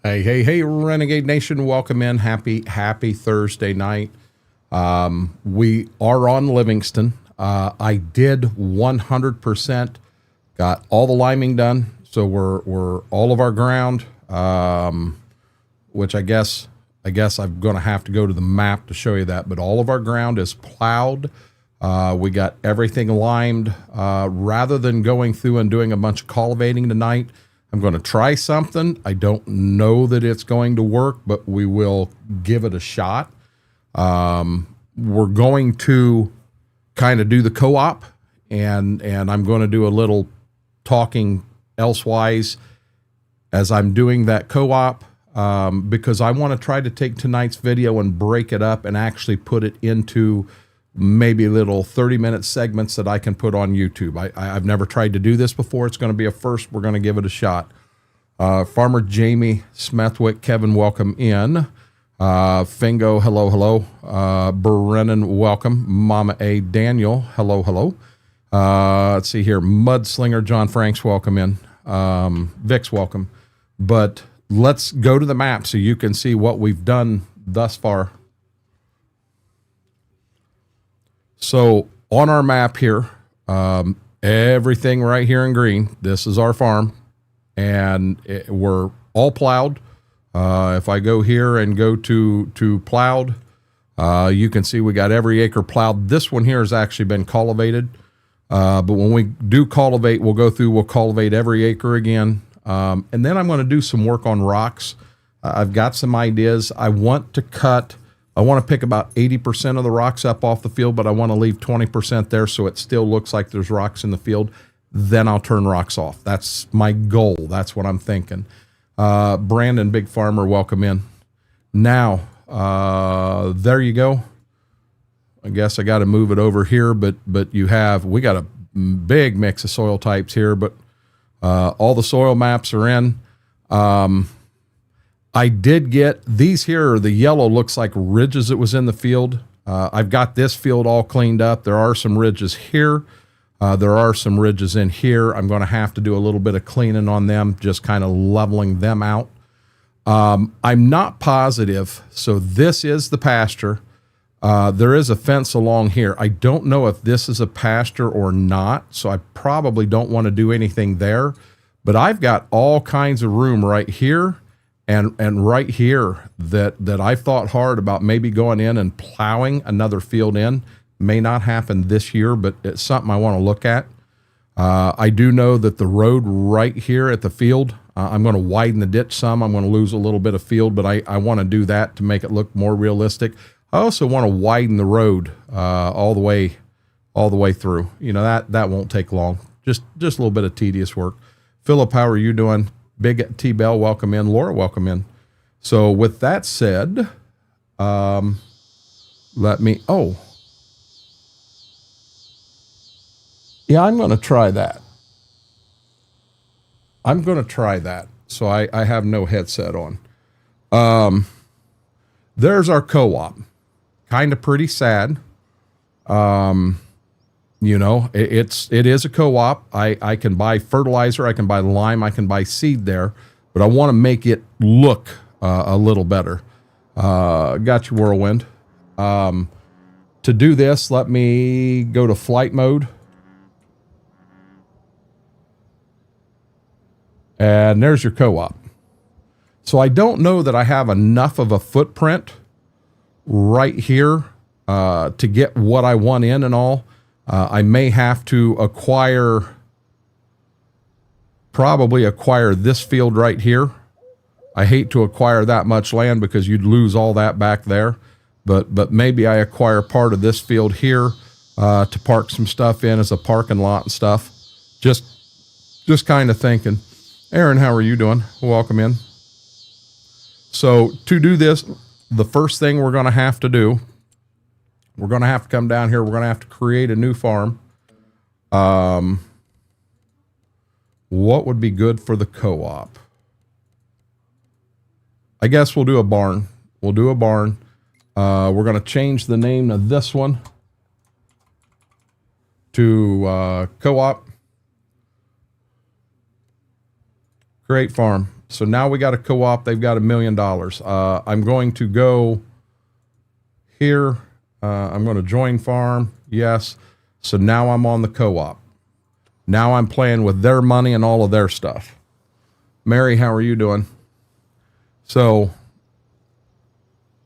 Hey, Renegade Nation, welcome in. Happy Thursday night. We are on Livingston. I did 100%, got all the liming done. So we're all of our ground, which I guess I'm going to have to go to the map to show you that, but all of our ground is plowed. We got everything limed. Rather than going through and doing a bunch of cultivating tonight, I'm going to try something. I don't know that it's going to work, but we will give it a shot. We're going to kind of do the co-op, and I'm going to do a little talking elsewise as I'm doing that co-op, because I want to try to take tonight's video and break it up and actually put it into maybe little 30-minute segments that I can put on YouTube. I've never tried to do this before. It's going to be a first. We're going to give it a shot. Farmer Jamie Smethwick, Kevin, welcome in. Fingo, hello. Brennan, welcome. Mama A. Daniel, hello. Let's see here. Mudslinger, John Franks, welcome in. Vix, welcome. But let's go to the map so you can see what we've done thus far. So on our map here, everything right here in green, this is our farm, and we're all plowed. If I go here and go to plowed, you can see we got every acre plowed. This one here has actually been cultivated, but when we do cultivate, we'll cultivate every acre again. And then I'm going to do some work on rocks. I've got some ideas. I want to pick about 80% of the rocks up off the field, but I want to leave 20% there so it still looks like there's rocks in the field. Then I'll turn rocks off. That's my goal. That's what I'm thinking. Brandon, Big Farmer, welcome in. Now, there you go. I guess I got to move it over here, but we got a big mix of soil types here, but all the soil maps are in. I did get these here. The yellow looks like ridges that was in the field. I've got this field all cleaned up. There are some ridges here. There are some ridges in here. I'm going to have to do a little bit of cleaning on them, just kind of leveling them out. I'm not positive. So this is the pasture. There is a fence along here. I don't know if this is a pasture or not, so I probably don't want to do anything there. But I've got all kinds of room right here and right here that I thought hard about maybe going in and plowing another field in. May not happen this year, but it's something I want to look at. I do know that the road right here at the field, I'm going to widen the ditch some. I'm going to lose a little bit of field, but I want to do that to make it look more realistic. I also want to widen the road all the way through. You know, that won't take long. Just a little bit of tedious work. Philip, how are you doing? Big T Bell, welcome in. Laura, welcome in. So with that said, yeah, I'm going to try that. So I have no headset on. There's our co-op. Kind of pretty sad. You know, it is a co-op. I can buy fertilizer, I can buy lime, I can buy seed there, but I want to make it look a little better. Got your whirlwind. To do this, let me go to flight mode. And there's your co-op. So I don't know that I have enough of a footprint right here to get what I want in and all. I may have to probably acquire this field right here. I hate to acquire that much land because you'd lose all that back there. But maybe I acquire part of this field here to park some stuff in as a parking lot and stuff. Just kind of thinking. Aaron, how are you doing? Welcome in. So to do this, the first thing we're going to have to do, we're going to have to come down here. We're going to have to create a new farm. What would be good for the co-op? I guess we'll do a barn. We're going to change the name of this one to co-op. Create farm. So now we got a co-op. They've got $1 million. I'm going to go here. I'm going to join farm. Yes. So now I'm on the co-op. Now I'm playing with their money and all of their stuff. Mary, how are you doing? So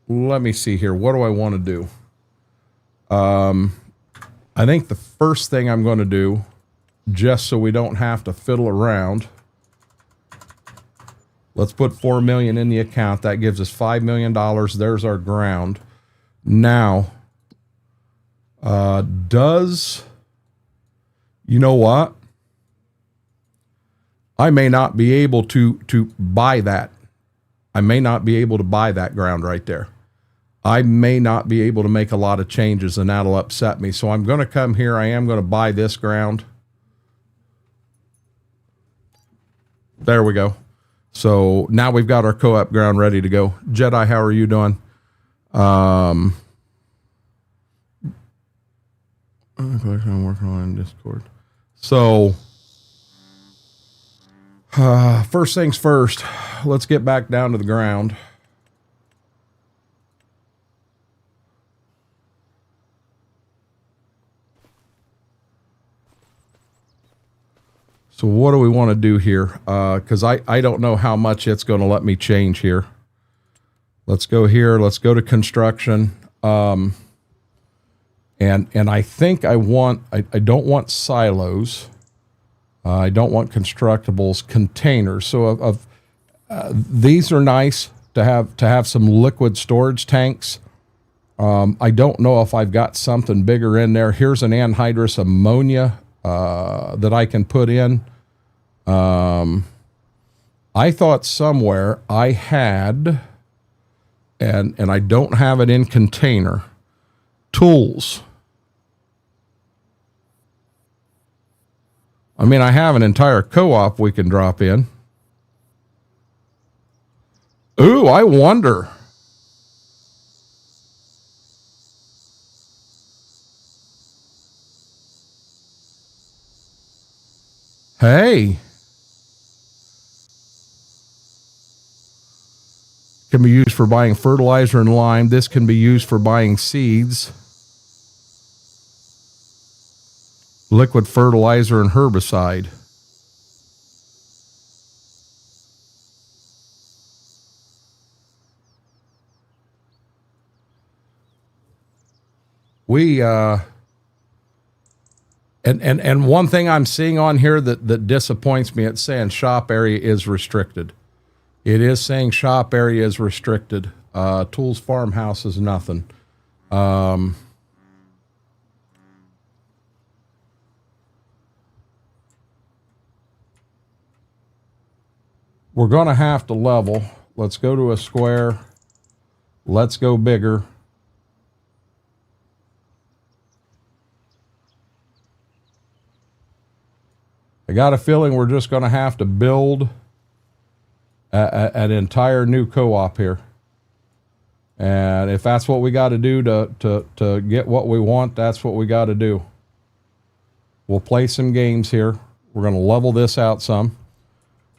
let me see here. What do I want to do? I think the first thing I'm going to do, just so we don't have to fiddle around, let's put $4 million in the account. That gives us $5 million. There's our ground. Now, you know what? I may not be able to buy that. I may not be able to buy that ground right there. I may not be able to make a lot of changes, and that'll upset me. So I'm going to come here. I am going to buy this ground. There we go. So now we've got our co-op ground ready to go. Jedi, how are you doing? I'm working on Discord. So first things first, let's get back down to the ground. So what do we want to do here? Because I don't know how much it's going to let me change here. Let's go here. Let's go to construction. And I think I don't want silos. I don't want constructibles, containers. So these are nice to have some liquid storage tanks. I don't know if I've got something bigger in there. Here's an anhydrous ammonia that I can put in. I thought somewhere I had, and I don't have it in container, tools. I mean, I have an entire co-op we can drop in. Ooh, I wonder. Hey. Can be used for buying fertilizer and lime. This can be used for buying seeds, liquid fertilizer, and herbicide. We and one thing I'm seeing on here that disappoints me, it's saying shop area is restricted. It is saying shop area is restricted. Tools farmhouse is nothing. We're going to have to level. Let's go to a square. Let's go bigger. I got a feeling we're just going to have to build an entire new co-op here. And if that's what we got to do to get what we want, that's what we got to do. We'll play some games here. We're going to level this out some.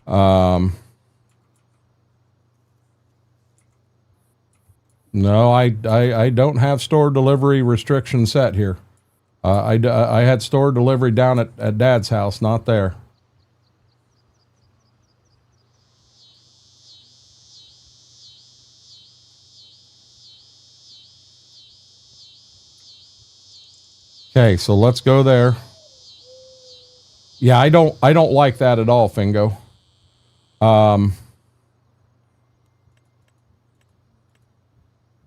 No, I don't have store delivery restriction set here. I had store delivery down at Dad's house, not there. Okay, so let's go there. Yeah, I don't like that at all, Fingo.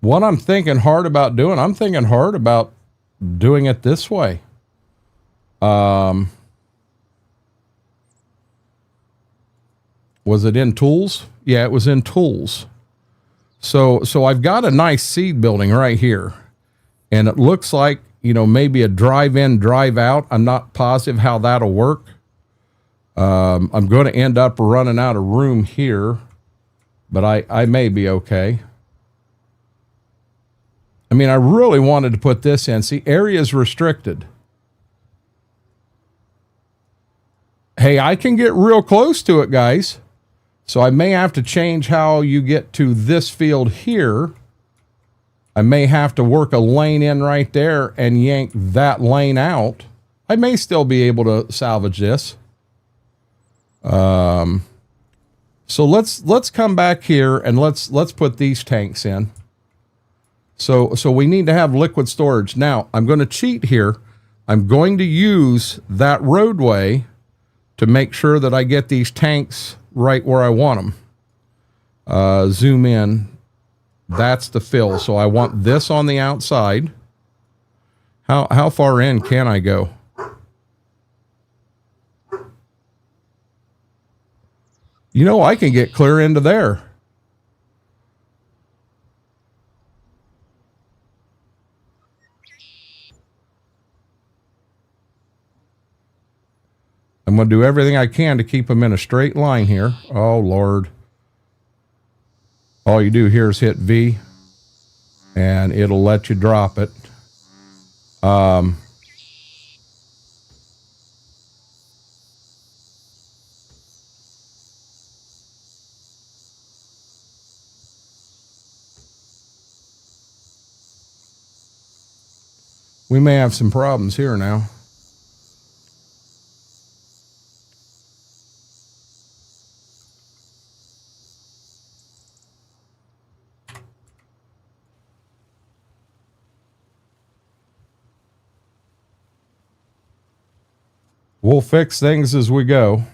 What I'm thinking hard about doing, I'm thinking hard about doing it this way. Was it in tools? Yeah, it was in tools. So I've got a nice seed building right here, and it looks like, you know, maybe a drive in, drive out. I'm not positive how that'll work. I'm going to end up running out of room here, but I may be okay. I mean, I really wanted to put this in. See, area is restricted. Hey, I can get real close to it, guys. So I may have to change how you get to this field here. I may have to work a lane in right there and yank that lane out. I may still be able to salvage this. So let's come back here and let's put these tanks in. So we need to have liquid storage. Now I'm going to cheat here. I'm going to use that roadway to make sure that I get these tanks right where I want them. Zoom in. That's the fill. So I want this on the outside. How far in can I go? You know, I can get clear into there. I'm going to do everything I can to keep them in a straight line here. Oh, Lord. All you do here is hit V, and it'll let you drop it. We may have some problems here now. We'll fix things as we go.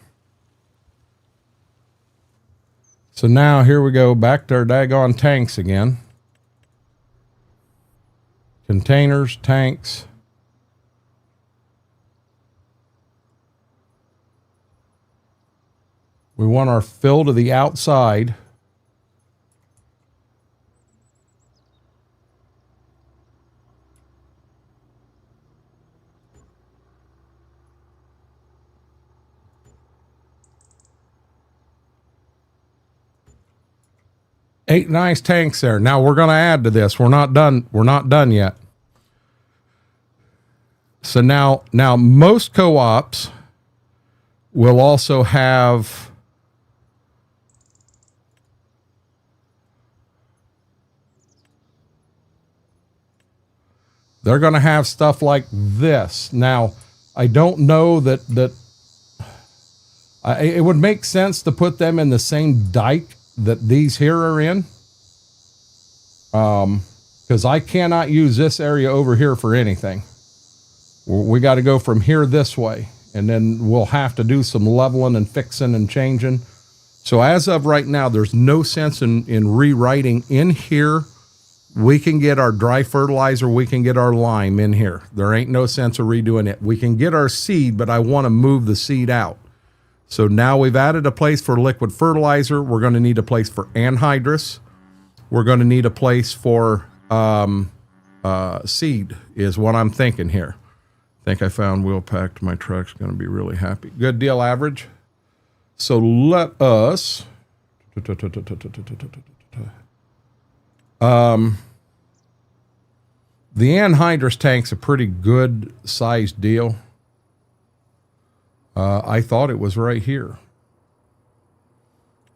So now here we go back to our daggone tanks again. Containers, tanks. We want our fill to the outside. Eight nice tanks there. Now we're going to add to this. We're not done. We're not done yet. So now most co-ops will also have they're going to have stuff like this. Now, I don't know that it would make sense to put them in the same dike that these here are in. Because I cannot use this area over here for anything. We got to go from here this way, and then we'll have to do some leveling and fixing and changing. So as of right now, there's no sense in rewriting in here. We can get our dry fertilizer, we can get our lime in here. There ain't no sense of redoing it. We can get our seed, but I want to move the seed out. So now we've added a place for liquid fertilizer. We're going to need a place for anhydrous. We're going to need a place for seed is what I'm thinking here. I think I found wheel packed. My truck's going to be really happy. Good deal, average. So let us... the anhydrous tank's a pretty good sized deal. I thought it was right here,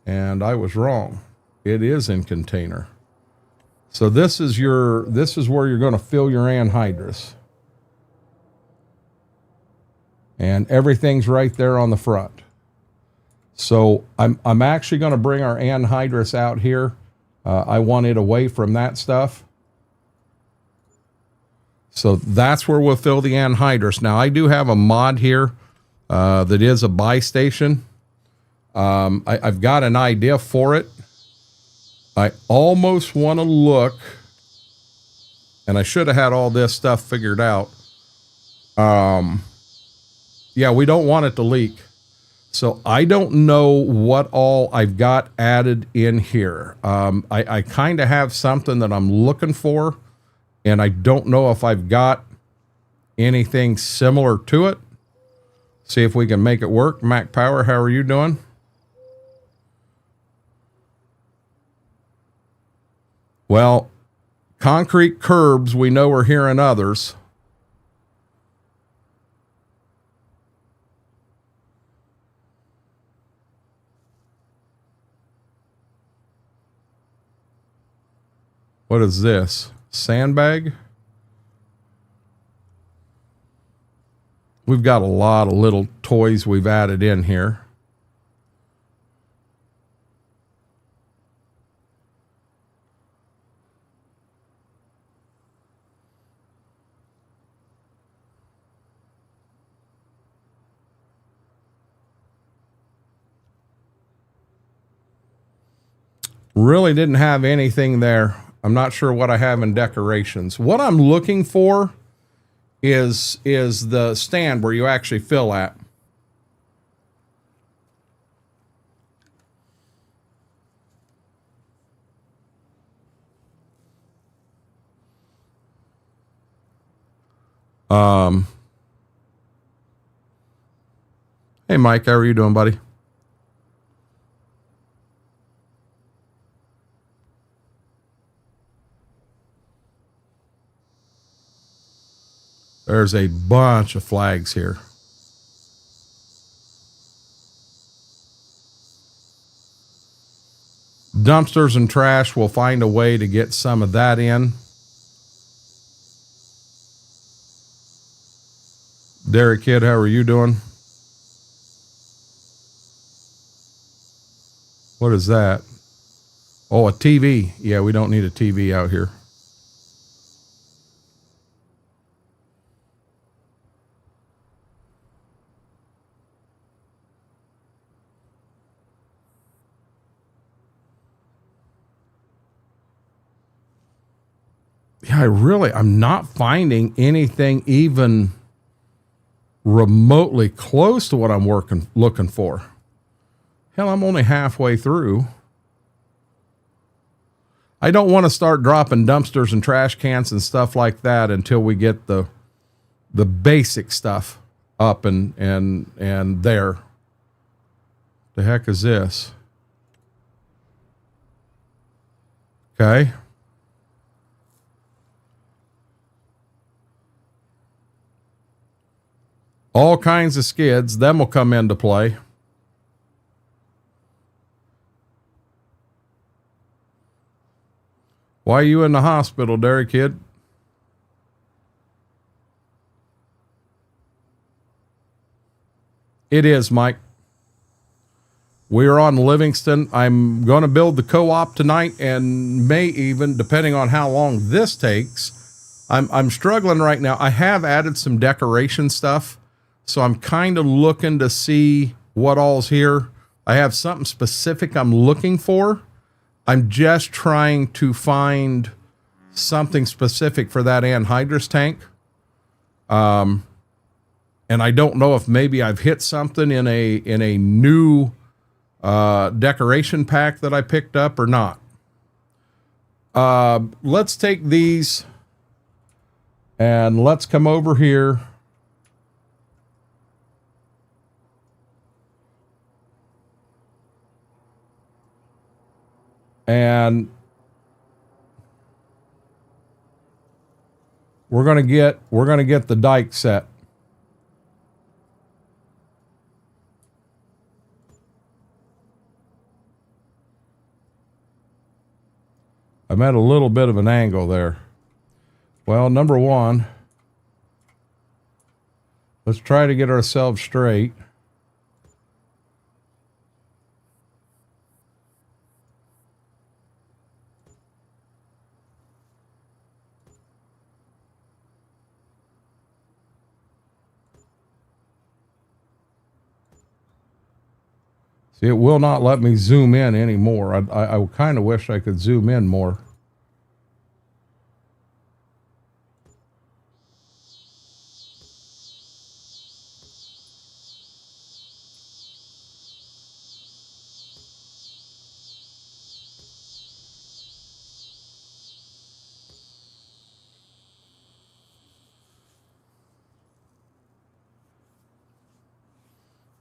and I was wrong. It is in container. So this is where you're going to fill your anhydrous, and everything's right there on the front. So I'm actually going to bring our anhydrous out here. I want it away from that stuff. So that's where we'll fill the anhydrous. Now I do have a mod here that is a buy station. I've got an idea for it. I almost want to look, and I should have had all this stuff figured out. Yeah, we don't want it to leak. So I don't know what all I've got added in here. I kind of have something that I'm looking for, and I don't know if I've got anything similar to it. See if we can make it work. Mac Power, how are you doing? Well, concrete curbs we know are here in others. What is this? Sandbag? We've got a lot of little toys we've added in here. Really didn't have anything there. I'm not sure what I have in decorations. What I'm looking for is the stand where you actually fill at. Hey Mike, how are you doing, buddy? There's a bunch of flags here. Dumpsters and trash, we'll find a way to get some of that in. Derek Kid, how are you doing? What is that? Oh, a TV. Yeah, we don't need a TV out here. Yeah, I'm not finding anything even remotely close to what I'm looking for. Hell, I'm only halfway through. I don't want to start dropping dumpsters and trash cans and stuff like that until we get the basic stuff up and there. The heck is this? Okay. All kinds of skids. Them will come into play. Why are you in the hospital, Derek Kid? It is, Mike. We're on Livingston. I'm going to build the co-op tonight and may even, depending on how long this takes. I'm struggling right now. I have added some decoration stuff, so I'm kind of looking to see what all's here. I have something specific I'm looking for. I'm just trying to find something specific for that anhydrous tank. And I don't know if maybe I've hit something in a new decoration pack that I picked up or not. Let's take these and let's come over here. And we're going to get the dike set. I'm at a little bit of an angle there. Well, number one, let's try to get ourselves straight. See, it will not let me zoom in anymore. I kind of wish I could zoom in more.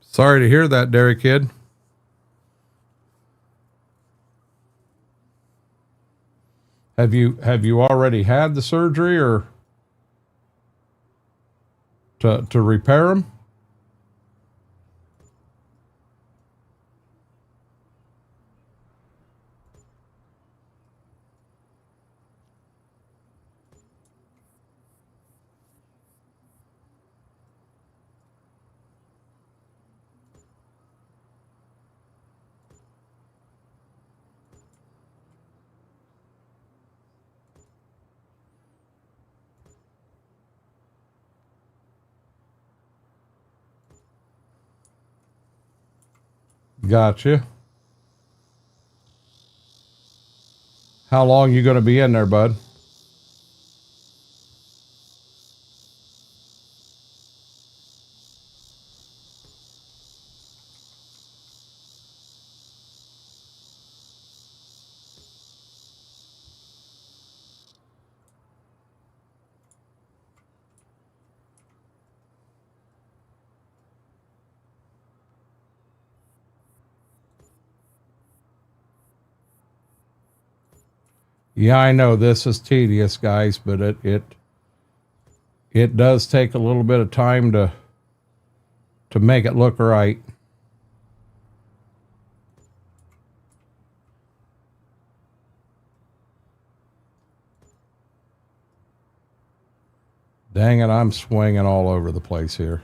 Sorry to hear that, Derek Kid. Have you already had the surgery or to repair them? Gotcha. How long you going to be in there, bud? Yeah, I know this is tedious, guys, but it does take a little bit of time to make it look right. Dang it, I'm swinging all over the place here.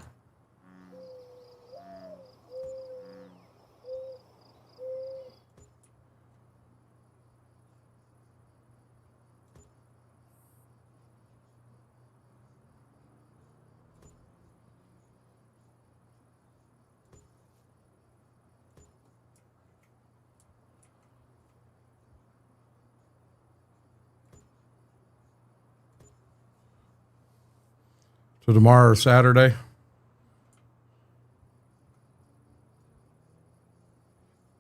So tomorrow or Saturday?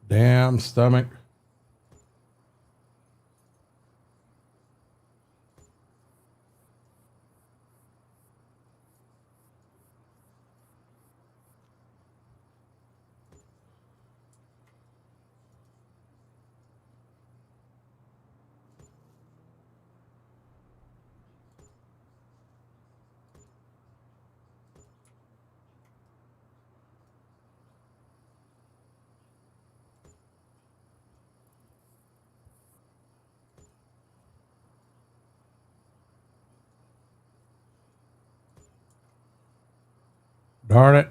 Damn stomach. Darn it.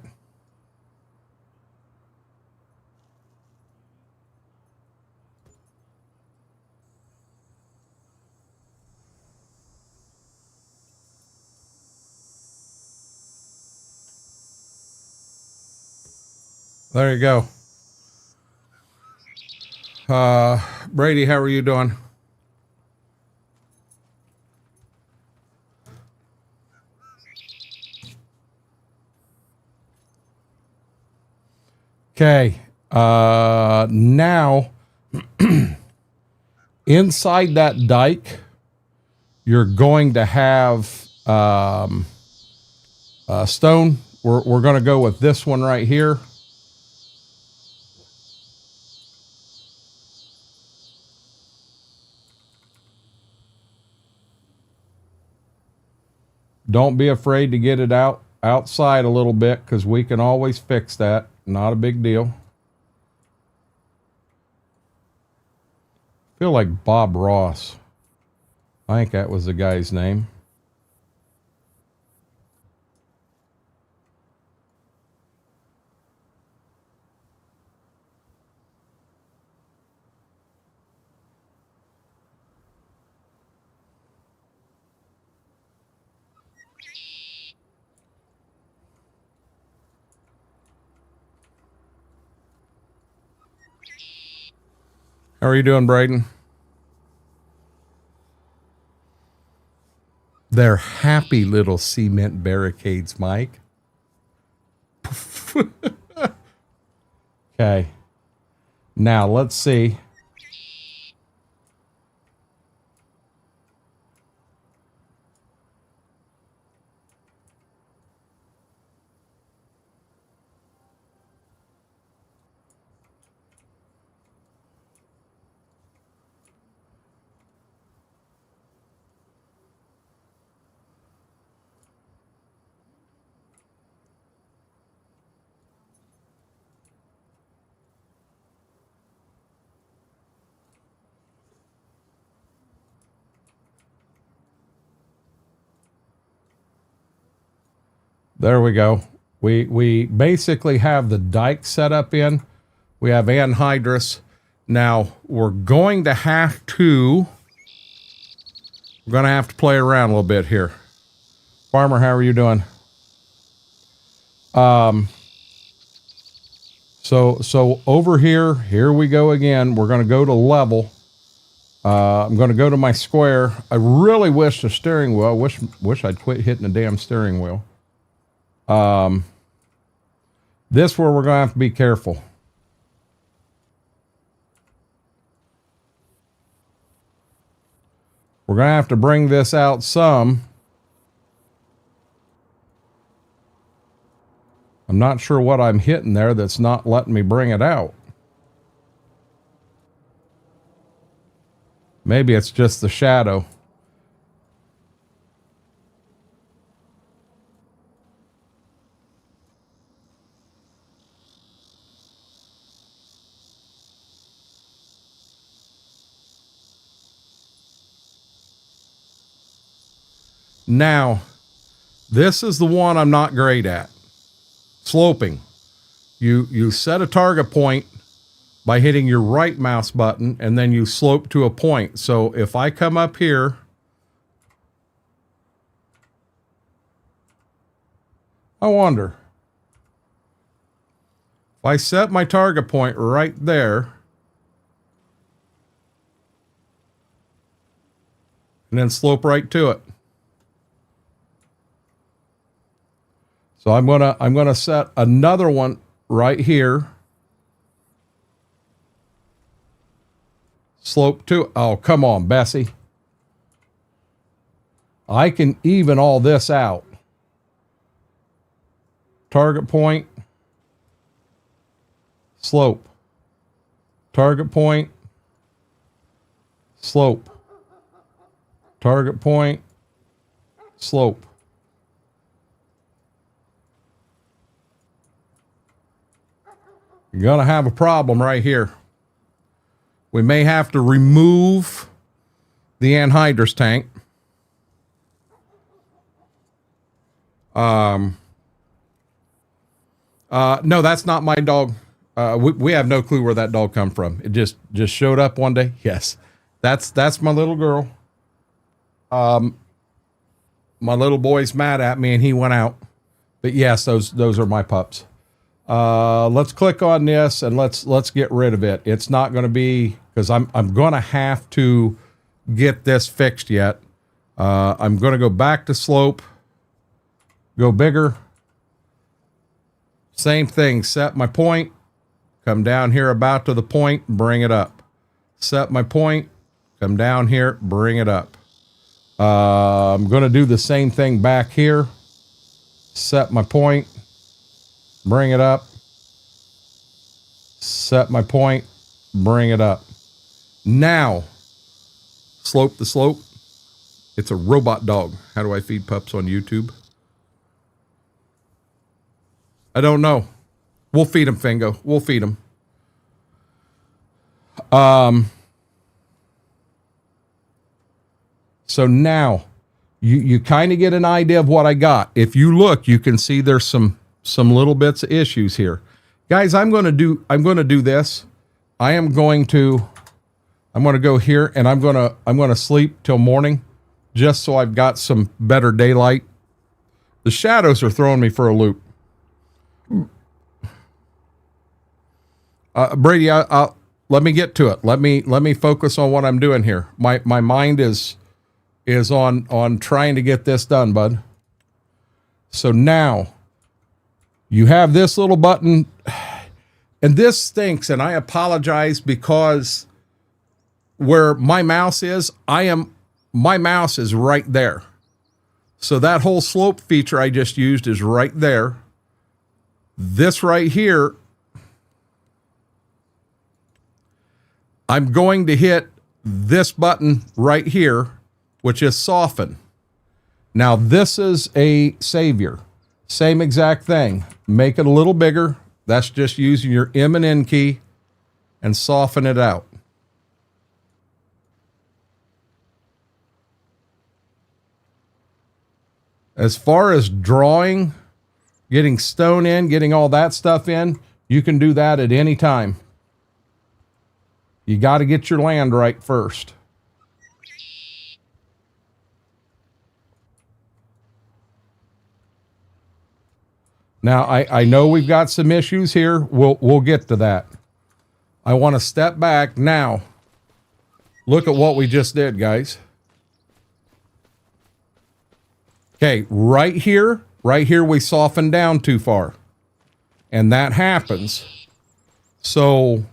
There you go. Brady, how are you doing? Okay. Now, inside that dike, you're going to have stone. We're going to go with this one right here. Don't be afraid to get it outside a little bit, because we can always fix that. Not a big deal. Feel like Bob Ross. I think that was the guy's name. How are you doing, Braden? They're happy little cement barricades, Mike. Okay. Now, let's see. There we go. We basically have the dike set up in. We have anhydrous. Now we're going to have to play around a little bit here. Farmer, how are you doing? So over here we go again. We're going to go to level. I'm going to go to my square. I really wish the steering wheel, wish I'd quit hitting the damn steering wheel. This where we're going to have to be careful. We're going to have to bring this out some. I'm not sure what I'm hitting there that's not letting me bring it out. Maybe it's just the shadow. Now, this is the one I'm not great at. Sloping. You set a target point by hitting your right mouse button, and then you slope to a point. So if I come up here, I wonder. If I set my target point right there, and then slope right to it. So I'm gonna set another one right here. Slope to, oh, come on, Bessie. I can even all this out. Target point, slope. Target point, slope. Target point, slope. You're going to have a problem right here. We may have to remove the anhydrous tank. No, that's not my dog. We have no clue where that dog come from. It just showed up one day. Yes, that's my little girl. My little boy's mad at me and he went out. But yes, those are my pups. Let's click on this and let's get rid of it. It's not going to be, because I'm going to have to get this fixed yet. I'm going to go back to slope, go bigger. Same thing, set my point, come down here about to the point, bring it up. Set my point, come down here, bring it up. I'm going to do the same thing back here. Set my point, bring it up. Set my point, bring it up. Now, slope the slope. It's a robot dog. How do I feed pups on YouTube? I don't know. We'll feed him, Fingo. We'll feed him. So now you kind of get an idea of what I got. If you look, you can see there's some little bits of issues here. Guys, I'm going to do this. I'm going to go here and I'm going to sleep till morning just so I've got some better daylight. The shadows are throwing me for a loop. Brady, let me get to it. Let me focus on what I'm doing here. My mind is on trying to get this done, bud. So now you have this little button, and this stinks, and I apologize because where my mouse is, my mouse is right there. So that whole slope feature I just used is right there. This right here, I'm going to hit this button right here, which is soften. Now this is a savior. Same exact thing. Make it a little bigger. That's just using your M and N key and soften it out. As far as drawing, getting stone in, getting all that stuff in, you can do that at any time. You got to get your land right first. Now, I know we've got some issues here. We'll get to that. I want to step back now. Look at what we just did, guys. Okay, right here we softened down too far. And that happens. So,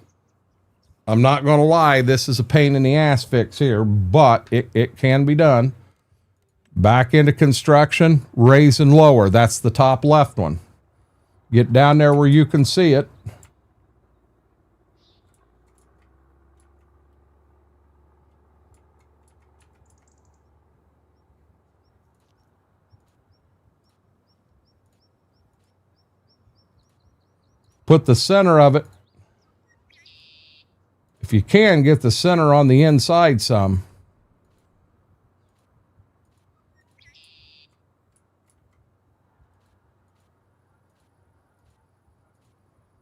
I'm not going to lie, this is a pain in the ass fix here, but it can be done. Back into construction, raise and lower. That's the top left one. Get down there where you can see it. Put the center of it. If you can, get the center on the inside some.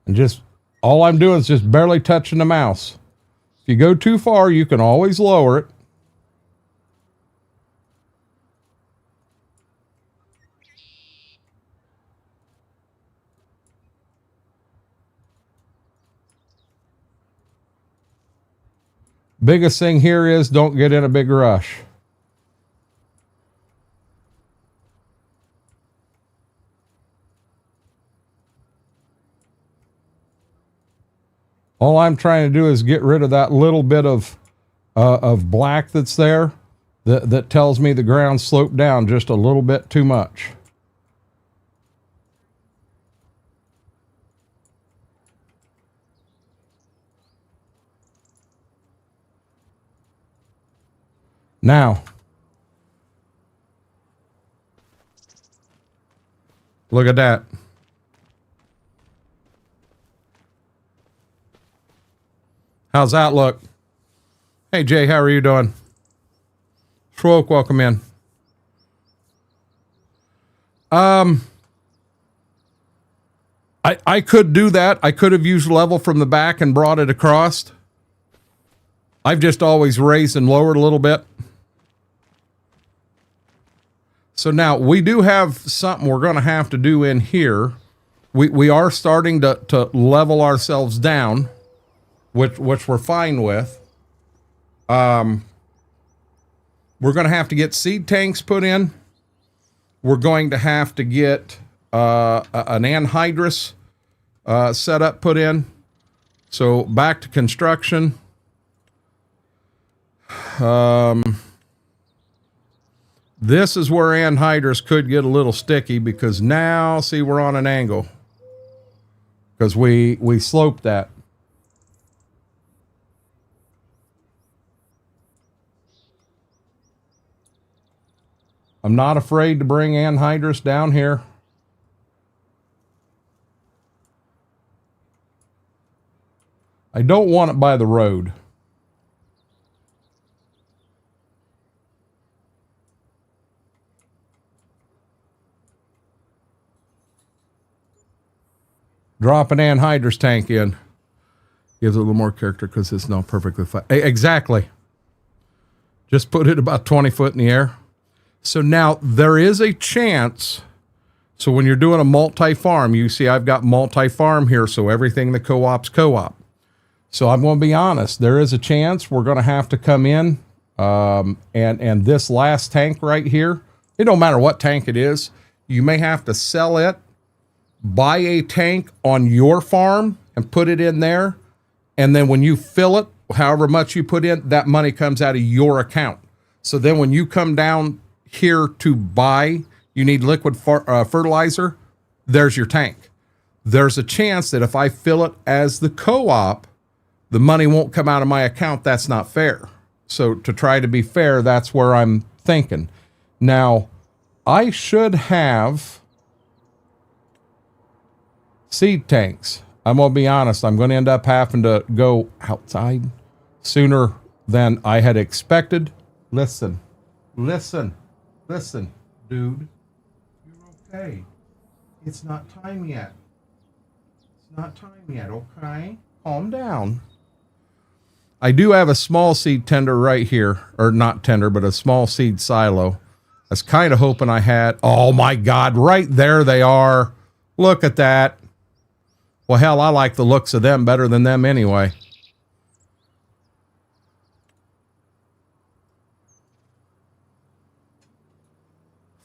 And just, all I'm doing is just barely touching the mouse. If you go too far, you can always lower it. Biggest thing here is don't get in a big rush. All I'm trying to do is get rid of that little bit of black that's there that tells me the ground sloped down just a little bit too much. Now, look at that. How's that look? Hey, Jay, how are you doing? Swoke, welcome in. I could do that. I could have used level from the back and brought it across. I've just always raised and lowered a little bit. So now we do have something we're going to have to do in here. We are starting to level ourselves down, which we're fine with. We're going to have to get seed tanks put in. We're going to have to get an anhydrous setup put in. So back to construction. This is where anhydrous could get a little sticky because now, see, we're on an angle because we sloped that. I'm not afraid to bring anhydrous down here. I don't want it by the road. Drop an anhydrous tank in. Gives it a little more character because it's not perfectly flat. Exactly. Just put it about 20 foot in the air. So now there is a chance. So when you're doing a multi-farm, you see I've got multi-farm here. So everything the co-op's co-op. So I'm going to be honest. There is a chance we're going to have to come in. And this last tank right here, it don't matter what tank it is. You may have to sell it. Buy a tank on your farm and put it in there. And then when you fill it, however much you put in, that money comes out of your account. So then when you come down here to buy, you need liquid fertilizer, there's your tank. There's a chance that if I fill it as the co-op, the money won't come out of my account. That's not fair. So to try to be fair, that's where I'm thinking. Now, I should have seed tanks. I'm going to be honest. I'm going to end up having to go outside sooner than I had expected. Listen, dude. You're okay. It's not time yet. Okay? Calm down. I do have a small seed tender right here. Or not tender, but a small seed silo. I was kind of hoping I had. Oh my God, right there they are. Look at that. Well, hell, I like the looks of them better than them anyway.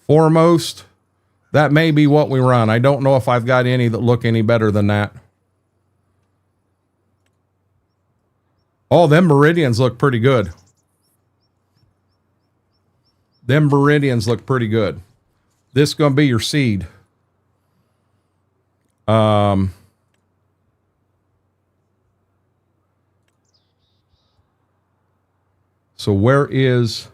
Foremost, that may be what we run. I don't know if I've got any that look any better than that. Oh, them Meridians look pretty good. Them Meridians look pretty good. This is going to be your seed. So where is...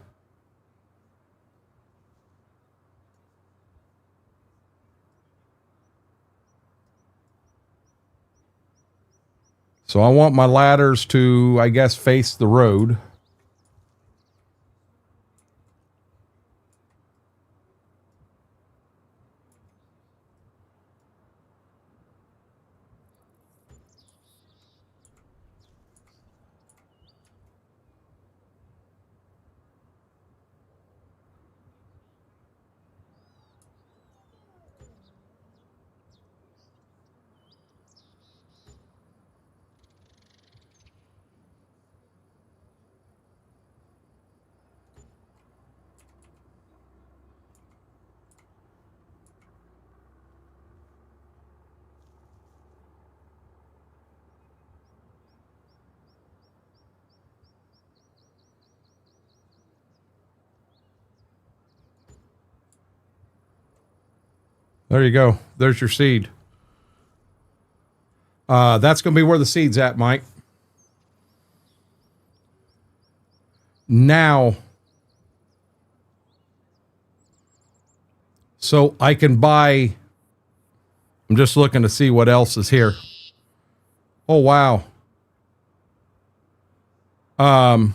So I want my ladders to, I guess, face the road. There you go. There's your seed. That's going to be where the seed's at, Mike. Now, so I can buy... I'm just looking to see what else is here. Oh, wow. I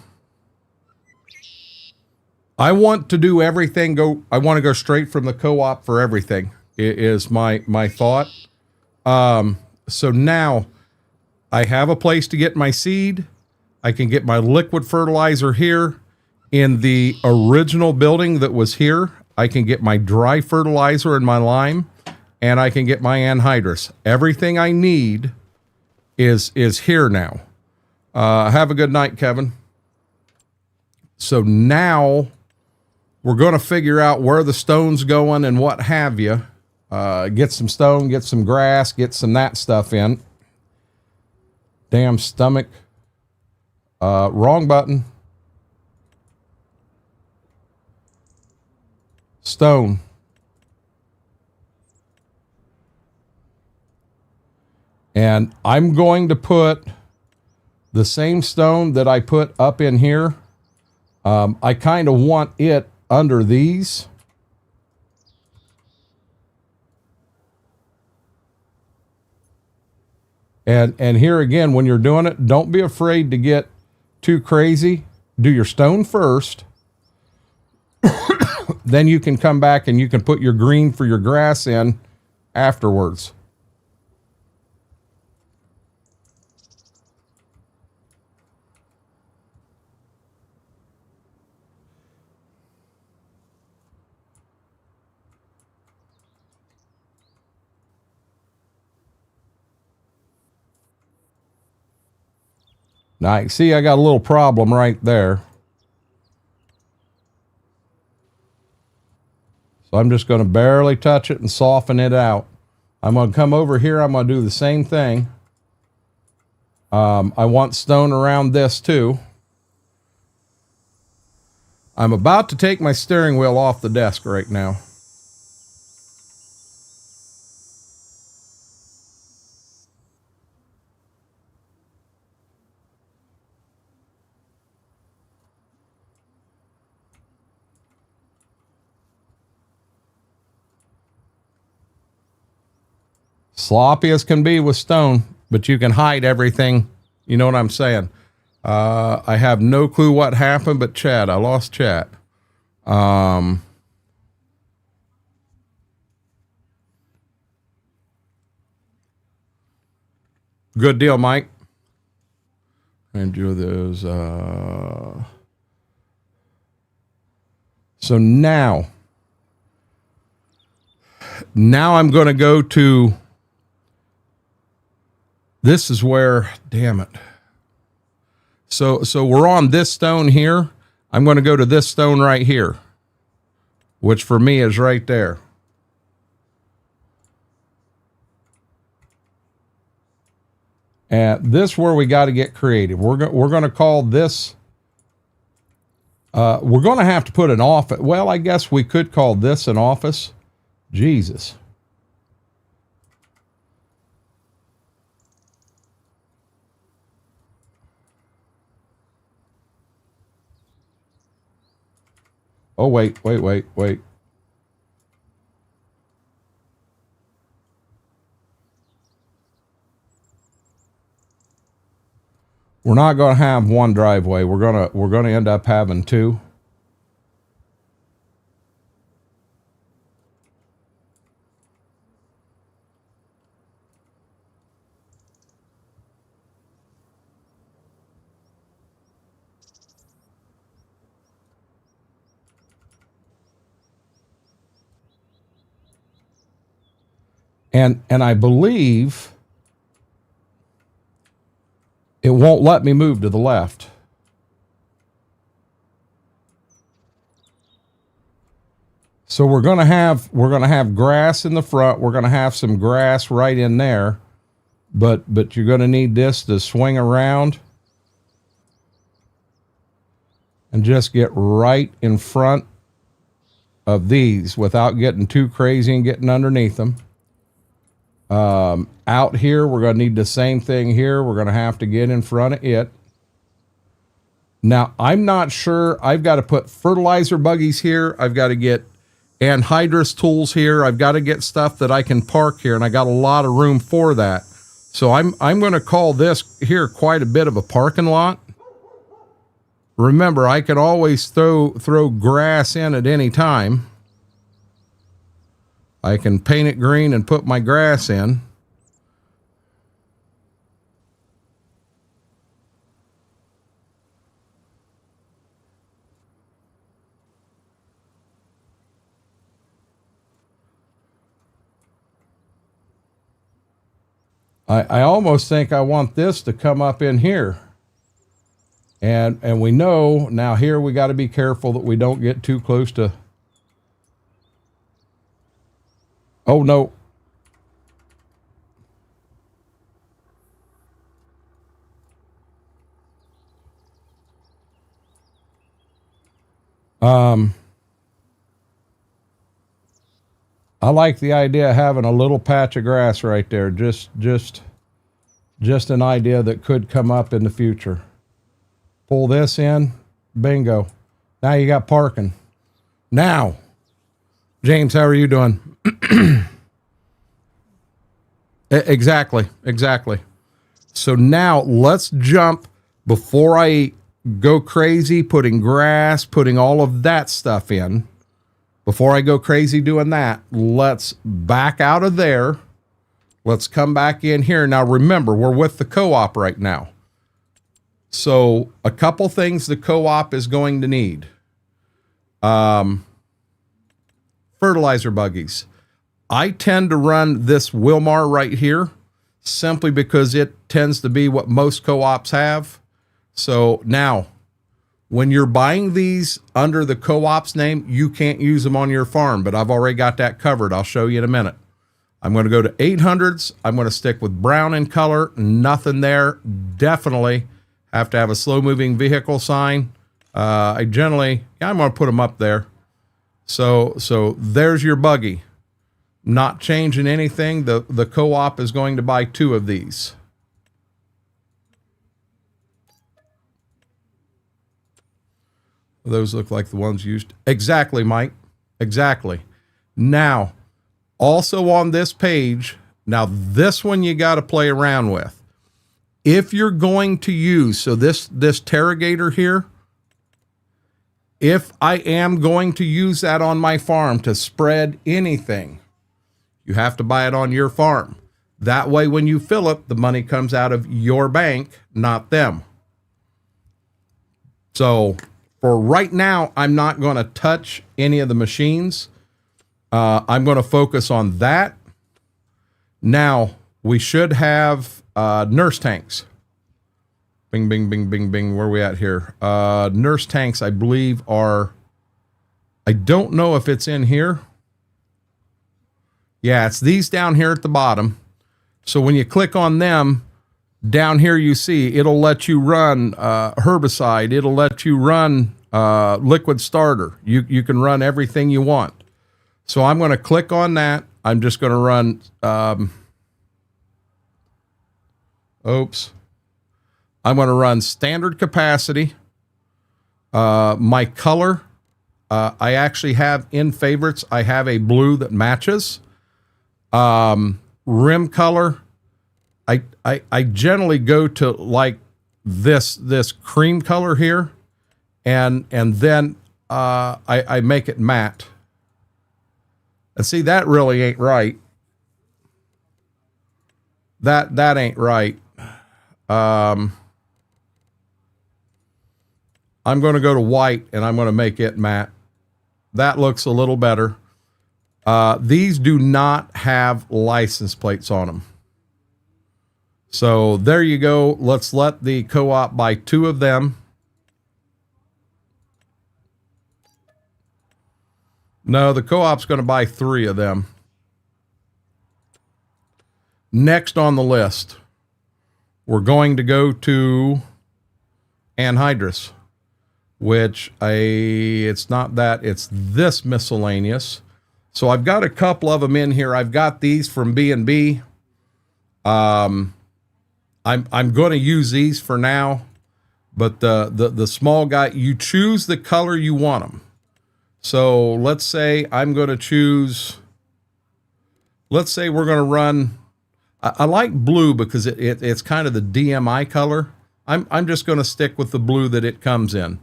want to do everything. I want to go straight from the co-op for everything. Is my thought. So now I have a place to get my seed. I can get my liquid fertilizer here in the original building that was here. I can get my dry fertilizer and my lime, and I can get my anhydrous. Everything I need is here now. Have a good night, Kevin. So now we're going to figure out where the stone's going and what have you. Get some stone, get some grass, get some that stuff in. Damn stomach. Wrong button. Stone. And I'm going to put the same stone that I put up in here. I kind of want it under these. And here again, when you're doing it, don't be afraid to get too crazy. Do your stone first. Then you can come back and you can put your green for your grass in afterwards. Now, see, I got a little problem right there. So I'm just going to barely touch it and soften it out. I'm going to come over here. I'm going to do the same thing. I want stone around this too. I'm about to take my steering wheel off the desk right now. Sloppy as can be with stone, but you can hide everything. You know what I'm saying? I have no clue what happened, but chat, I lost chat. Good deal, Mike. Enjoy those. So now, Now I'm going to go to, this is where, damn it. So we're on this stone here. I'm going to go to this stone right here, which for me is right there. And this is where we got to get creative. We're going to call this, we're going to have to put an office. Well, I guess we could call this an office. Jesus. Oh, wait. We're not going to have one driveway. We're going to end up having two. And I believe it won't let me move to the left. So we're going to have grass in the front. We're going to have some grass right in there, but you're going to need this to swing around and just get right in front of these without getting too crazy and getting underneath them. Out here, we're going to need the same thing here. We're going to have to get in front of it. Now, I'm not sure. I've got to put fertilizer buggies here. I've got to get anhydrous tools here. I've got to get stuff that I can park here, and I got a lot of room for that. So I'm going to call this here quite a bit of a parking lot. Remember, I can always throw grass in at any time. I can paint it green and put my grass in. I almost think I want this to come up in here. And we know now here we got to be careful that we don't get too close to. Oh, no. I like the idea of having a little patch of grass right there. Just an idea that could come up in the future. Pull this in. Bingo. Now you got parking. Now, James, how are you doing? Exactly. So now let's jump before I go crazy putting grass, putting all of that stuff in. Before I go crazy doing that, let's back out of there. Let's come back in here. Now remember, we're with the co-op right now. So a couple things the co-op is going to need. Fertilizer buggies. I tend to run this Wilmar right here simply because it tends to be what most co-ops have. So now, when you're buying these under the co-op's name, you can't use them on your farm, but I've already got that covered. I'll show you in a minute. I'm going to go to 800s. I'm going to stick with brown in color. Nothing there. Definitely have to have a slow-moving vehicle sign. I'm going to put them up there. So there's your buggy. Not changing anything. The co-op is going to buy 2 of these. Those look like the ones used. Exactly, Mike. Exactly. Now, also on this page, now this one you got to play around with. If you're going to use, so this Terrigator here, if I am going to use that on my farm to spread anything, you have to buy it on your farm. That way, when you fill it, the money comes out of your bank, not them. So for right now, I'm not going to touch any of the machines. I'm going to focus on that. Now, we should have nurse tanks. Bing, bing, bing, bing, bing. Where are we at here? Nurse tanks, I believe, are... I don't know if it's in here. Yeah, it's these down here at the bottom. So when you click on them, down here you see it'll let you run herbicide. It'll let you run liquid starter. You can run everything you want. So I'm going to click on that. I'm just going to run... I'm going to run standard capacity. My color, I actually have in favorites, I have a blue that matches. Rim color, I generally go to like this cream color here, and then I make it matte. And see, that really ain't right. That ain't right. I'm going to go to white and I'm going to make it matte. That looks a little better. These do not have license plates on them. So there you go. Let's let the co-op buy 2 of them. No, the co-op's going to buy 3 of them. Next on the list, we're going to go to anhydrous, which it's not that, it's this miscellaneous. So I've got a couple of them in here. I've got these from B&B. I'm going to use these for now, but the small guy, you choose the color you want them. So let's say I'm going to choose, let's say we're going to run, I like blue because it's kind of the DMI color. I'm just going to stick with the blue that it comes in.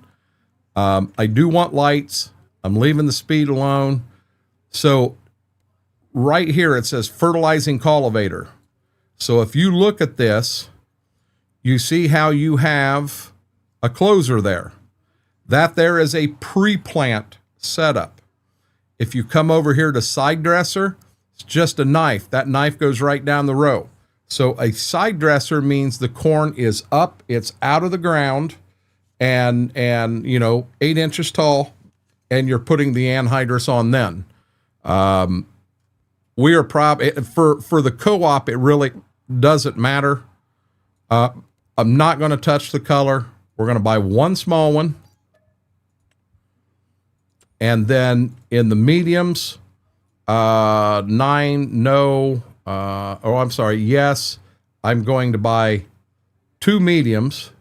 I do want lights. I'm leaving the speed alone. So right here, it says fertilizing cultivator. So if you look at this, you see how you have a closer there. That there is a pre-plant setup. If you come over here to side dresser, it's just a knife. That knife goes right down the row. So a side dresser means the corn is up, it's out of the ground, and you know, 8 inches tall, and you're putting the anhydrous on then. We are probably for the co-op, it really doesn't matter. I'm not going to touch the color. We're going to buy 1 small one. And then in the mediums, 9, no, oh, I'm sorry, yes, I'm going to buy 2 mediums.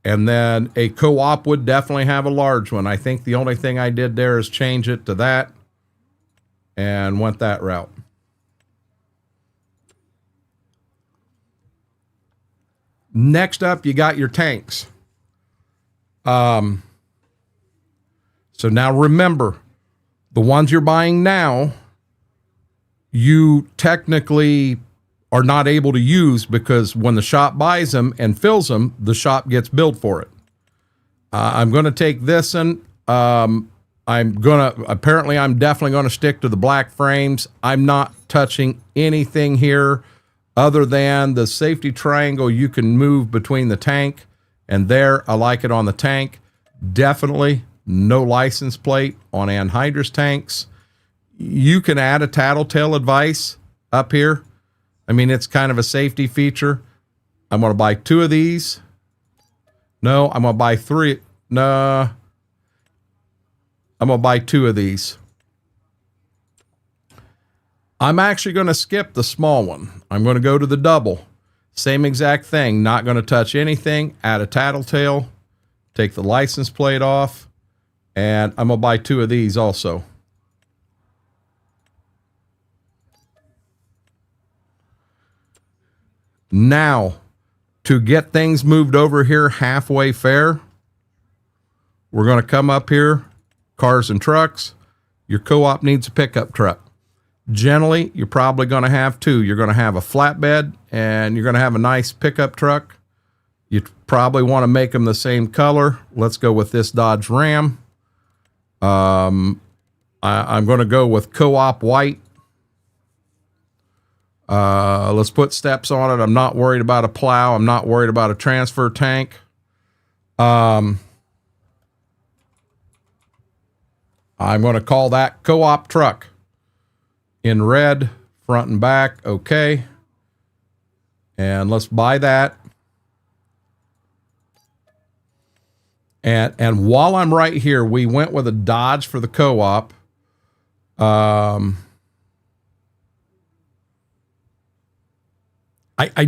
And then a co-op would definitely have a large one. I think the only thing I did there is change it to that and went that route. Next up, you got your tanks. So now remember, the ones you're buying now, you technically are not able to use because when the shop buys them and fills them, the shop gets billed for it. I'm going to take this and apparently I'm definitely going to stick to the black frames. I'm not touching anything here other than the safety triangle you can move between the tank and there. I like it on the tank. Definitely no license plate on anhydrous tanks. You can add a tattletale advice up here. I mean, it's kind of a safety feature. I'm going to buy 2 of these. No, I'm going to buy 3. No, I'm going to buy 2 of these. I'm actually going to skip the small one. I'm going to go to the double. Same exact thing. Not going to touch anything. Add a tattletale. Take the license plate off. And I'm going to buy 2 of these also. Now, to get things moved over here halfway fair, we're going to come up here, cars and trucks. Your co-op needs a pickup truck. Generally, you're probably going to have 2. You're going to have a flatbed and you're going to have a nice pickup truck. You probably want to make them the same color. Let's go with this Dodge Ram. I'm going to go with co-op white. Let's put steps on it. I'm not worried about a plow. I'm not worried about a transfer tank. I'm going to call that co-op truck in red, front and back. Okay. And let's buy that. And while I'm right here, we went with a Dodge for the co-op. I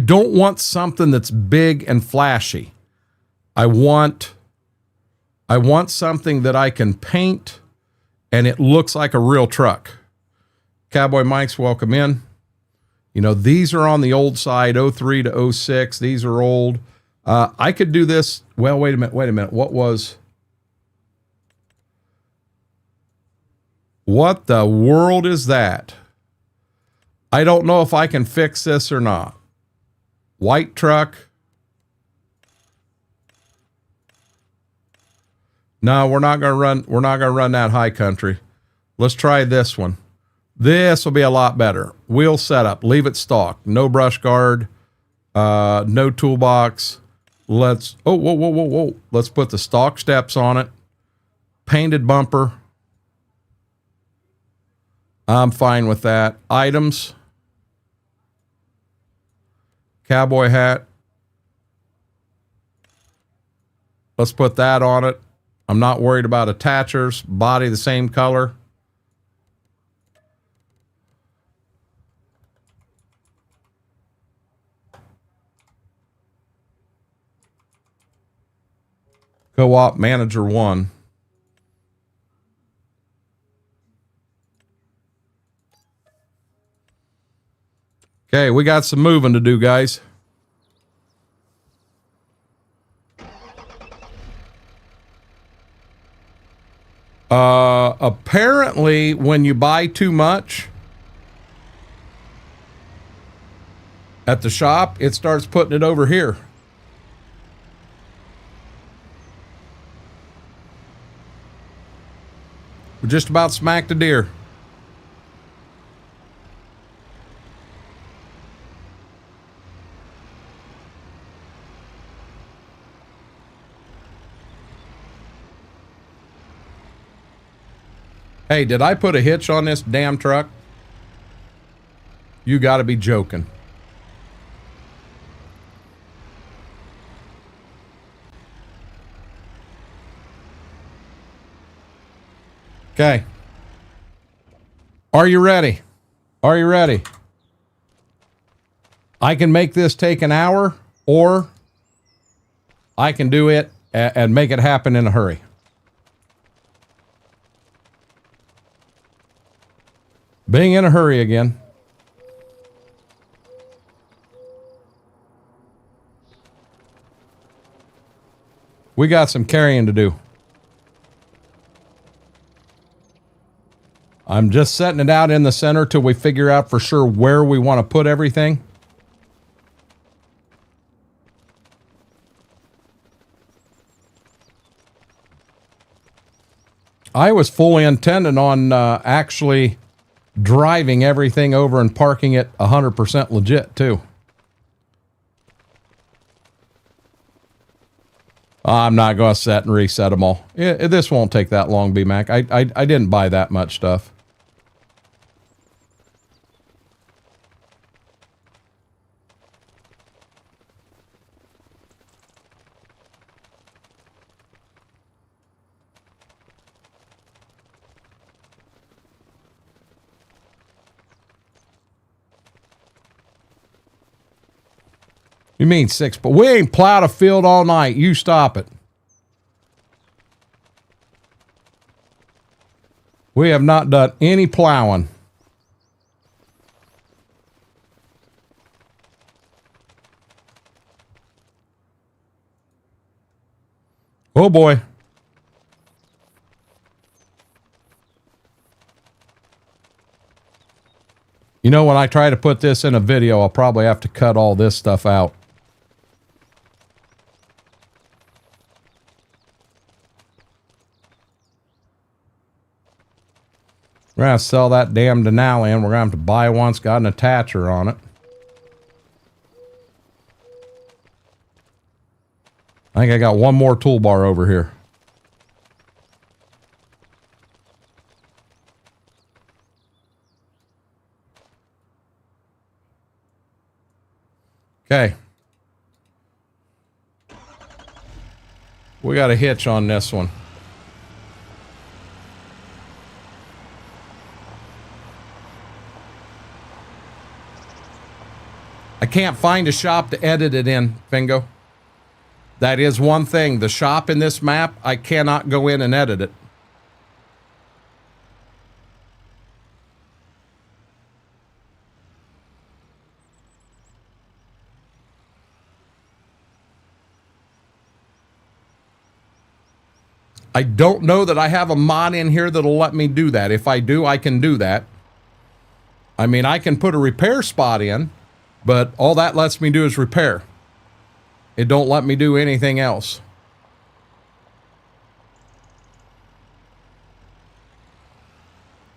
don't want something that's big and flashy. I want something that I can paint and it looks like a real truck. Cowboy Mike's welcome in. You know, these are on the old side, 03 to 06. These are old. I could do this. Well, wait a minute. What the world is that? I don't know if I can fix this or not. White truck. No, we're not going to run that high country. Let's try this one. This will be a lot better. Wheel setup, leave it stock. No brush guard, no toolbox. Let's, whoa. Let's put the stock steps on it. Painted bumper. I'm fine with that. Items. Cowboy hat. Let's put that on it. I'm not worried about attachers. Body the same color. Co-op manager 1. Okay, we got some moving to do, guys. Apparently, when you buy too much at the shop, it starts putting it over here. We just about smacked a deer. Hey, did I put a hitch on this damn truck? You got to be joking. Okay. Are you ready? Are you ready? I can make this take an hour, or I can do it and make it happen in a hurry. Being in a hurry again. We got some carrying to do. I'm just setting it out in the center till we figure out for sure where we want to put everything. I was fully intending on actually driving everything over and parking it 100% legit too. I'm not going to set and reset them all. This won't take that long, B-Mac. I didn't buy that much stuff. You mean 6, but we ain't plowed a field all night. You stop it. We have not done any plowing. Oh boy. You know, when I try to put this in a video, I'll probably have to cut all this stuff out. We're going to sell that damn Denali and we're going to have to buy one that's got an attacher on it. I think I got one more toolbar over here. Okay. We got a hitch on this one. I can't find a shop to edit it in, Fingo. That is one thing. The shop in this map, I cannot go in and edit it. I don't know that I have a mod in here that'll let me do that. If I do, I can do that. I mean, I can put a repair spot in, but all that lets me do is repair. It don't let me do anything else.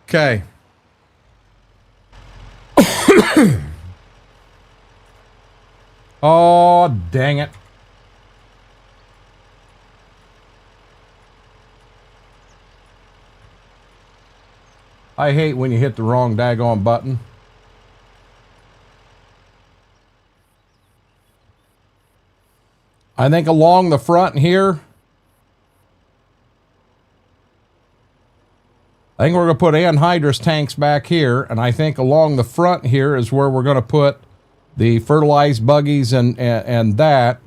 Okay. Oh, dang it. I hate when you hit the wrong daggone button. I think along the front here, I think we're going to put anhydrous tanks back here, and I think along the front here is where we're going to put the fertilized buggies and that,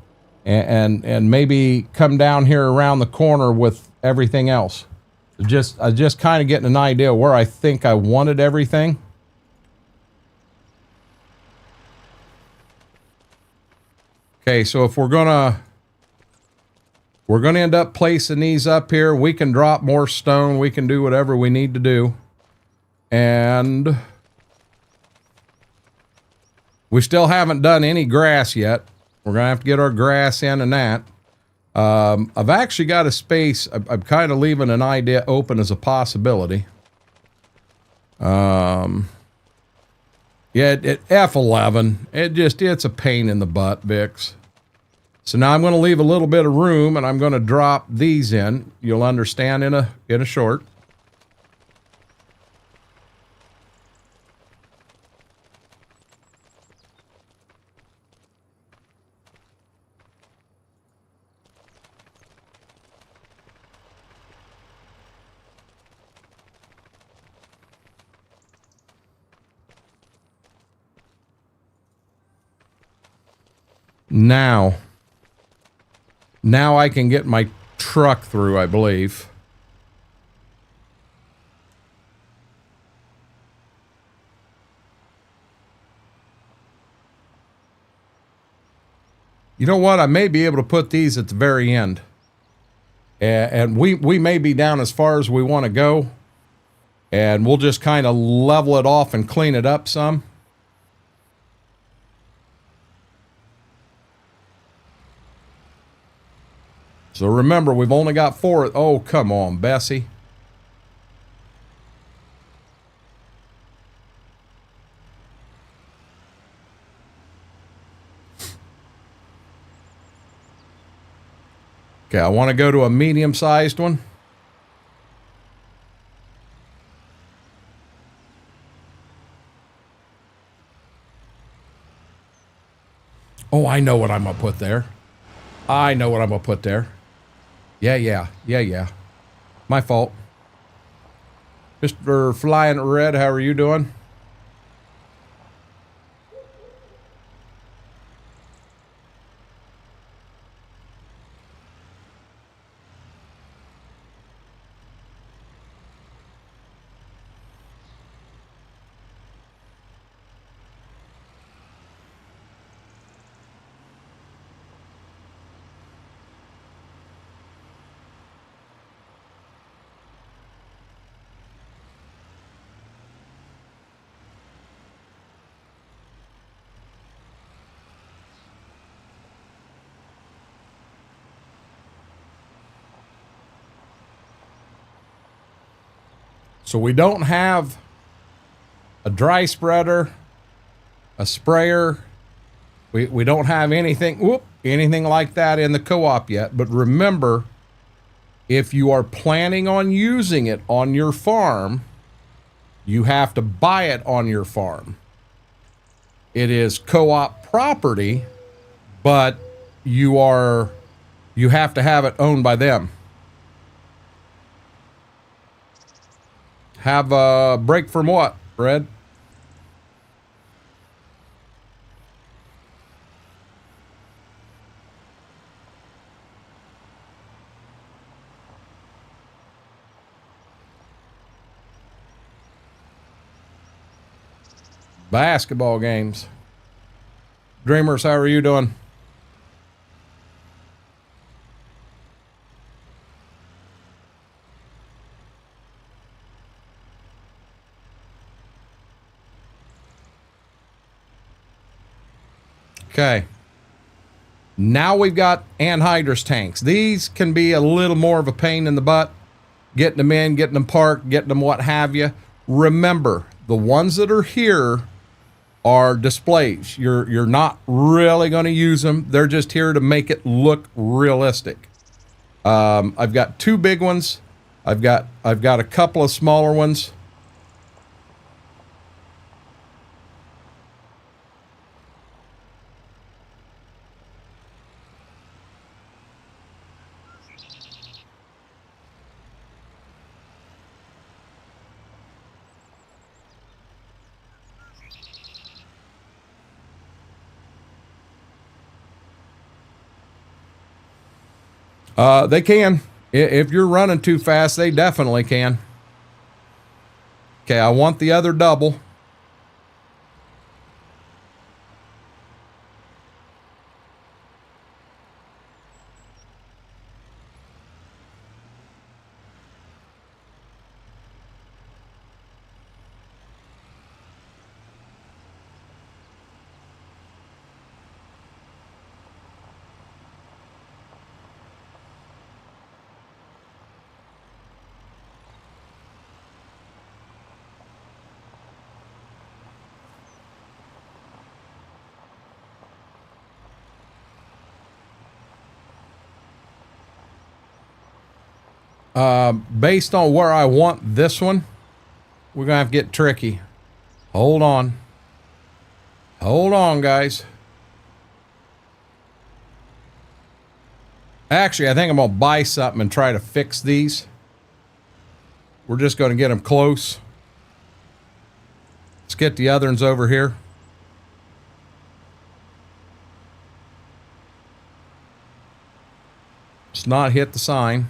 and maybe come down here around the corner with everything else. Just kind of getting an idea where I think I wanted everything. Okay, so if we're gonna end up placing these up here, we can drop more stone, we can do whatever we need to do. And we still haven't done any grass yet. We're gonna have to get our grass in and that. I've actually got a space. I'm kind of leaving an idea open as a possibility. Yeah, F11. It's a pain in the butt, Vix. So now I'm going to leave a little bit of room, and I'm going to drop these in. You'll understand in a short. Now I can get my truck through, I believe. You know what? I may be able to put these at the very end. And we may be down as far as we want to go. And we'll just kind of level it off and clean it up some. So remember, we've only got 4. Oh, come on, Bessie. Okay, I want to go to a medium-sized one. Oh, I know what I'm going to put there. I know what I'm going to put there. Yeah. My fault. Mr. Flying Red, how are you doing? So we don't have a dry spreader, a sprayer. We don't have anything like that in the co-op yet. But remember, if you are planning on using it on your farm, you have to buy it on your farm. It is co-op property, but you have to have it owned by them. Have a break from what, Fred? Basketball games. Dreamers, how are you doing? Okay. Now we've got anhydrous tanks. These can be a little more of a pain in the butt. Getting them in, getting them parked, getting them what have you. Remember, the ones that are here are displays. You're not really going to use them. They're just here to make it look realistic. I've got two big ones. I've got a couple of smaller ones. They can. If you're running too fast, they definitely can. Okay, I want the other double. Based on where I want this one, we're gonna have to get tricky. Hold on, guys. Actually, I think I'm gonna buy something and try to fix these. We're just gonna get them close. Let's get the other ones over here. Let's not hit the sign.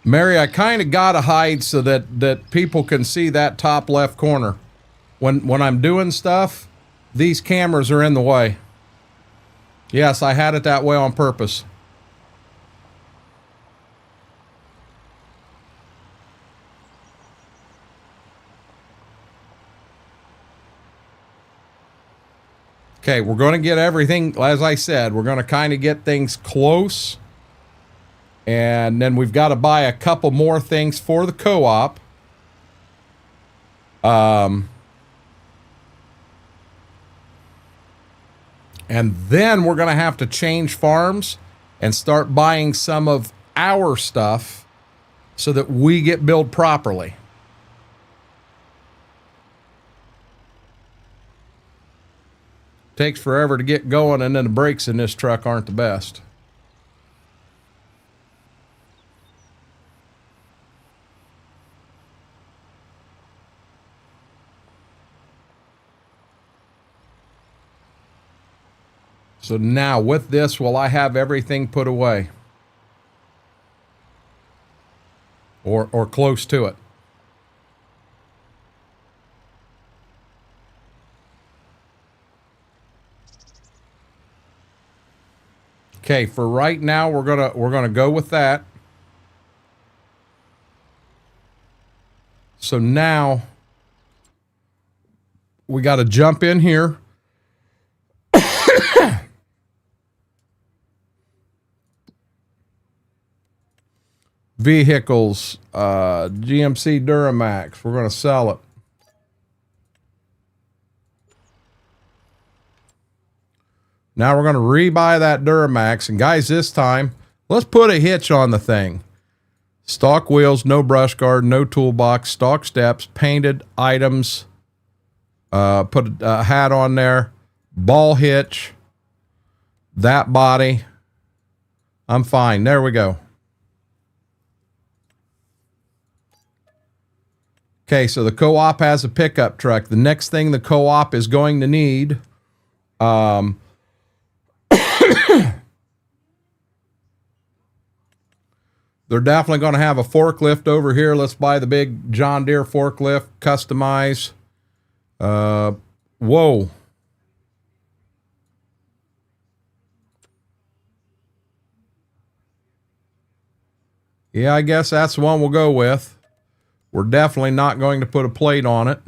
Mary, I kind of got to hide so that people can see that top left corner. When I'm doing stuff, these cameras are in the way. Yes, I had it that way on purpose. Okay, we're going to get everything, as I said, we're going to kind of get things close. And then we've got to buy a couple more things for the co-op. And then we're going to have to change farms and start buying some of our stuff so that we get billed properly. Takes forever to get going, and then the brakes in this truck aren't the best. So now with this, will I have everything put away? Or close to it? Okay, for right now, we're gonna go with that. So now we got to jump in here. Vehicles, GMC Duramax. We're going to sell it. Now we're going to rebuy that Duramax. And guys, this time, let's put a hitch on the thing. Stock wheels, no brush guard, no toolbox, stock steps, painted items. Put a hat on there. Ball hitch. That body. I'm fine. There we go. Okay, so the co-op has a pickup truck. The next thing the co-op is going to need, they're definitely going to have a forklift over here. Let's buy the big John Deere forklift, customize. Whoa. Yeah, I guess that's the one we'll go with. We're definitely not going to put a plate on it.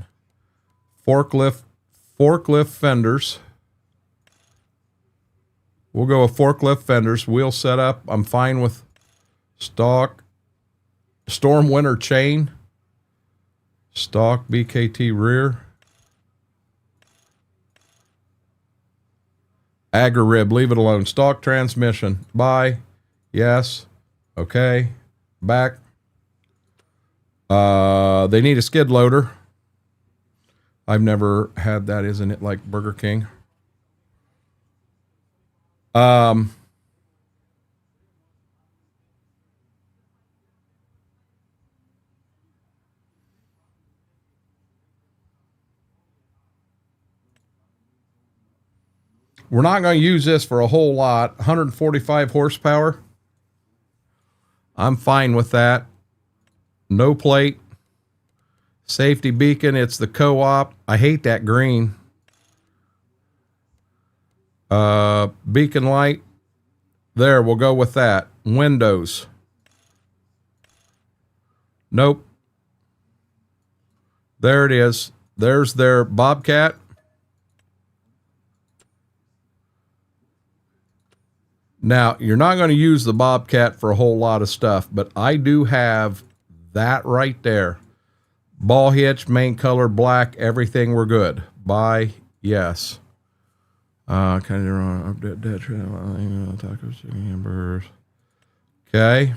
Forklift fenders. We'll go with forklift fenders. Wheel setup. I'm fine with stock. Storm winter chain. Stock BKT rear. Agri rib. Leave it alone. Stock transmission. Buy. Yes. Okay. Back. They need a skid loader. I've never had that. Isn't it like Burger King? We're not going to use this for a whole lot. 145 horsepower. I'm fine with that. No plate. Safety beacon. It's the co-op. I hate that green. Beacon light. There, we'll go with that. Windows. Nope. There it is. There's their Bobcat. Now, you're not going to use the Bobcat for a whole lot of stuff, but I do have that right there. Ball hitch, main color, black, everything we're good. Buy, yes. Kind of wrong. Update that tacos, chicken, hamburgers. Okay.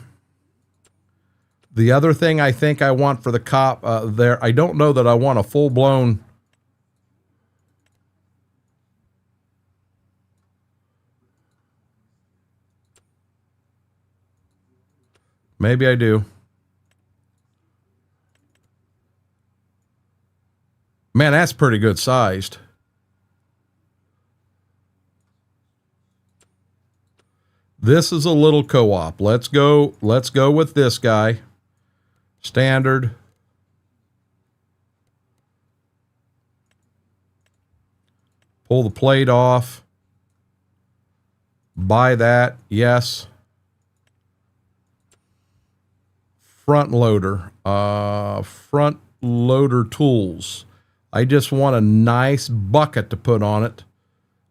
The other thing I think I want for the cop there, I don't know that I want a full-blown. Maybe I do. Man, that's pretty good sized. This is a little co-op. Let's go with this guy. Standard. Pull the plate off. Buy that. Yes. Front loader. Front loader tools. I just want a nice bucket to put on it.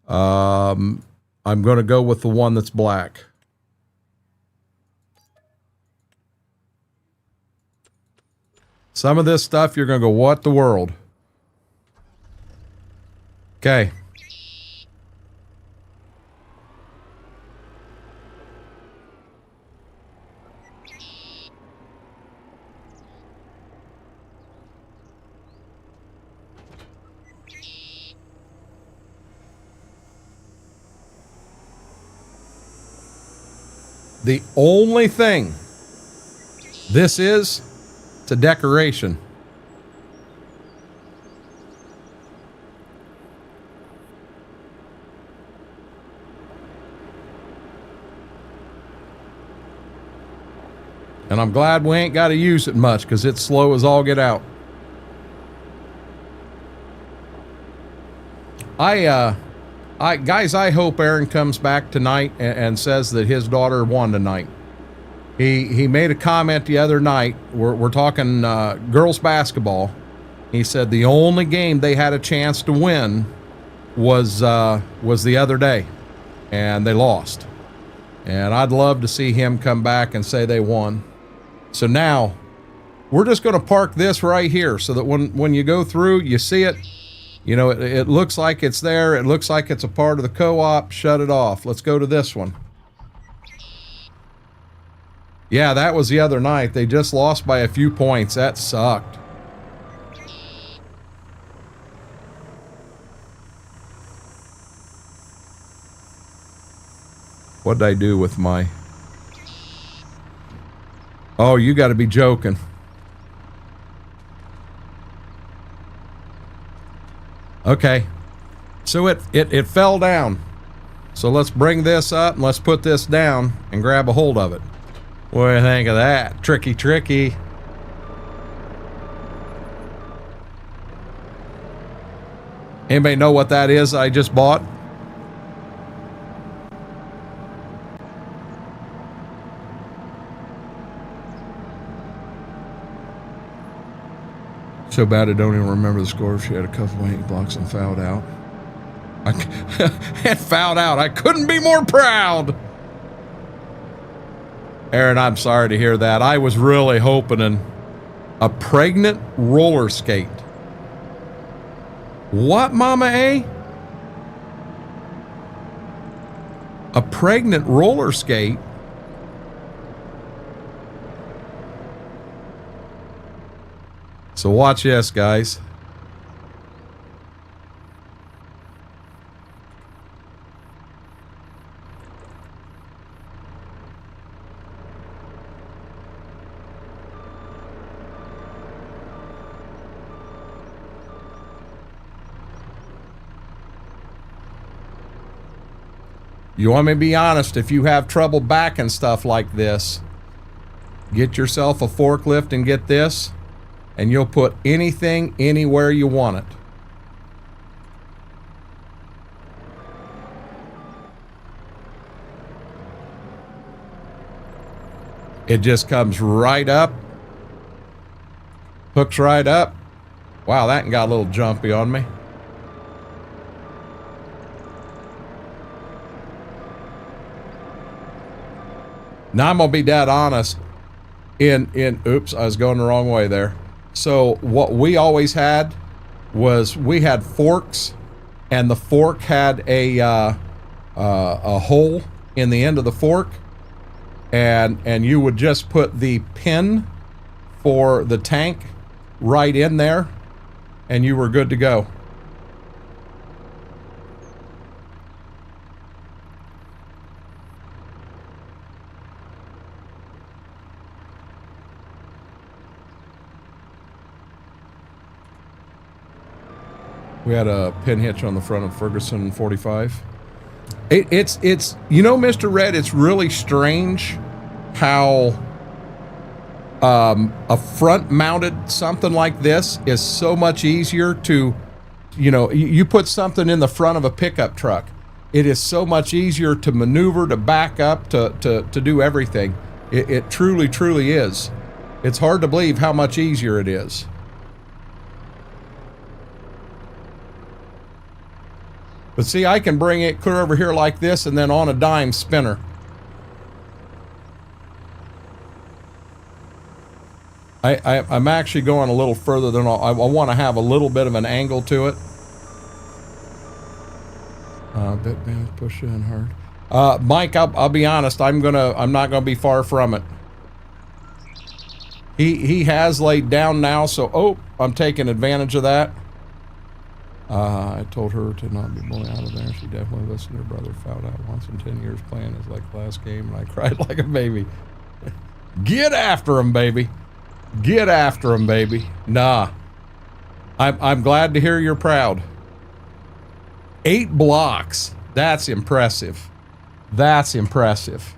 I'm going to go with the one that's black. Some of this stuff, you're going to go, what the world? Okay. The only thing this is, it's a decoration. And I'm glad we ain't got to use it much because it's slow as all get out. Guys, I hope Aaron comes back tonight and says that his daughter won tonight. He made a comment the other night. We're talking girls basketball, He said the only game they had a chance to win was the other day, and they lost. And I'd love to see him come back and say they won. So now we're just going to park this right here so that when you go through, you see it. You know, it looks like it's there. It looks like it's a part of the co-op. Shut it off. Let's go to this one. Yeah, that was the other night. They just lost by a few points. That sucked. What'd I do with my... Oh, you got to be joking. Okay. So it fell down. So let's bring this up and let's put this down and grab a hold of it. What do you think of that? Tricky, tricky. Anybody know what that is I just bought? So bad I don't even remember the score. She had a couple of 8 blocks and fouled out. And fouled out. I couldn't be more proud. Aaron, I'm sorry to hear that. I was really hoping a pregnant roller skate. What, Mama A? A pregnant roller skate? So watch this, guys. You want me to be honest, if you have trouble backing stuff like this, get yourself a forklift and get this, and you'll put anything anywhere you want it. It just comes right up, hooks right up. Wow, that got a little jumpy on me. Now I'm gonna be dead honest. Oops, I was going the wrong way there. So what we always had was we had forks, and the fork had a hole in the end of the fork, and you would just put the pin for the tank right in there, and you were good to go. We had a pin hitch on the front of Ferguson 45. It's you know, Mr. Red, it's really strange how a front mounted something like this is so much easier to, you know, you put something in the front of a pickup truck. It is so much easier to maneuver, to back up, to do everything. It truly, truly is. It's hard to believe how much easier it is. But see, I can bring it clear over here like this and then on a dime spinner. I'm actually going a little further than I want to have a little bit of an angle to it. Bit man, push in hard. Mike, I'll be honest. I'm not gonna be far from it. He has laid down now, so I'm taking advantage of that. I told her to not be blown out of there. She definitely listened. Her brother fouled out once in 10 years playing his like last game, and I cried like a baby. Get after him, baby. Get after him, baby. Nah. I'm glad to hear you're proud. 8 blocks. That's impressive. That's impressive.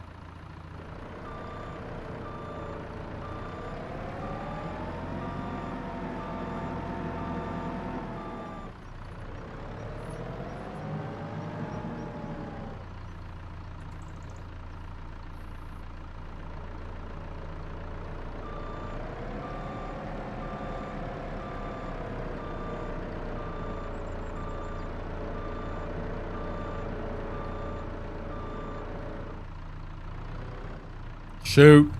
Shoot.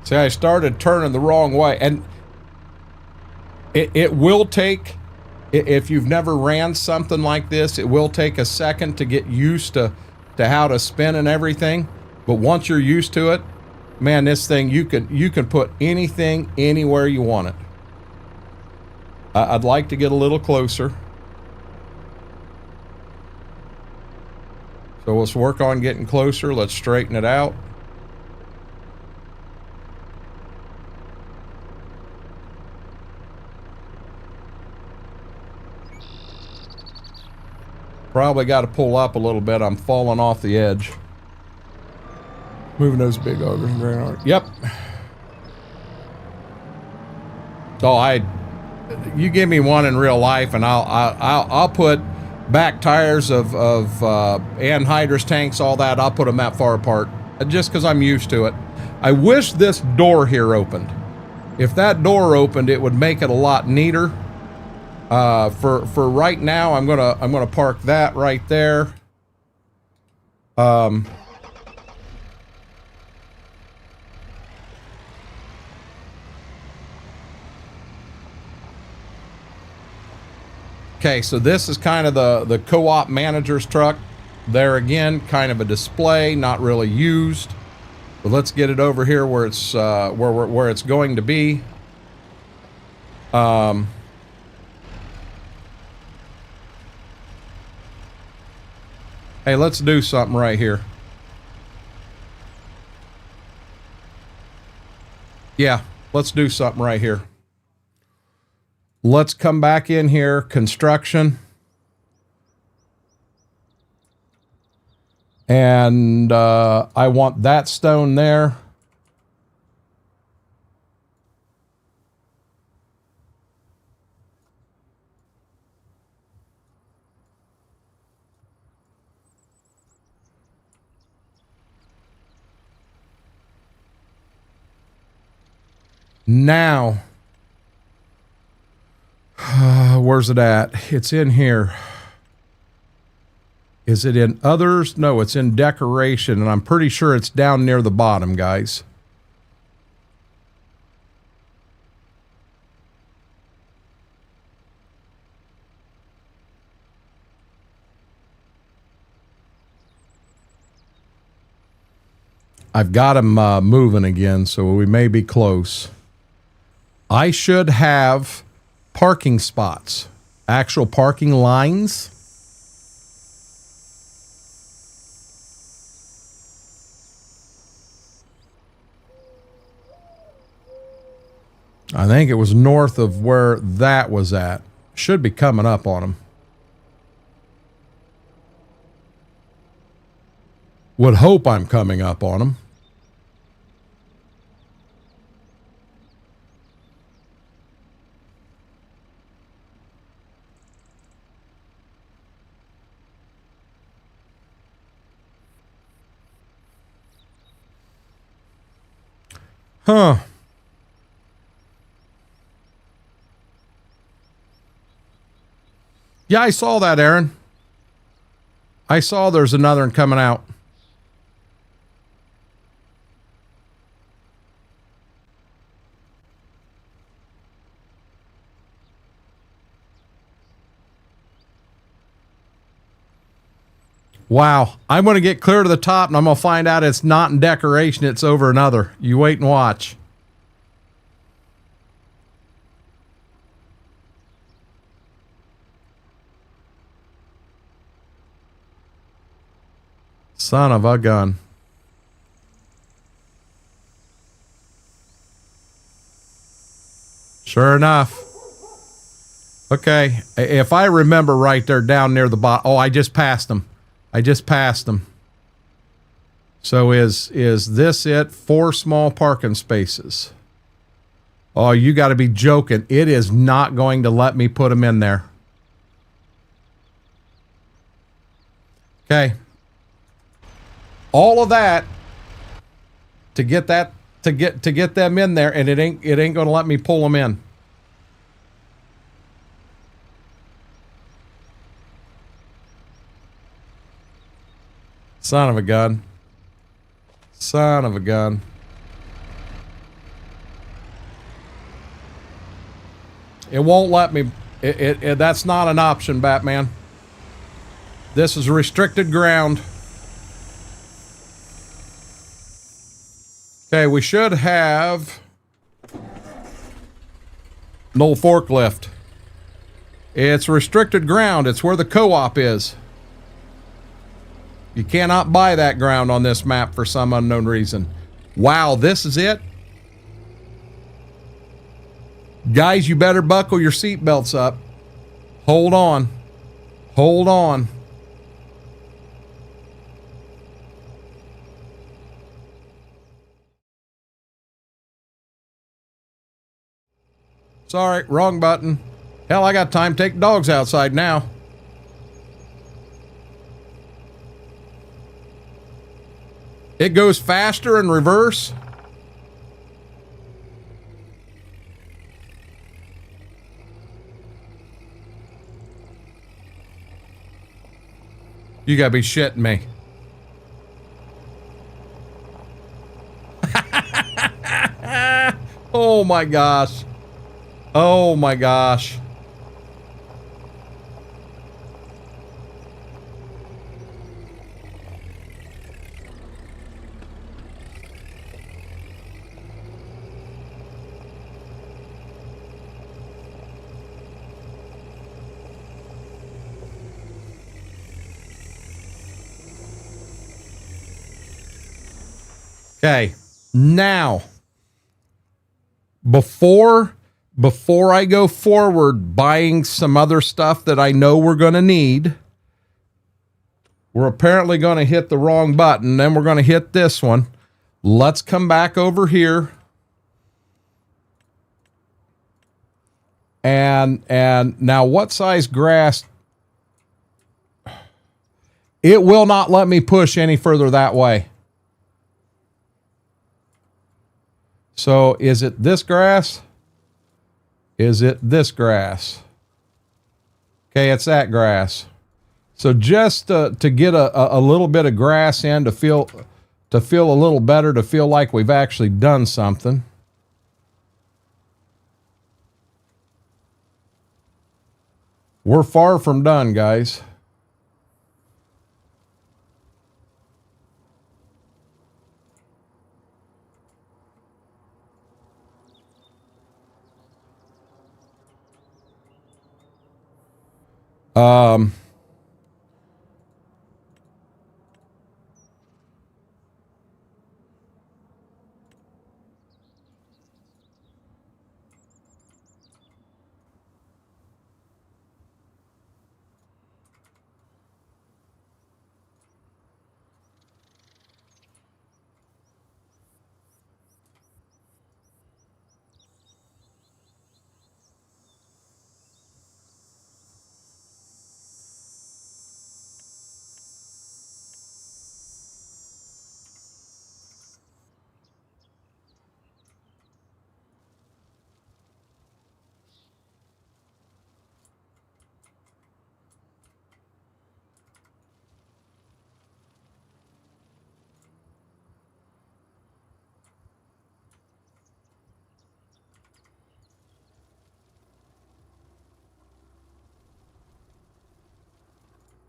See, I started turning the wrong way, and it will take, if you've never ran something like this, it will take a second to get used to how to spin and everything. But once you're used to it, man, this thing, you can put anything anywhere you want it. I'd like to get a little closer. So let's work on getting closer. Let's straighten it out. Probably got to pull up a little bit. I'm falling off the edge. Moving those big ogres. Yep. So you give me one in real life, and I'll put back tires of anhydrous tanks, all that. I'll put them that far apart, just because I'm used to it. I wish this door here opened. If that door opened, it would make it a lot neater. For right now, I'm gonna park that right there. Okay, so this is kind of the co-op manager's truck. There again, kind of a display, not really used. But let's get it over here where it's where it's going to be. Hey, let's do something right here. Yeah, let's do something right here. Let's come back in here, construction. And I want that stone there. Now, where's it at? It's in here. Is it in others? No, it's in decoration, and I'm pretty sure it's down near the bottom, guys. I've got him moving again, so we may be close. I should have parking spots, actual parking lines. I think it was north of where that was at. Should be coming up on them. Would hope I'm coming up on them. Huh. Yeah, I saw that, Aaron. I saw there's another one coming out. Wow. I'm going to get clear to the top, and I'm going to find out it's not in decoration. It's over another. You wait and watch. Son of a gun. Sure enough. Okay. If I remember right, they're down near the bottom. Oh, I just passed them. So is this it? 4 small parking spaces. Oh, you got to be joking. It is not going to let me put them in there. Okay. All of that to get them in there, and it ain't going to let me pull them in. Son of a gun. Son of a gun. It won't let me. That's not an option, Batman. This is restricted ground. Okay, we should have no forklift. It's restricted ground. It's where the co-op is. You cannot buy that ground on this map for some unknown reason. Wow, this is it? Guys, you better buckle your seatbelts up. Hold on. Hold on. Sorry, wrong button. Hell, I got time to take dogs outside now. It goes faster in reverse. You gotta be shitting me. Oh my gosh. Oh my gosh. Okay, now, before I go forward buying some other stuff that I know we're going to need, we're apparently going to hit the wrong button. Then we're going to hit this one. Let's come back over here. And now what size grass? It will not let me push any further that way. So is it this grass? Is it this grass? Okay, it's that grass. So just to get a little bit of grass in to feel a little better, to feel like we've actually done something. We're far from done, guys.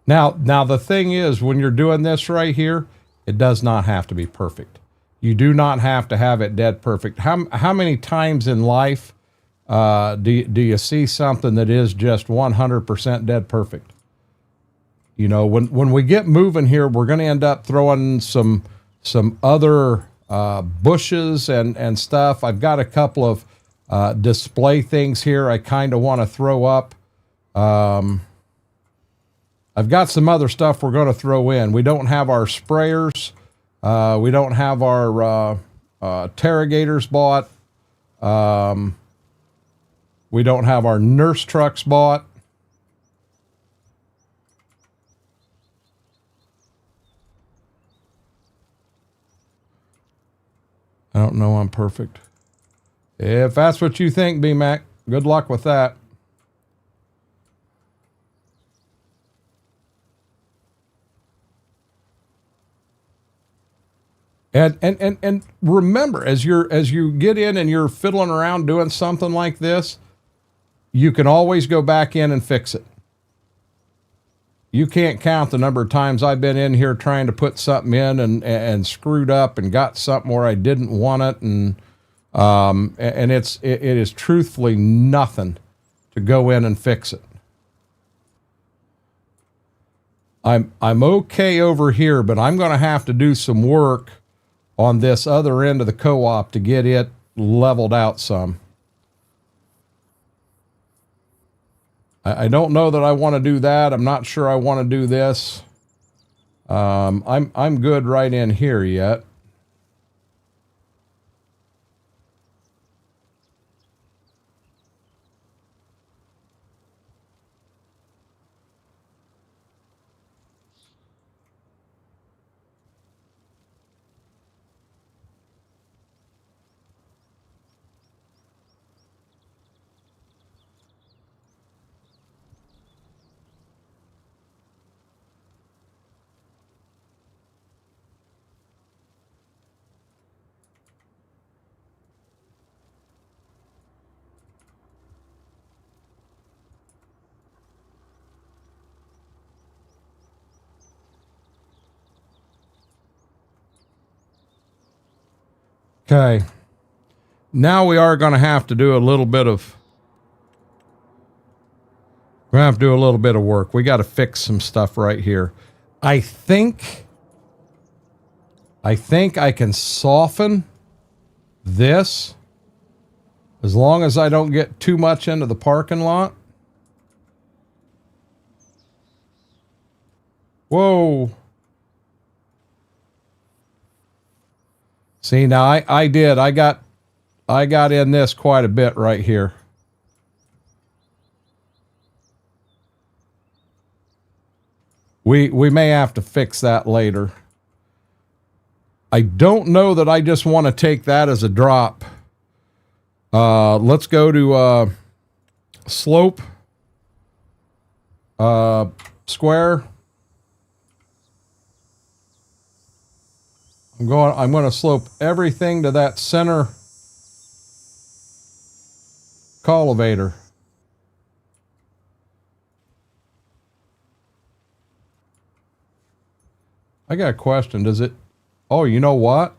Now the thing is, when you're doing this right here, it does not have to be perfect. You do not have to have it dead perfect. How many times in life do you see something that is just 100% dead perfect? You know, when we get moving here, we're going to end up throwing some other bushes and stuff. I've got a couple of display things here I kind of want to throw up. I've got some other stuff we're going to throw in. We don't have our sprayers. We don't have our Terragators bought. We don't have our nurse trucks bought. I don't know I'm perfect. If that's what you think, B-Mac, good luck with that. And remember, as you get in and you're fiddling around doing something like this, you can always go back in and fix it. You can't count the number of times I've been in here trying to put something in and screwed up and got something where I didn't want it, and it is truthfully nothing to go in and fix it. I'm okay over here, but I'm going to have to do some work on this other end of the co-op to get it leveled out some. I don't know that I want to do that. I'm not sure I want to do this. I'm good right in here yet. Okay. Now we are going to have to do a little bit of... We're going to have to do a little bit of work. We got to fix some stuff right here. I think I can soften this as long as I don't get too much into the parking lot. Whoa. See, now I did. I got in this quite a bit right here. We may have to fix that later. I don't know that I just want to take that as a drop. Let's go to slope square. I'm going to slope everything to that center cultivator. I got a question. Does it... Oh, you know what?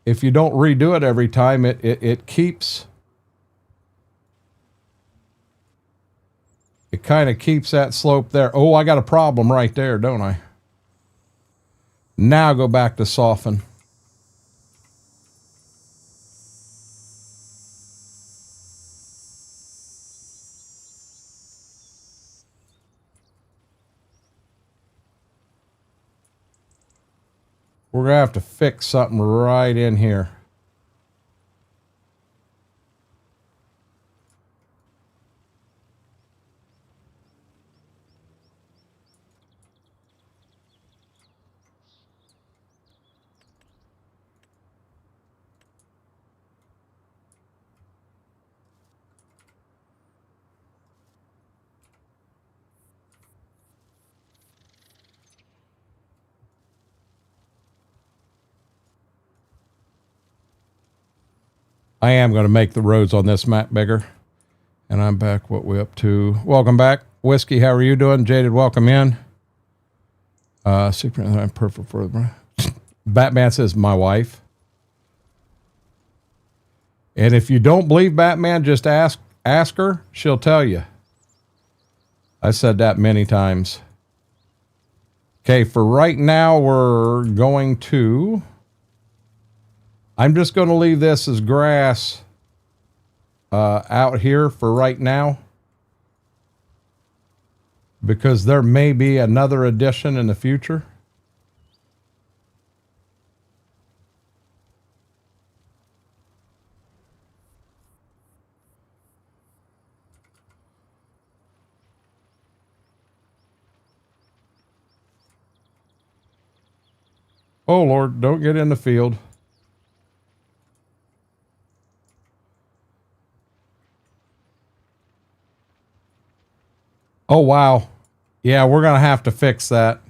If you don't redo it every time, it keeps... It kind of keeps that slope there. Oh, I got a problem right there, don't I? Now go back to soften. We're going to have to fix something right in here. I am going to make the roads on this map bigger. And I'm back. What we up to? Welcome back. Whiskey, how are you doing? Jaded, welcome in. Super, I'm perfect for the... Batman says, my wife. And if you don't believe Batman, just ask her. She'll tell you. I said that many times. Okay, for right now, we're going to... I'm just going to leave this as grass out here for right now, because there may be another addition in the future. Oh, Lord, don't get in the field. Oh, wow. Yeah, we're going to have to fix that.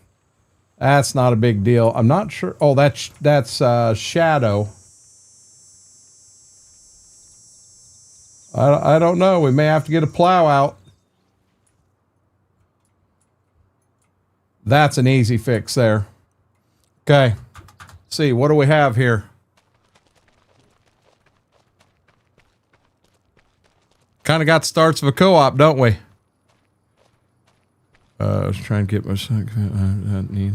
That's not a big deal. I'm not sure. Oh, that's shadow. I don't know. We may have to get a plow out. That's an easy fix there. Okay. Let's see, what do we have here? Kind of got the starts of a co-op, don't we? I was trying to get my I need.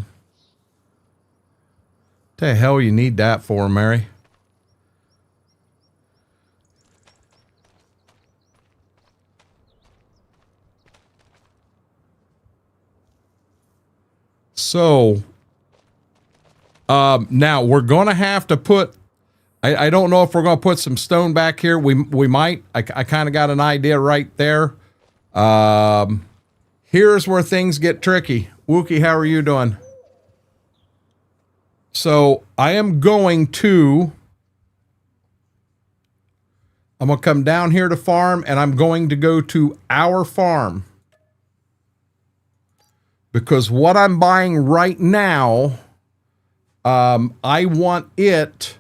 The hell you need that for, Mary? So, now we're going to have to put, I don't know if we're going to put some stone back here. We might. I kind of got an idea right there. Here's where things get tricky. Wookie, how are you doing? So I'm going to come down here to farm, and I'm going to go to our farm. Because what I'm buying right now, I want it,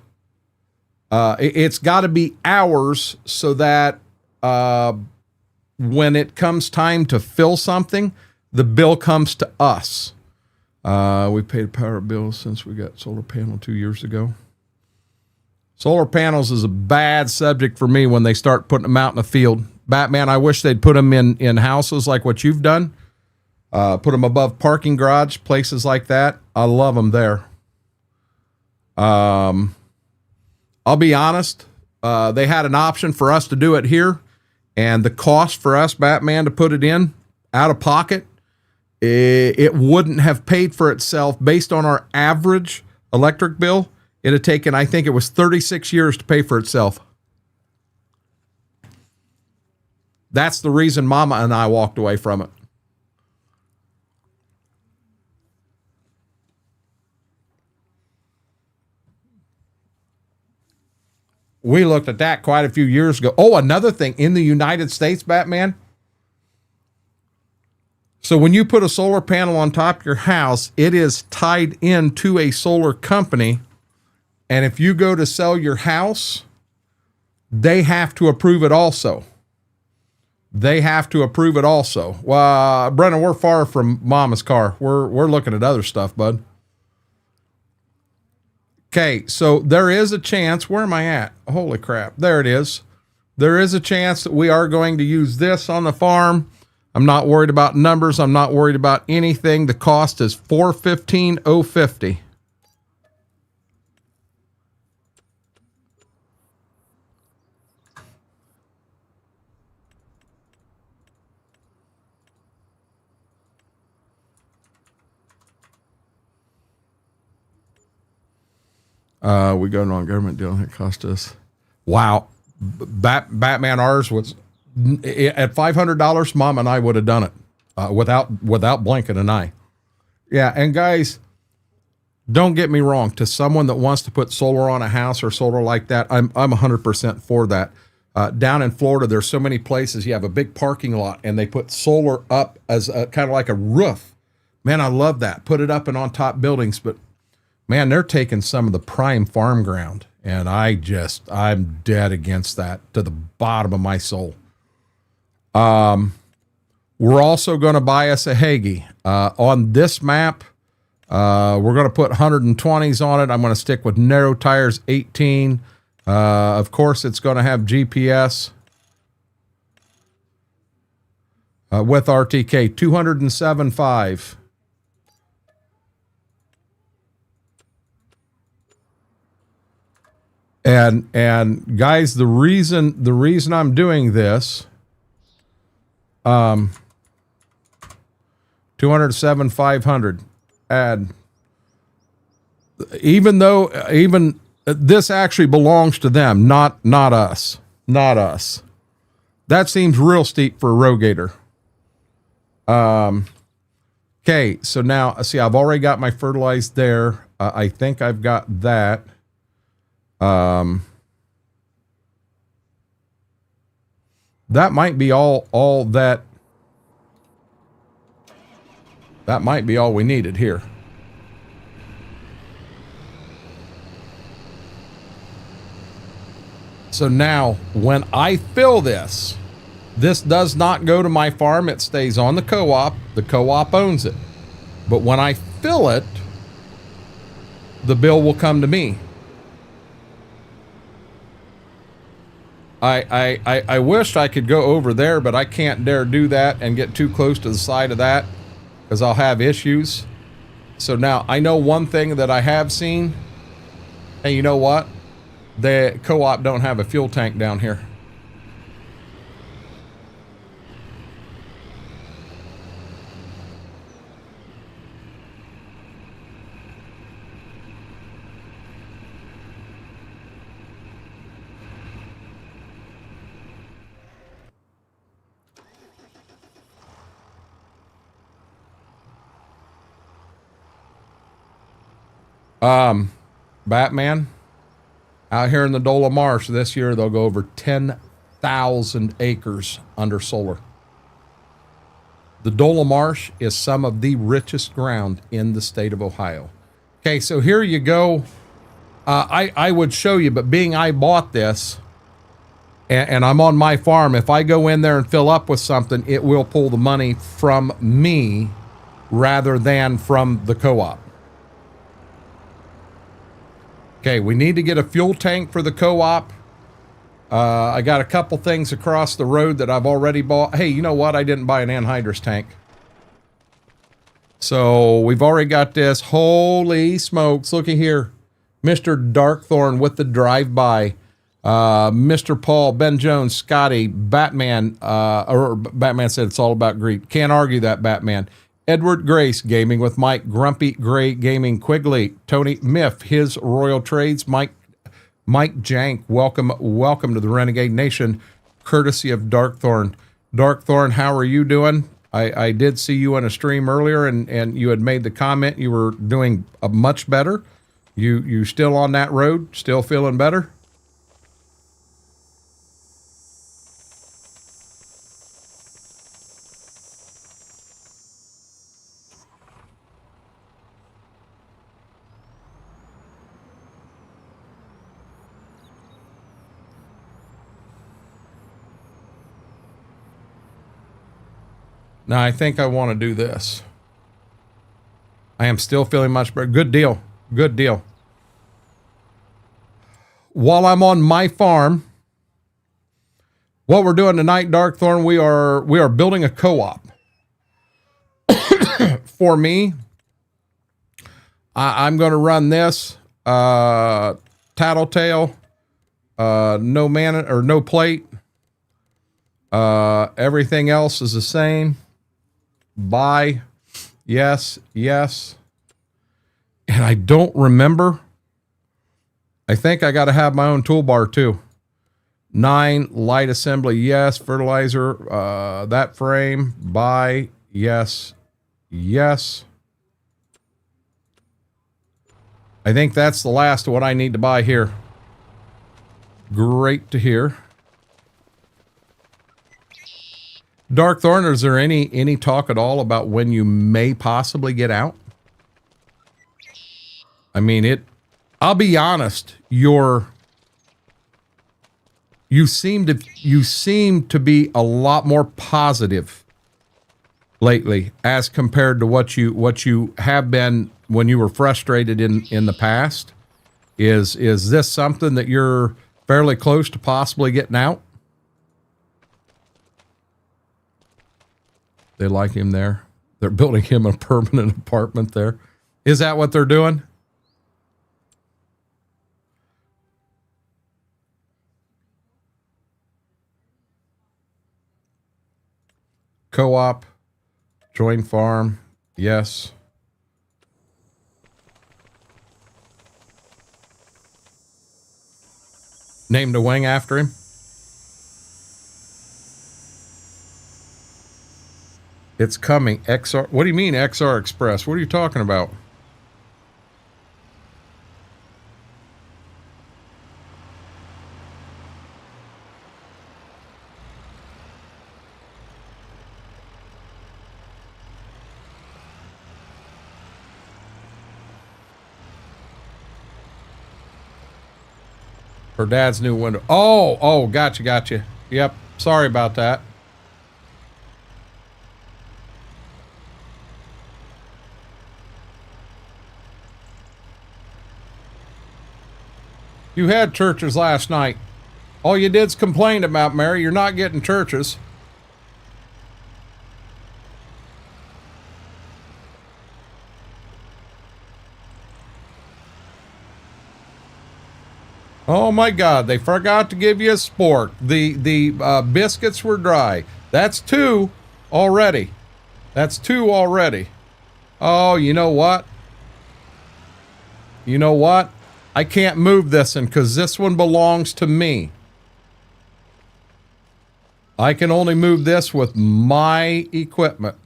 it's got to be ours so that when it comes time to fill something, the bill comes to us. We paid a power bill since we got solar panel 2 years ago. Solar panels is a bad subject for me when they start putting them out in the field. Batman, I wish they'd put them in houses like what you've done. Put them above parking garage, places like that. I love them there. I'll be honest. They had an option for us to do it here, and the cost for us, Batman, to put it in out of pocket, it wouldn't have paid for itself based on our average electric bill. It had taken, I think it was 36 years to pay for itself. That's the reason Mama and I walked away from it. We looked at that quite a few years ago. Oh, another thing in the United States, Batman. So when you put a solar panel on top of your house, it is tied into a solar company. And if you go to sell your house, they have to approve it also. They have to approve it also. Well, Brennan, we're far from Mama's car. We're looking at other stuff, bud. Okay, so there is a chance. Where am I at? Holy crap. There it is. There is a chance that we are going to use this on the farm. I'm not worried about numbers. I'm not worried about anything. The cost is $415,050. We got an on government deal. It cost us. Wow. Batman, ours was at $500. Mom and I would have done it without blinking an eye. Yeah. And guys, don't get me wrong. To someone that wants to put solar on a house or solar like that, I'm 100% for that. Down in Florida, there's so many places you have a big parking lot and they put solar up as kind of like a roof. Man, I love that. Put it up and on top buildings, but man, they're taking some of the prime farm ground, and I'm dead against that to the bottom of my soul. We're also going to buy us a Hagee. On this map, we're going to put 120s on it. I'm going to stick with narrow tires, 18. Of course, it's going to have GPS with RTK, 207.5. And guys, the reason I'm doing this, 207,500 add, even this actually belongs to them, not us. That seems real steep for a Rogator. Okay, so now see, I've already got my fertilized there. I think I've got that. That might be all that might be all we needed here. So now when I fill this, this does not go to my farm. It stays on the co-op. The co-op owns it. But when I fill it, the bill will come to me. I wished I could go over there, but I can't dare do that and get too close to the side of that because I'll have issues. So now I know one thing that I have seen. Hey, you know what? The co-op don't have a fuel tank down here. Batman, out here in the Dola Marsh this year, they'll go over 10,000 acres under solar. The Dola Marsh is some of the richest ground in the state of Ohio. Okay, so here you go. I would show you, but being I bought this and I'm on my farm, if I go in there and fill up with something, it will pull the money from me rather than from the co-op. Okay, we need to get a fuel tank for the co-op. I got a couple things across the road that I've already bought. Hey, you know what? I didn't buy an anhydrous tank. So we've already got this. Holy smokes. Looky here. Mr. Darkthorn with the drive-by. Mr. Paul, Ben Jones, Scotty, Batman. Or Batman said it's all about greed. Can't argue that, Batman. Edward Grace, Gaming with Mike, Grumpy Gray Gaming, Quigley, Tony Miff, his Royal Trades, Mike Jank, welcome to the Renegade Nation, courtesy of Darkthorn. Darkthorn, how are you doing? I did see you on a stream earlier, and you had made the comment you were doing much better. You still on that road? Still feeling better? Now, I think I want to do this. I am still feeling much better. Good deal. Good deal. While I'm on my farm, what we're doing tonight, Darkthorn, we are building a co-op. For me, I'm going to run this Tattletale, no man or no plate. Everything else is the same. Buy, yes, yes. And I don't remember. I think I got to have my own toolbar too. 9 light assembly, yes. Fertilizer, that frame, buy, yes, yes. I think that's the last of what I need to buy here. Great to hear. Darkthorn, is there any talk at all about when you may possibly get out? I mean, I'll be honest, you seem to be a lot more positive lately as compared to what you have been when you were frustrated in the past. Is this something that you're fairly close to possibly getting out? They like him there. They're building him a permanent apartment there. Is that what they're doing? Co-op, join farm, yes. Named a wing after him. It's coming. XR. What do you mean XR Express? What are you talking about? Her dad's new window. Oh, gotcha. Yep, sorry about that. You had churches last night. All you did's complain about, Mary. You're not getting churches. Oh my God, they forgot to give you a spork. The biscuits were dry. That's two already. That's two already. Oh, you know what? You know what? I can't move this one because this one belongs to me. I can only move this with my equipment.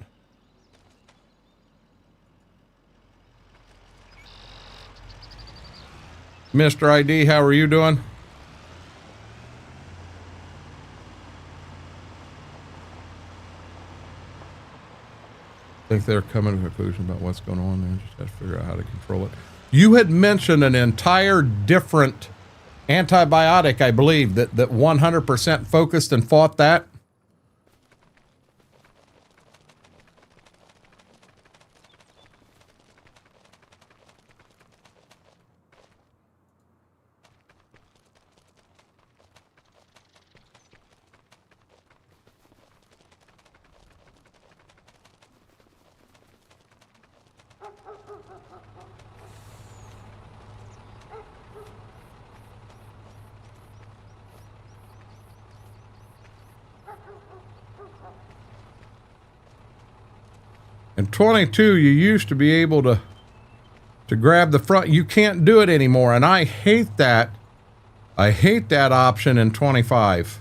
Mr. ID, how are you doing? I think they're coming to a conclusion about what's going on there. Just have to figure out how to control it. You had mentioned an entire different antibiotic, I believe, that 100% focused and fought that. In 22, you used to be able to grab the front. You can't do it anymore, and I hate that. I hate that option in 25.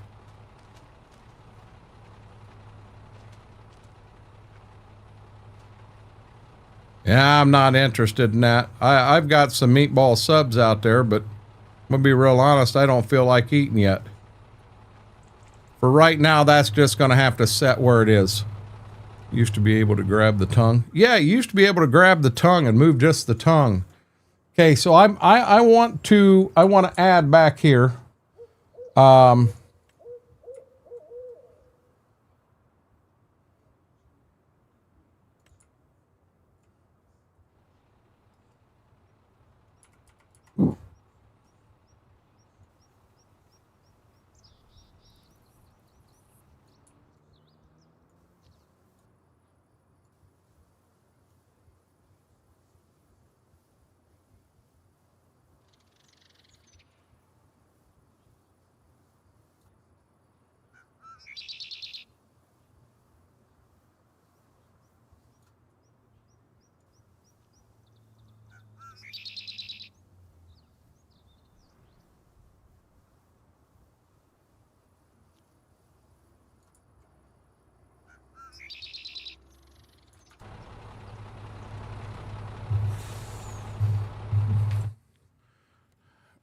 Yeah, I'm not interested in that. I've got some meatball subs out there, but I'm gonna be real honest, I don't feel like eating yet. For right now, that's just gonna have to set where it is. Used to be able to grab the tongue. Yeah, you used to be able to grab the tongue and move just the tongue. Okay, so I want to add back here.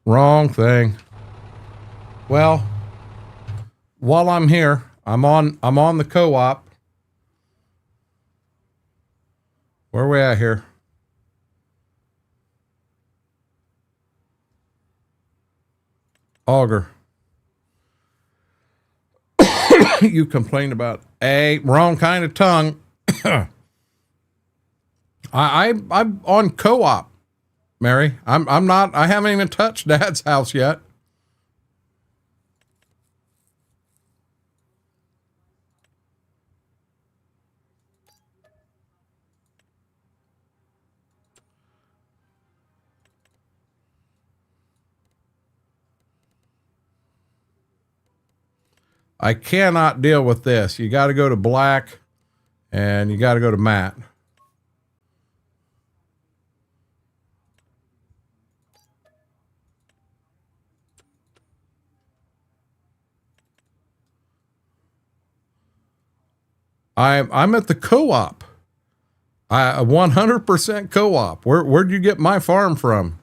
Wrong thing. Well, while I'm here, I'm on the co-op. Where are we at here? Auger. You complained about a wrong kind of tongue. I'm on co-op, Mary. I'm not. I haven't even touched Dad's house yet. I cannot deal with this. You got to go to black, and you got to go to matte. I'm at the co-op. 100% co-op. Where'd you get my farm from?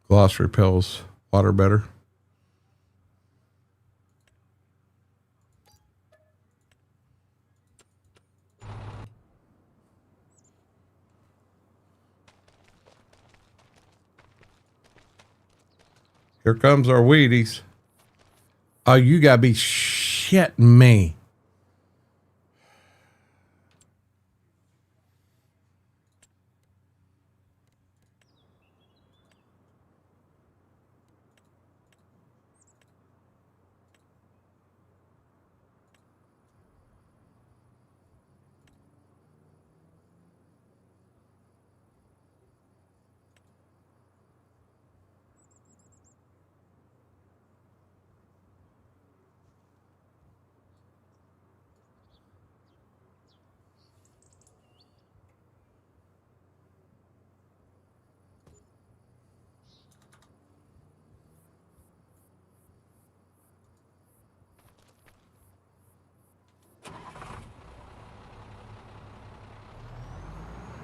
Gloss repels water better. Here comes our Wheaties. Oh, you gotta be shitting me.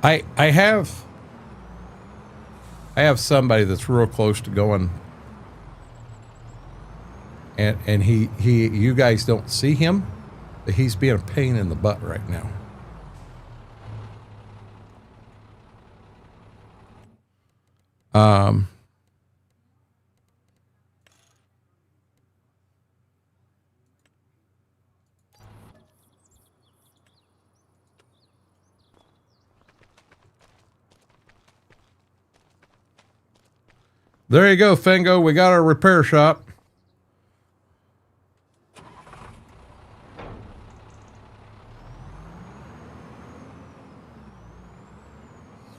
I have somebody that's real close to going, and he you guys don't see him, but he's being a pain in the butt right now. There you go, Fingo. We got our repair shop.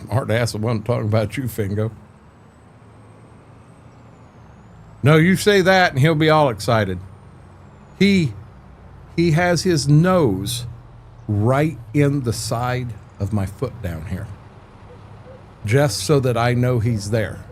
Smart ass, the one talking about you, Fingo. No, you say that and he'll be all excited. He has his nose right in the side of my foot down here, just so that I know he's there.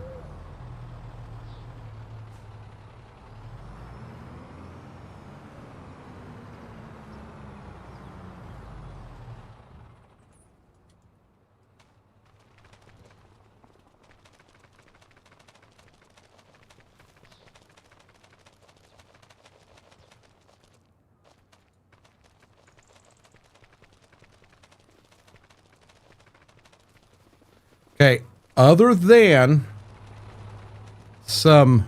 Okay, other than some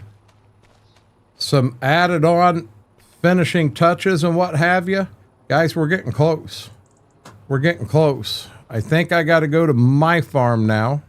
added on finishing touches and what have you, guys, we're getting close. We're getting close. I think I got to go to my farm now.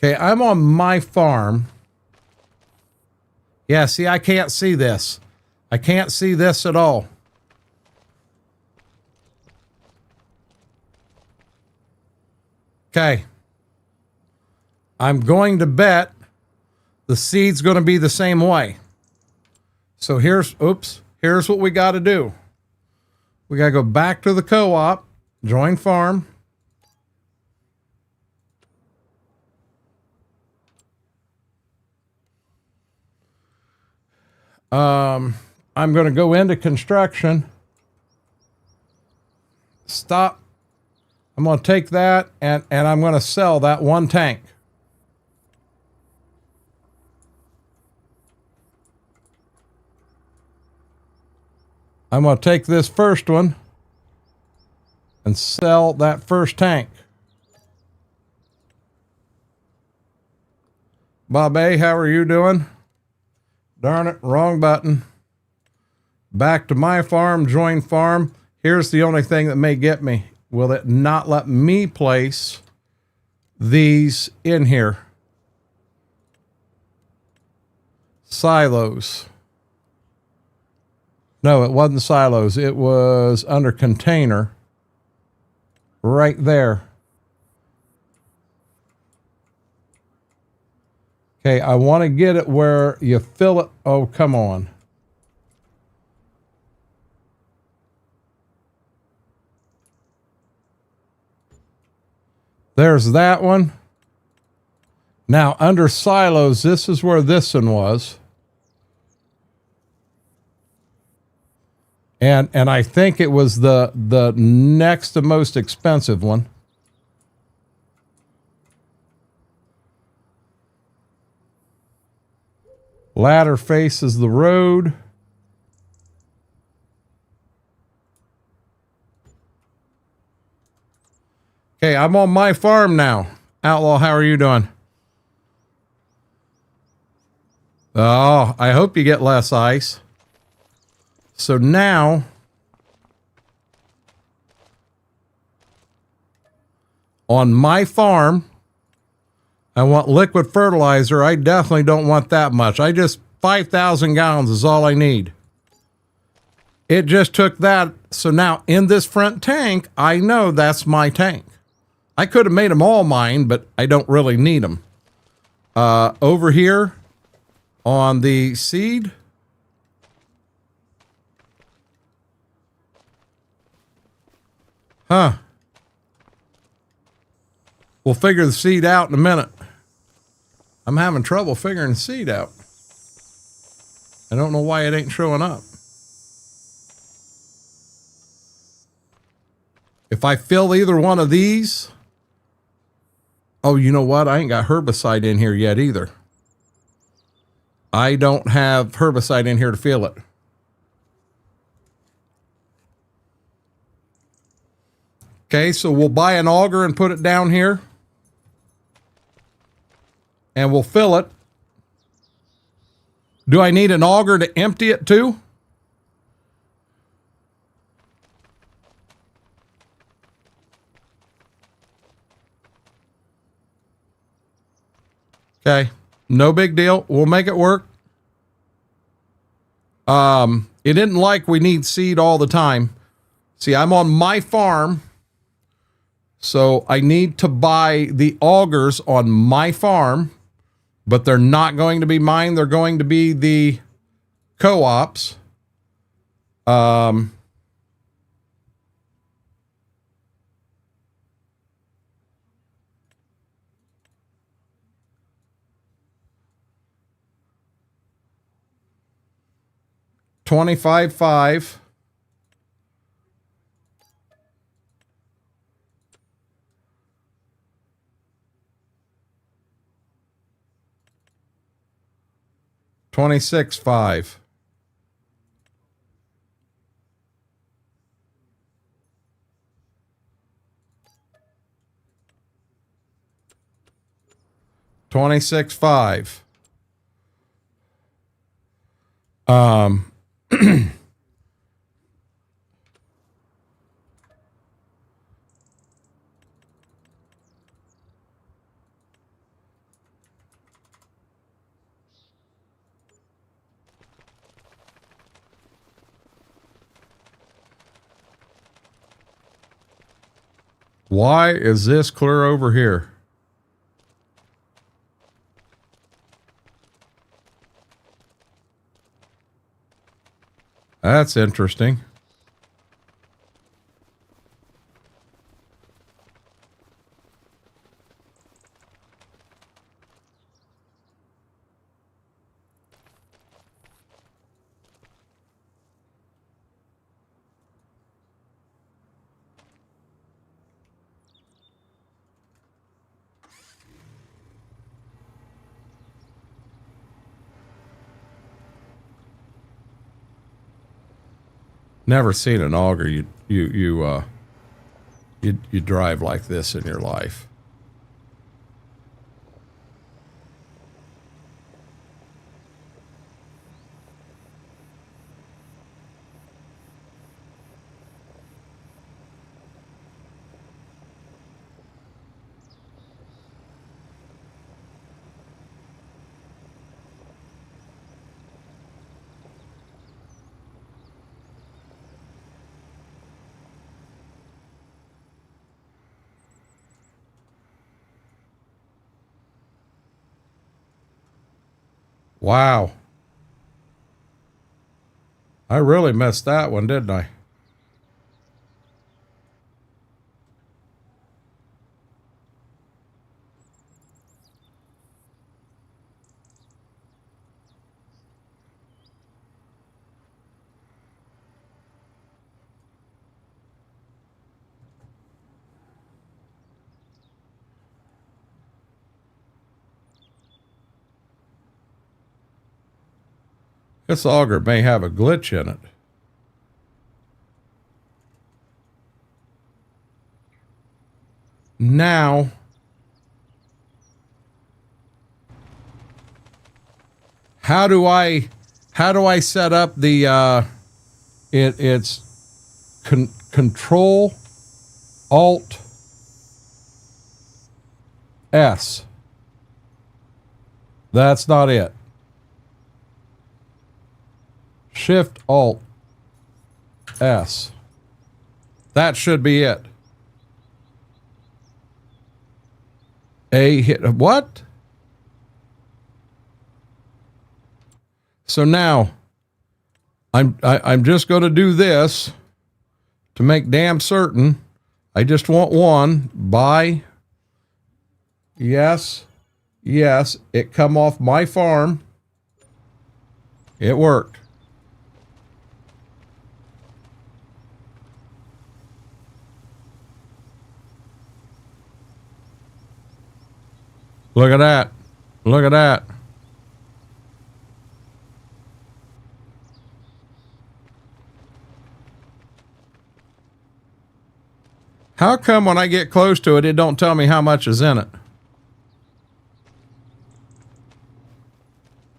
Okay, I'm on my farm. Yeah, see, I can't see this. I can't see this at all. Okay. I'm going to bet the seed's going to be the same way. So here's what we got to do. We got to go back to the co-op, join farm. I'm going to go into construction. Stop. I'm going to take that and I'm going to sell that one tank. I'm going to take this first one and sell that first tank. Bob A., how are you doing? Darn it, wrong button. Back to my farm, join farm. Here's the only thing that may get me. Will it not let me place these in here? Silos. No, it wasn't silos. It was under container. Right there. Okay, I want to get it where you fill it. Oh, come on. There's that one. Now, under silos, this is where this one was. And I think it was the next to most expensive one. Ladder faces the road. Okay, I'm on my farm now. Outlaw, how are you doing? Oh, I hope you get less ice. So now, on my farm, I want liquid fertilizer. I definitely don't want that much. 5,000 gallons is all I need. It just took that. So now in this front tank, I know that's my tank. I could have made them all mine, but I don't really need them. Over here on the seed. Huh. We'll figure the seed out in a minute. I'm having trouble figuring the seed out. I don't know why it ain't showing up. If I fill either one of these... Oh, you know what? I ain't got herbicide in here yet either. I don't have herbicide in here to fill it. Okay, so we'll buy an auger and put it down here. And we'll fill it. Do I need an auger to empty it too? Okay, no big deal. We'll make it work. It isn't like we need seed all the time. See, I'm on my farm, so I need to buy the augers on my farm, but they're not going to be mine. They're going to be the co-ops. 25.5. $26.5. $26.5. Why is this clear over here? That's interesting. Never seen an auger you drive like this in your life. Wow. I really missed that one, didn't I? This auger may have a glitch in it. Now, how do I set up the it's Control Alt S. That's not it. Shift Alt S. That should be it. A hit what? So now I'm just going to do this to make damn certain. I just want one. Buy. Yes. Yes. It come off my farm. It worked. Look at that. Look at that. How come when I get close to it, it don't tell me how much is in it?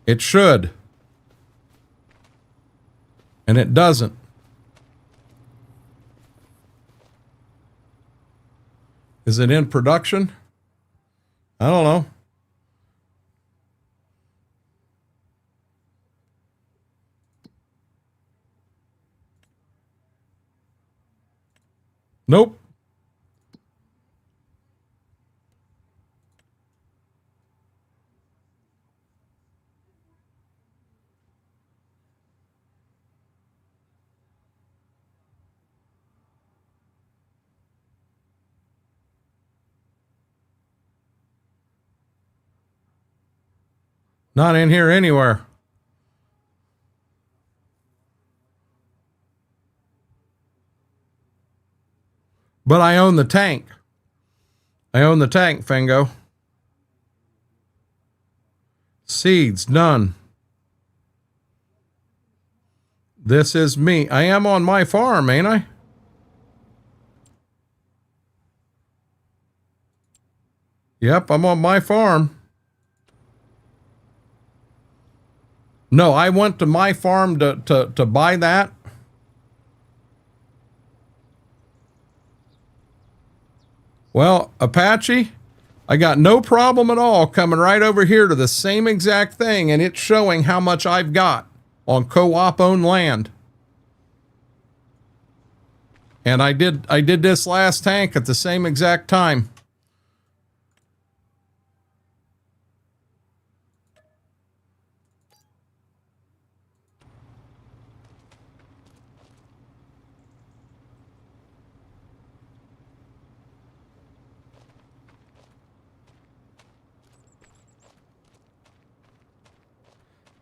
It should. And it doesn't. Is it in production? I don't know. Nope. Not in here anywhere. But I own the tank. I own the tank, Fingo. Seeds, none. This is me. I am on my farm, ain't I? Yep, I'm on my farm. No, I went to my farm to buy that. Well, Apache, I got no problem at all coming right over here to the same exact thing, and it's showing how much I've got on co-op owned land. And I did this last tank at the same exact time.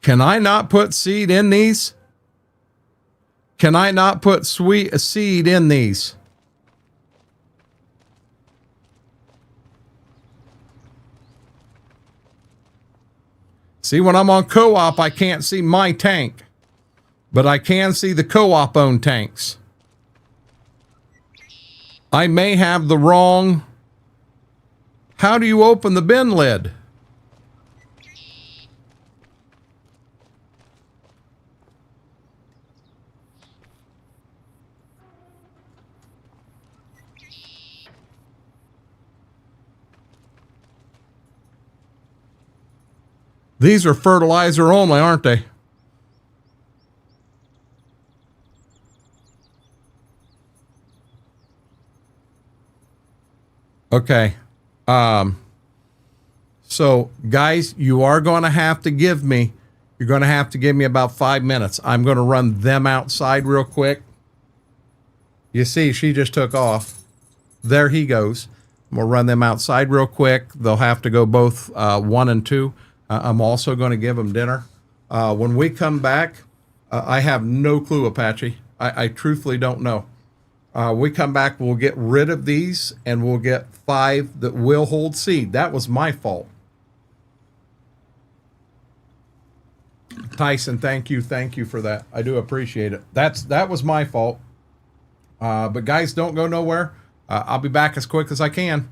Can I not put seed in these? Can I not put seed in these? See, when I'm on co-op, I can't see my tank, but I can see the co-op owned tanks. I may have the wrong. How do you open the bin lid? These are fertilizer only, aren't they? Okay. So guys, you are going to have to give me You're going to have to give me about 5 minutes. I'm going to run them outside real quick. You see, she just took off. There he goes. We'll run them outside real quick. They'll have to go both 1 and 2. I'm also going to give them dinner. When we come back, I have no clue, Apache. I truthfully don't know. We come back, we'll get rid of these, and we'll get 5 that will hold seed. That was my fault. Tyson, thank you for that. I do appreciate it. That was my fault. But guys, don't go nowhere. I'll be back as quick as I can.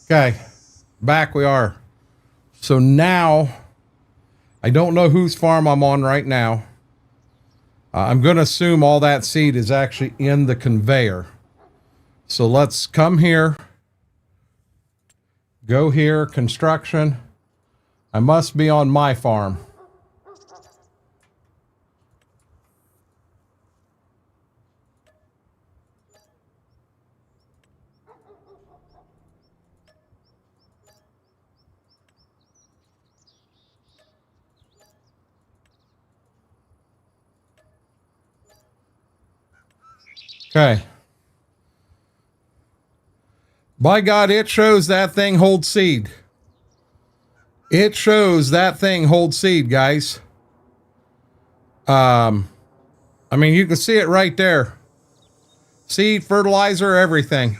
Okay, back we are. So now, I don't know whose farm I'm on right now. I'm going to assume all that seed is actually in the conveyor. So let's come here, go here, construction. I must be on my farm. Okay. By God, it shows that thing holds seed. It shows that thing holds seed, guys. I mean, you can see it right there. Seed, fertilizer, everything.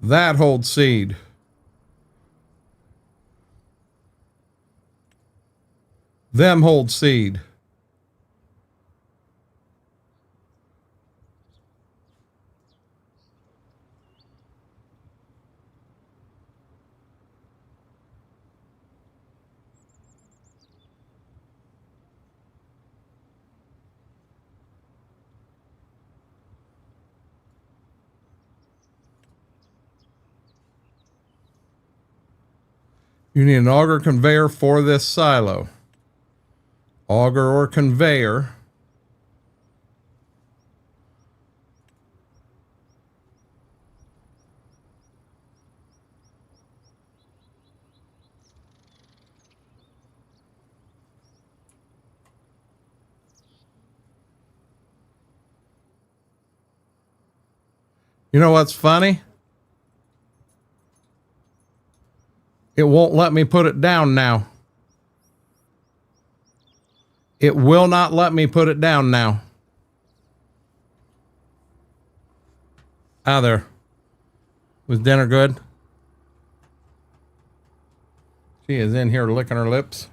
That holds seed. Them hold seed. You need an auger conveyor for this silo. Auger or conveyor. You know what's funny? It won't let me put it down now. It will not let me put it down now. Ah, there. Was dinner good? She is in here licking her lips.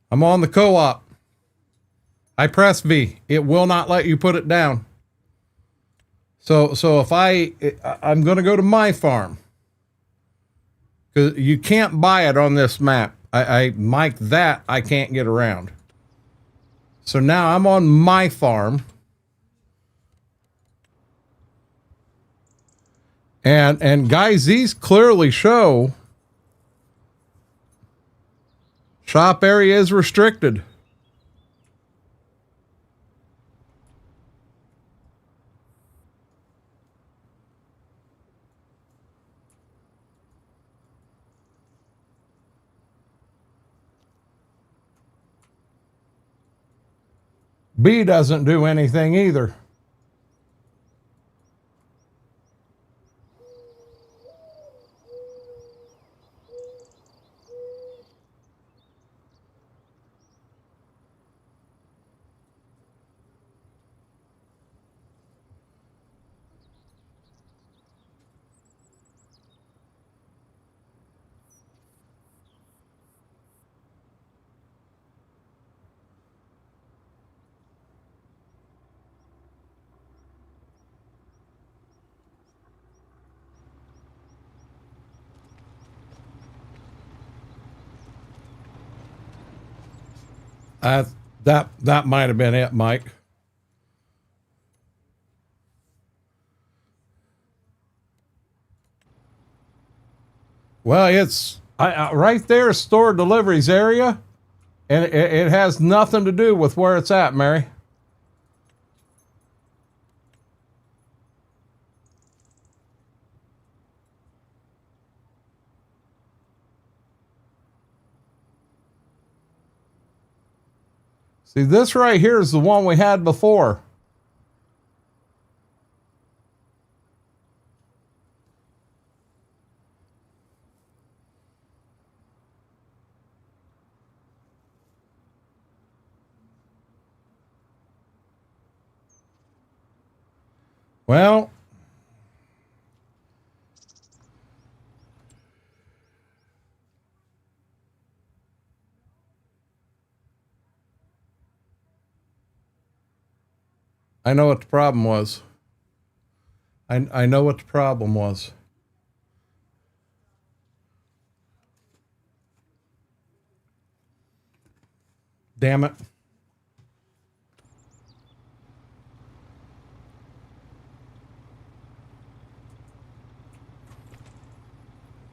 I'm on the co-op. I press V. It will not let you put it down. So if I'm going to go to my farm. Because you can't buy it on this map. Mike, that I can't get around. So now I'm on my farm. And guys, these clearly show shop area is restricted. B doesn't do anything either. That might have been it, Mike. Well, it's right there, store deliveries area, and it has nothing to do with where it's at, Mary. See, this right here is the one we had before. Well, I know what the problem was. I know what the problem was. Damn it.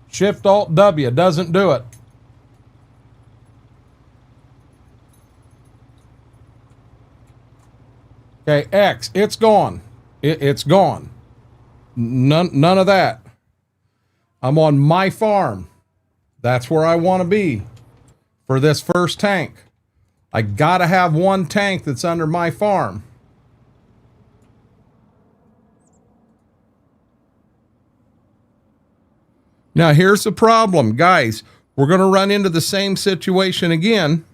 Shift Alt W doesn't do it. Okay, X, it's gone. It's gone. None of that. I'm on my farm. That's where I want to be for this first tank. I gotta have one tank that's under my farm. Now here's the problem, guys. We're going to run into the same situation again.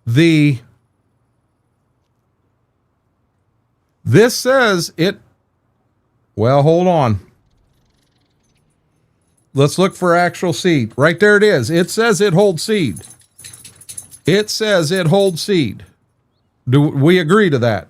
This says it, well, hold on. Let's look for actual seed. Right there it is. It says it holds seed. It says it holds seed. Do we agree to that?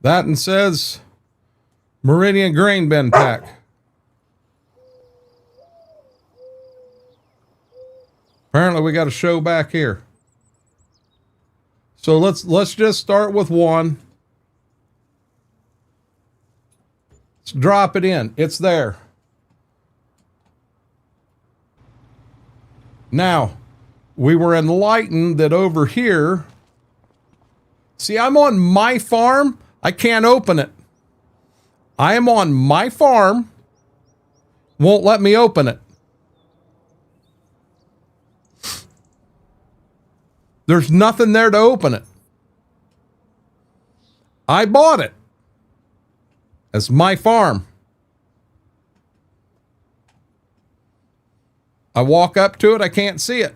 That and says Meridian grain bin pack. Apparently we got a show back here. So let's just start with one. Let's drop it in. It's there. Now, we were enlightened that over here, see, I'm on my farm. I can't open it. I am on my farm. Won't let me open it. There's nothing there to open it. I bought it. It's my farm. I walk up to it. I can't see it.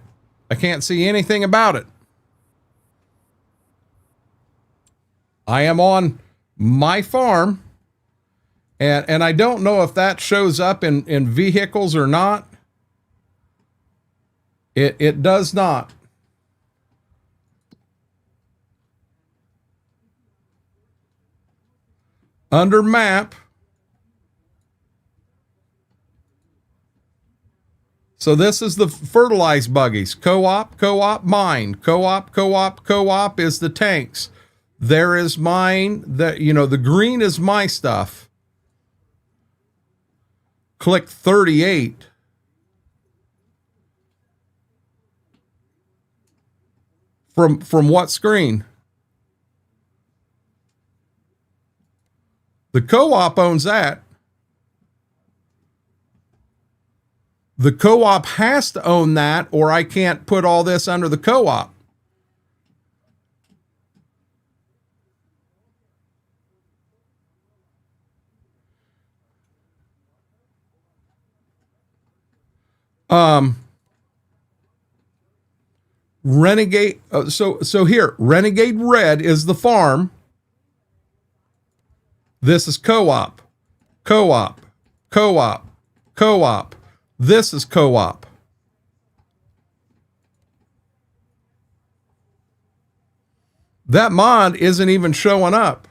I can't see anything about it. I am on my farm, and I don't know if that shows up in vehicles or not. It does not. Under map. So this is the fertilized buggies. Co-op, co-op, mine. Co-op, co-op, co-op is the tanks. There is mine. The green is my stuff. Click 38. From what screen? The co-op owns that. The co-op has to own that, or I can't put all this under the co-op. Renegade. So here, Renegade Red is the farm. This is co-op, co-op, co-op, co-op. This is co-op. That mod isn't even showing up.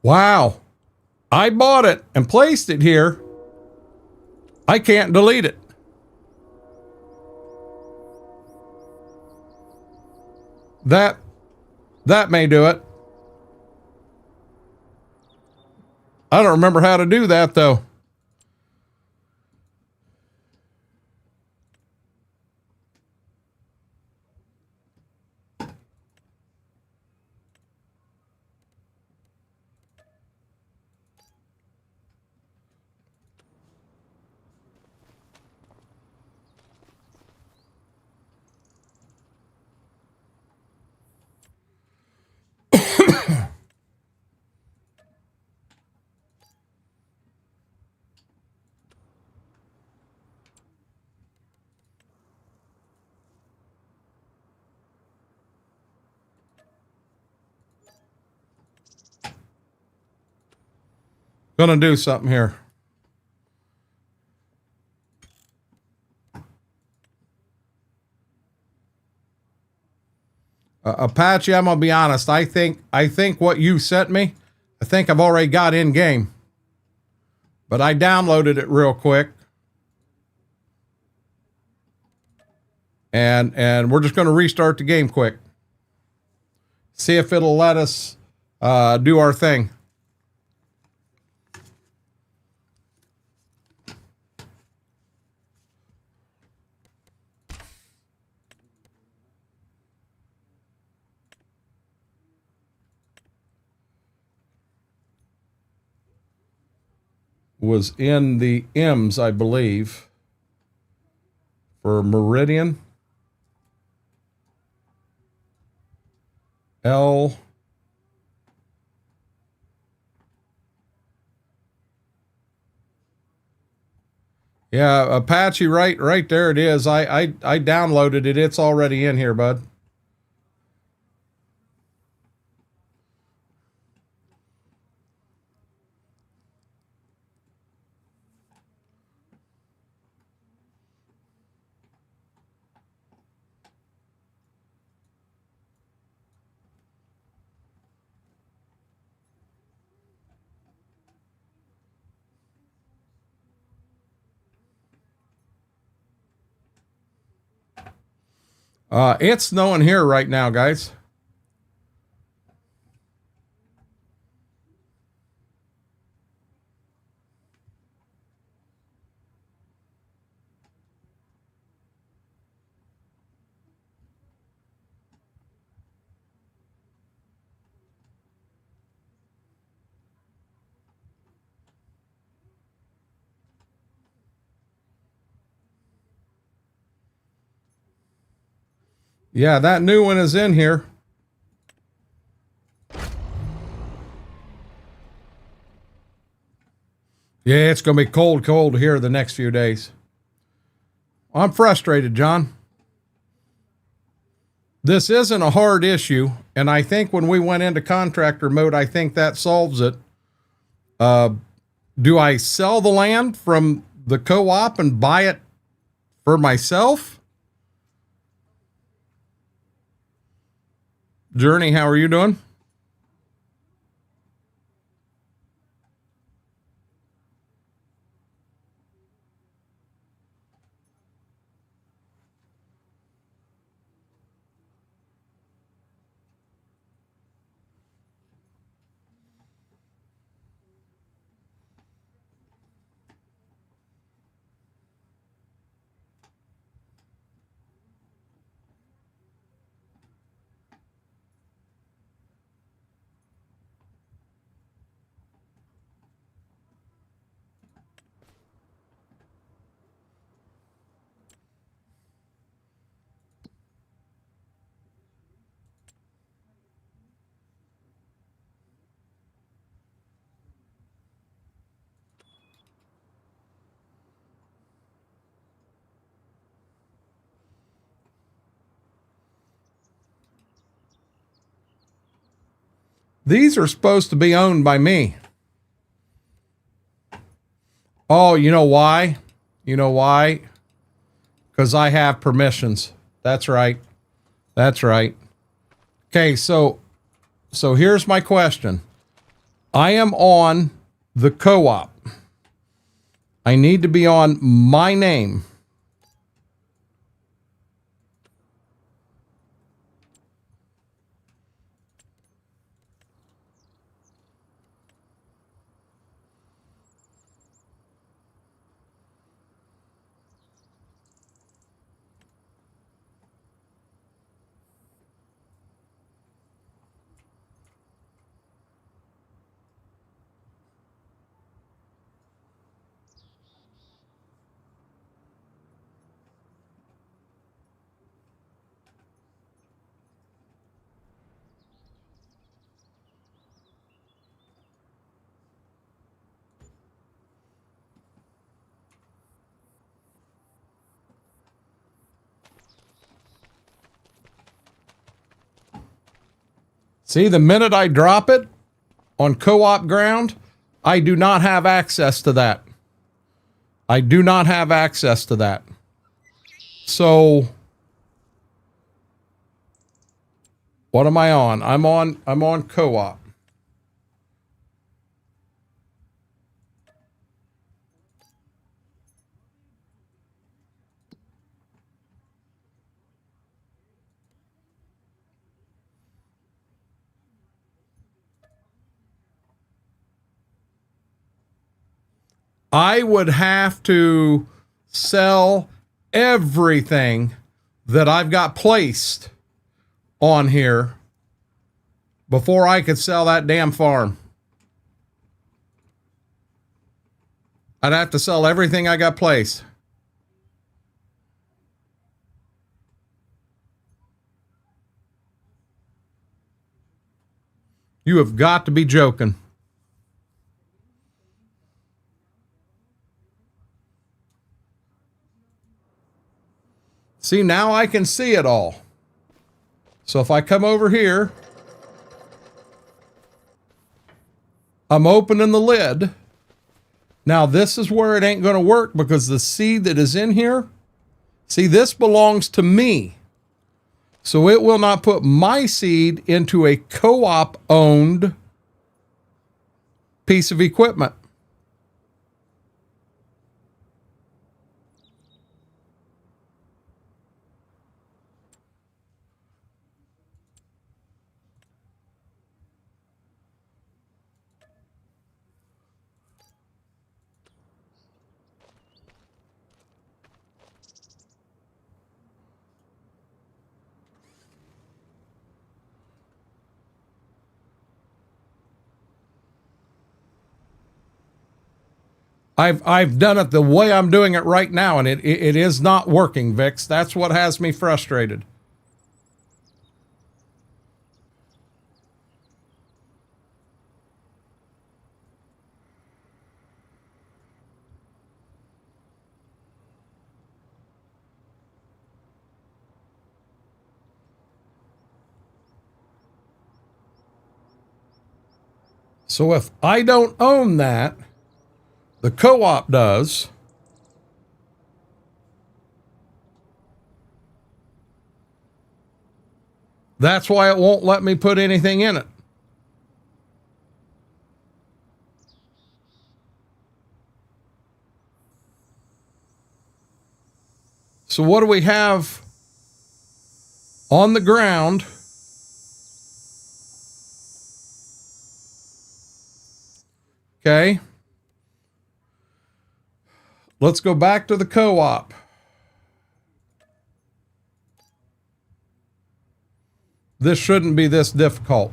Wow. I bought it and placed it here. I can't delete it. That may do it. I don't remember how to do that though. Gonna do something here. Apache, I'm gonna be honest. I think what you sent me, I think I've already got in game. But I downloaded it real quick. And we're just gonna restart the game quick. See if it'll let us do our thing. Was in the M's, I believe, for Meridian. L. Yeah, Apache, right there it is. I downloaded it. It's already in here, bud. It's snowing here right now, guys. Yeah, that new one is in here. Yeah, it's going to be cold here the next few days. I'm frustrated, John. This isn't a hard issue, and I think when we went into contractor mode, I think that solves it. Do I sell the land from the co-op and buy it for myself? Journey, how are you doing? These are supposed to be owned by me. Oh, you know why? You know why? Because I have permissions. That's right. That's right. Okay, so here's my question. I am on the co-op. I need to be on my name. See, the minute I drop it on co-op ground, I do not have access to that. I do not have access to that. So what am I on? I'm on co-op. I would have to sell everything that I've got placed on here before I could sell that damn farm. I'd have to sell everything I got placed. You have got to be joking. See, now I can see it all. So if I come over here, I'm opening the lid. Now this is where it ain't going to work because the seed that is in here, see, this belongs to me. So it will not put my seed into a co-op owned piece of equipment. I've done it the way I'm doing it right now, and it is not working, Vix. That's what has me frustrated. So if I don't own that, the co-op does. That's why it won't let me put anything in it. So what do we have on the ground? Okay. Let's go back to the co-op. This shouldn't be this difficult.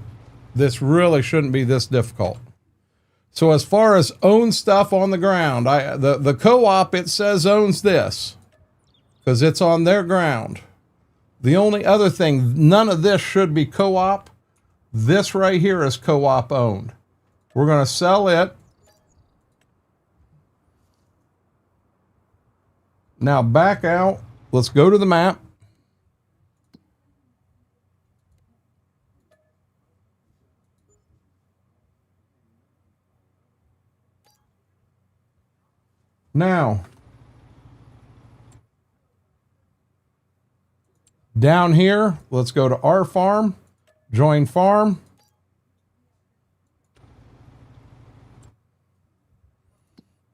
This really shouldn't be this difficult. So as far as own stuff on the ground, the co-op, it says owns this because it's on their ground. The only other thing, none of this should be co-op. This right here is co-op owned. We're going to sell it. Now back out. Let's go to the map. Now, down here, let's go to our farm, join farm.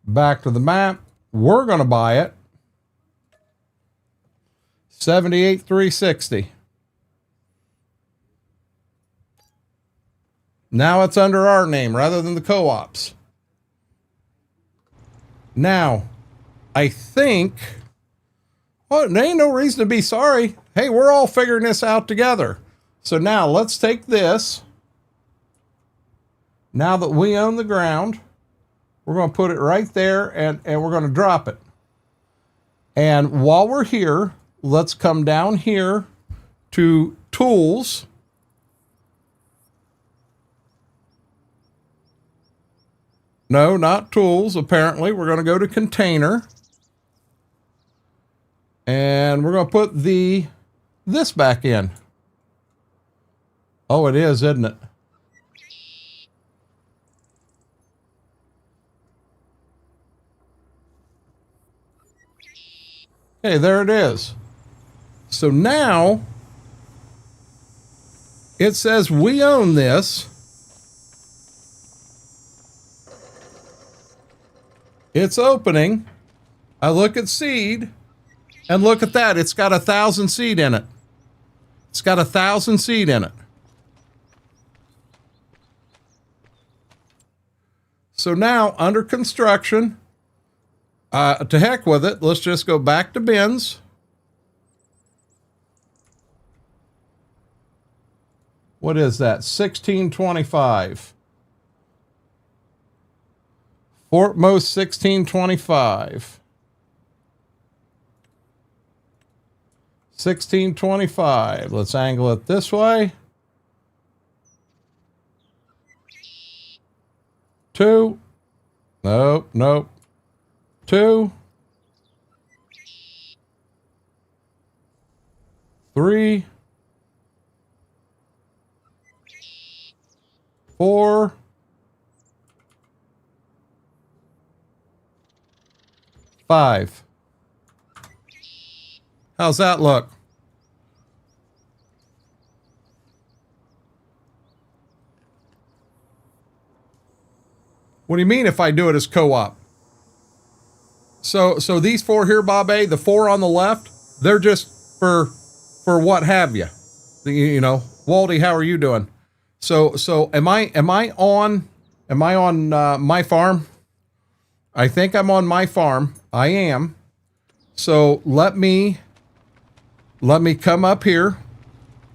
Back to the map. We're going to buy it. 78,360. Now it's under our name rather than the co-op's. Now, I think, well, there ain't no reason to be sorry. Hey, we're all figuring this out together. So now let's take this. Now that we own the ground, we're going to put it right there and we're going to drop it. And while we're here, let's come down here to Tools. No, not Tools. Apparently, we're going to go to Container. And we're going to put this back in. Oh, it is, isn't it? Okay, there it is. So now it says we own this. It's opening. I look at seed and look at that. It's got 1,000 seed in it. It's got 1,000 seed in it. So now under construction, to heck with it. Let's just go back to bins. What is that? 1625. Fortmost 1625. 1625. Let's angle it this way. 2. Nope, nope. 2. 3. 4. 5. How's that look? What do you mean if I do it as co-op? So these 4 here, Bob A, the 4 on the left, they're just for what have you. You know, Waldy, how are you doing? So am I on my farm? I think I'm on my farm. I am. So let me come up here.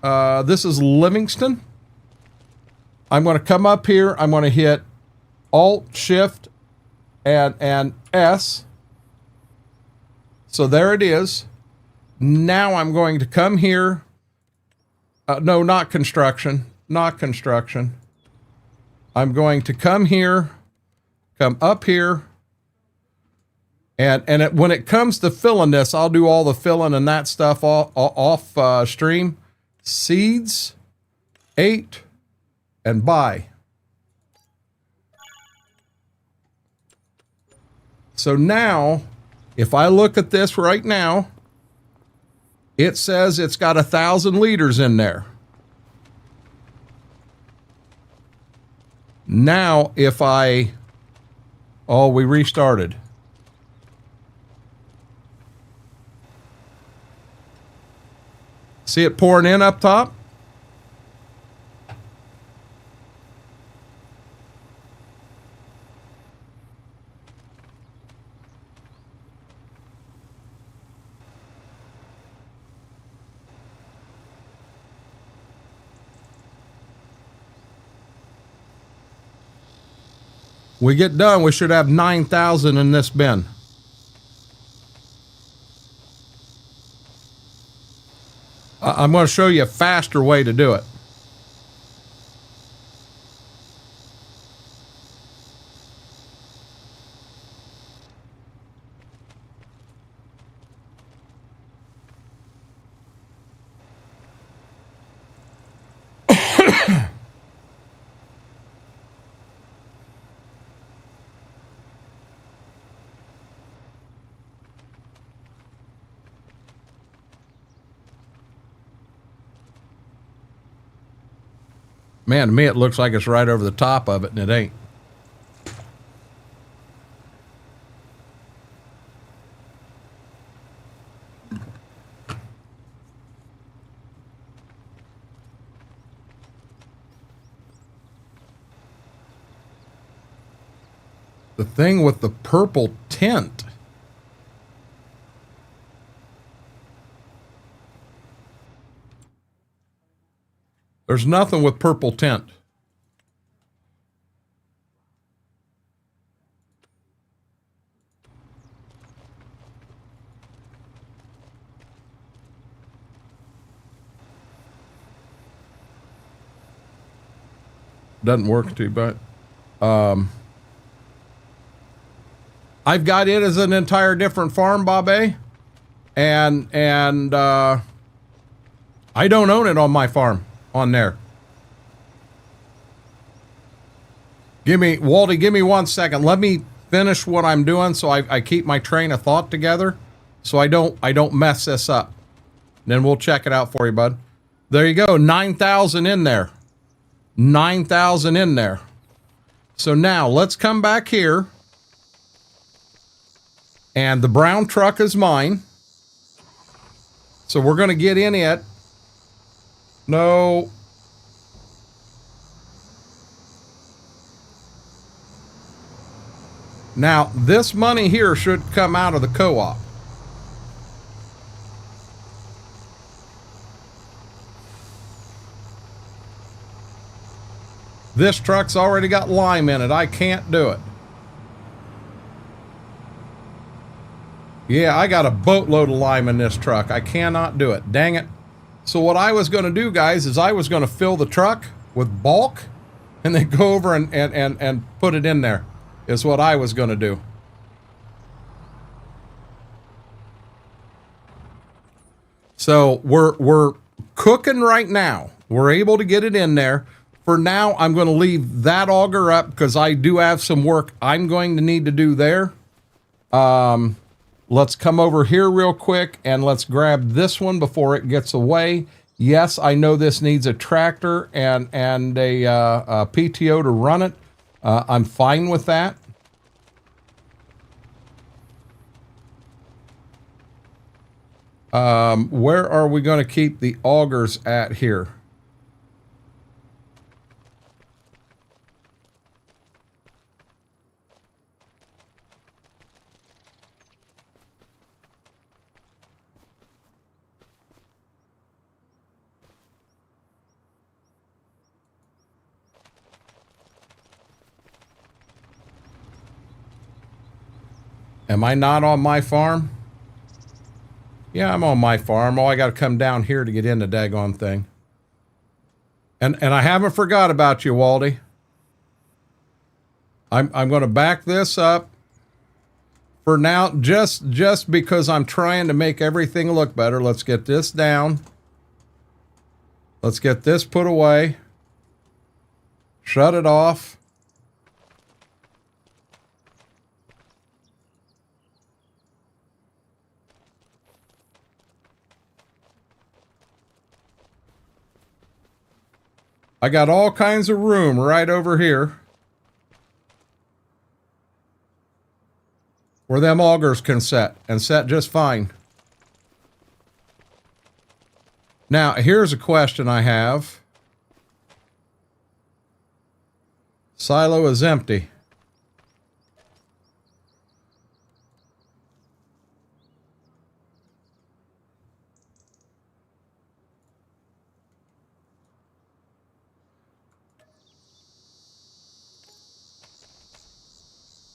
This is Livingston. I'm going to come up here. I'm going to hit Alt, Shift, and S. So there it is. Now I'm going to come here. No, not construction. Not construction. I'm going to come here, come up here. And when it comes to filling this, I'll do all the filling and that stuff off stream. Seeds, 8, and buy. So now, if I look at this right now, it says it's got 1,000 liters in there. Now, if we restarted. See it pouring in up top? We get done, we should have 9,000 in this bin. I'm going to show you a faster way to do it. Man, to me, it looks like it's right over the top of it, and it ain't. The thing with the purple tint. There's nothing with purple tint. Doesn't work too, but I've got it as an entire different farm, Bobby, and I don't own it on my farm on there. Waldy, give me 1 second. Let me finish what I'm doing so I keep my train of thought together, so I don't mess this up. Then we'll check it out for you, bud. There you go, 9,000 in there. 9,000 in there. So now let's come back here. And the brown truck is mine. So we're going to get in it. No. Now, this money here should come out of the co-op. This truck's already got lime in it. I can't do it. Yeah, I got a boatload of lime in this truck. I cannot do it. Dang it. So what I was going to do, guys, is I was going to fill the truck with bulk and then go over and put it in there, is what I was going to do. So we're cooking right now. We're able to get it in there. For now, I'm going to leave that auger up because I do have some work I'm going to need to do there. Let's come over here real quick and let's grab this one before it gets away. Yes, I know this needs a tractor and a PTO to run it. I'm fine with that. Where are we going to keep the augers at here? Am I not on my farm? Yeah, I'm on my farm. Oh, I got to come down here to get in the daggone thing. And I haven't forgot about you, Waldy. I'm going to back this up for now, just because I'm trying to make everything look better. Let's get this down. Let's get this put away. Shut it off. I got all kinds of room right over here where them augers can set and set just fine. Now, here's a question I have. Silo is empty.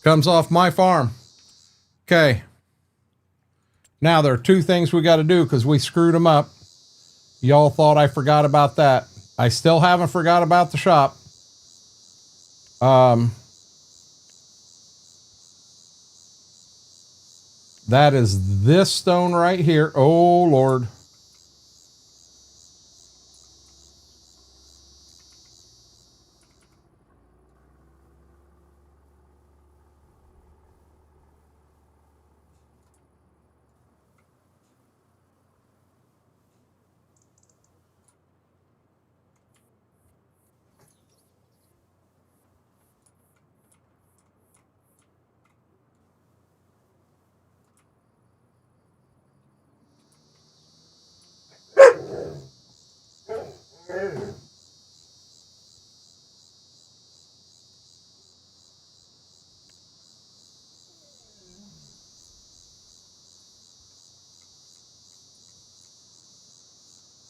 Comes off my farm. Okay. Now there are two things we got to do because we screwed them up. Y'all thought I forgot about that. I still haven't forgot about the shop. That is this stone right here. Oh, Lord.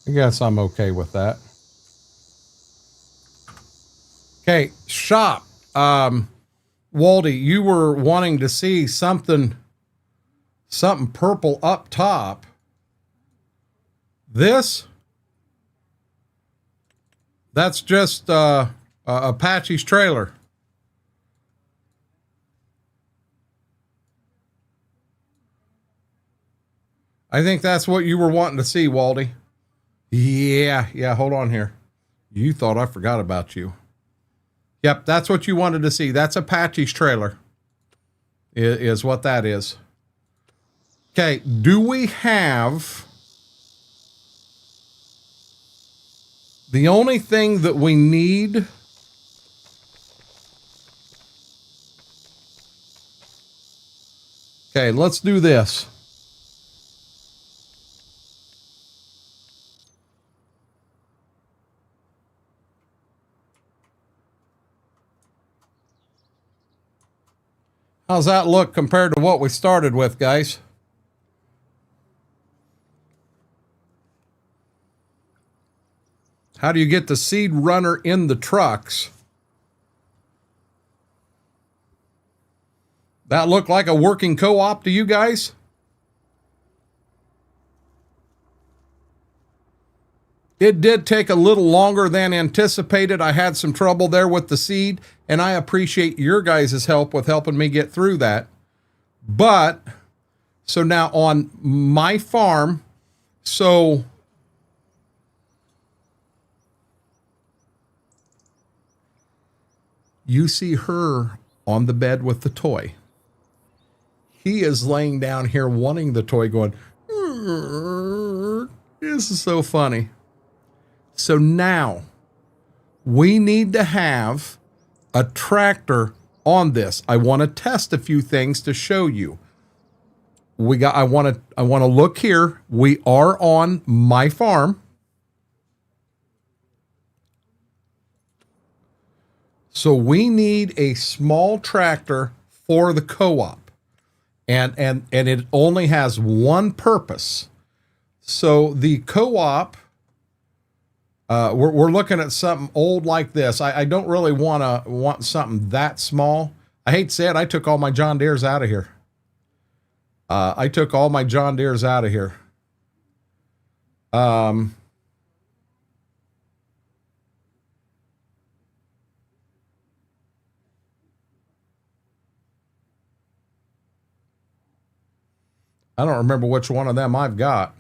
I guess I'm okay with that. Okay, shop. Waldy, you were wanting to see something purple up top. That's just Apache's trailer. I think that's what you were wanting to see, Waldy. Yeah, hold on here. You thought I forgot about you. Yep, that's what you wanted to see. That's Apache's trailer, is what that is. Okay, do we have... The only thing that we need... Okay, let's do this. How's that look compared to what we started with, guys? How do you get the seed runner in the trucks? That look like a working co-op to you guys? It did take a little longer than anticipated. I had some trouble there with the seed, and I appreciate your guys' help with helping me get through that. But, so now on my farm, so you see her on the bed with the toy. He is laying down here wanting the toy, going, this is so funny. So now we need to have a tractor on this. I want to test a few things to show you. I want to look here. We are on my farm. So we need a small tractor for the co-op. And it only has one purpose. So the co-op, we're looking at something old like this. I don't really want something that small. I hate to say it, I took all my John Deeres out of here. I don't remember which one of them I've got.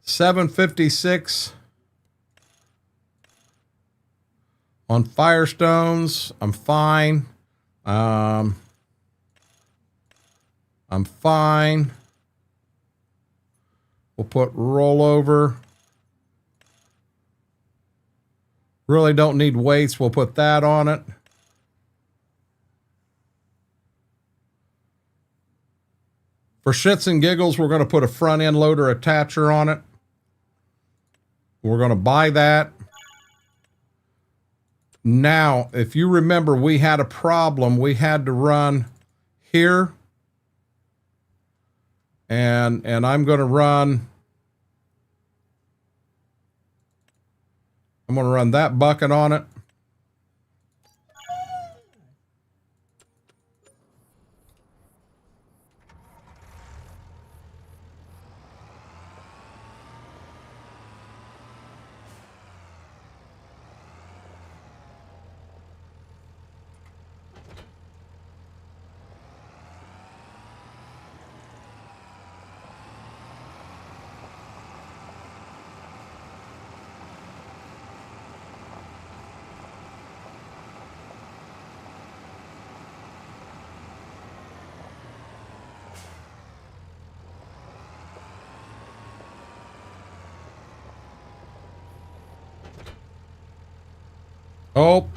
$756 on Firestones. I'm fine. I'm fine. We'll put rollover. Really don't need weights. We'll put that on it. For shits and giggles, we're going to put a front end loader attacher on it. We're going to buy that. Now, if you remember, we had a problem. We had to run here. And I'm going to run that bucket on it. Oh,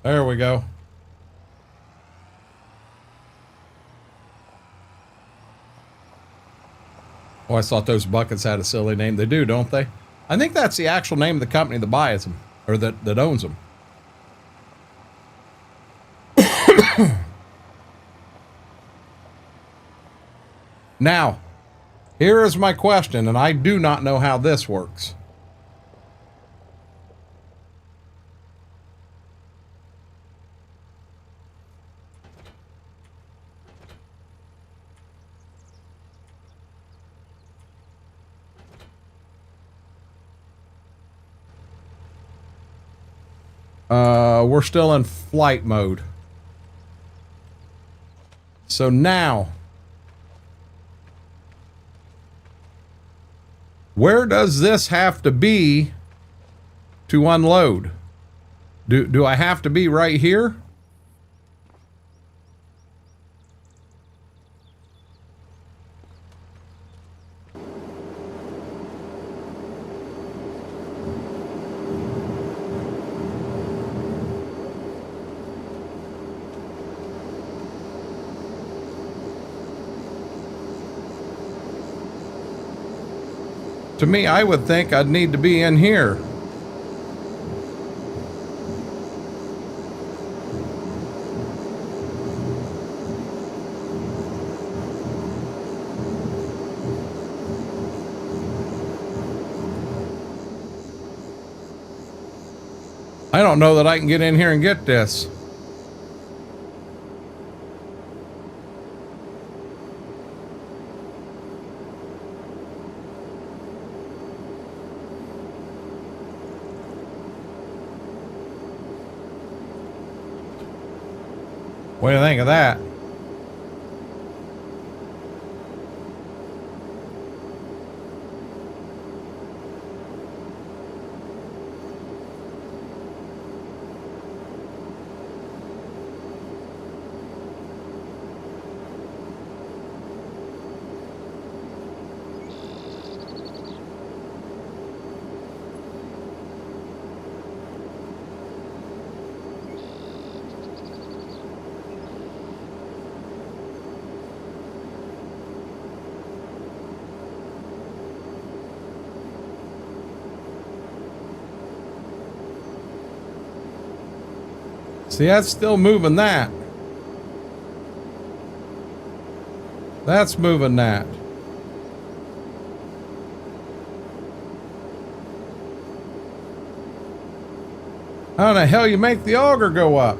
there we go. Oh, I thought those buckets had a silly name. They do, don't they? I think that's the actual name of the company that buys them, or that owns them. Now, here is my question, and I do not know how this works. We're still in flight mode. So now, where does this have to be to unload? Do I have to be right here? To me, I would think I'd need to be in here. I don't know that I can get in here and get this. What do you think of that? See, that's still moving that. That's moving that. How the hell you make the auger go up?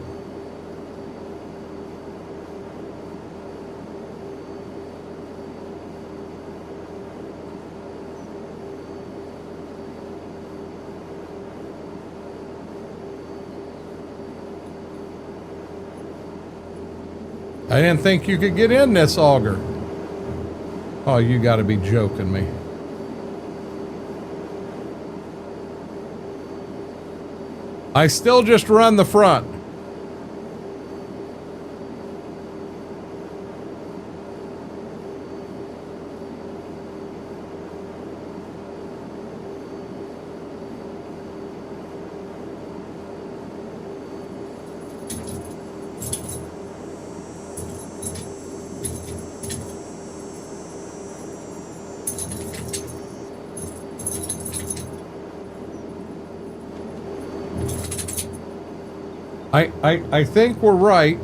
I didn't think you could get in this auger. Oh, you gotta be joking me. I still just run the front. I think we're right.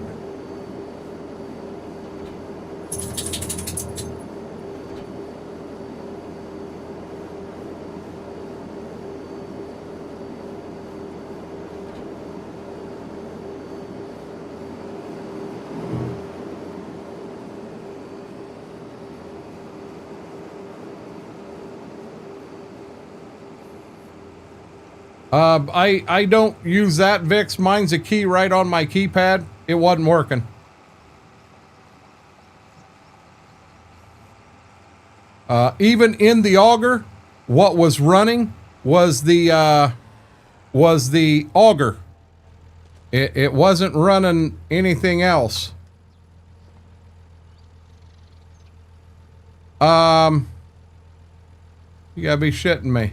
I don't use that, Vix. Mine's a key right on my keypad. It wasn't working. Even in the auger, what was running was the auger. It wasn't running anything else. You gotta be shitting me.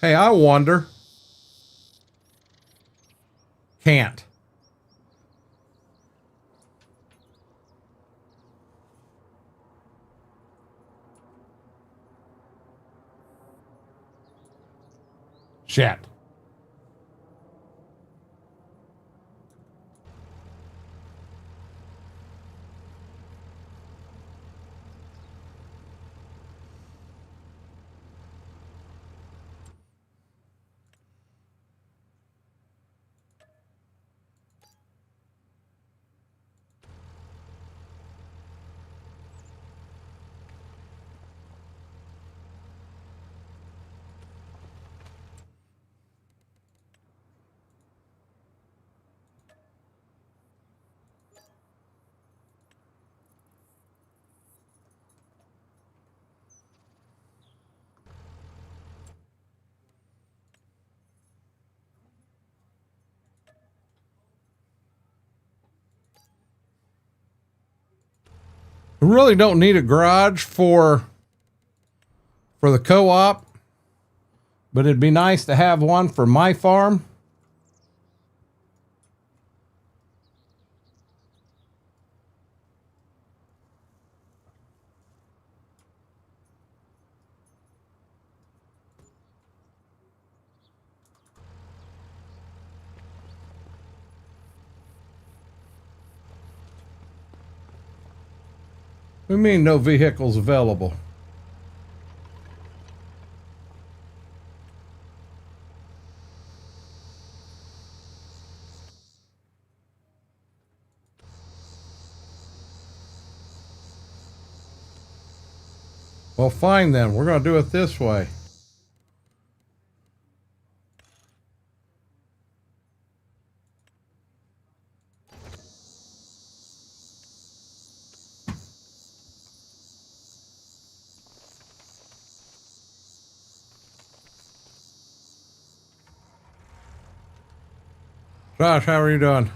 Hey, I wonder. Can't. Shit. I really don't need a garage for the co-op, but it'd be nice to have one for my farm. What do you mean no vehicles available? Well, fine then. We're going to do it this way. Josh, how are you doing?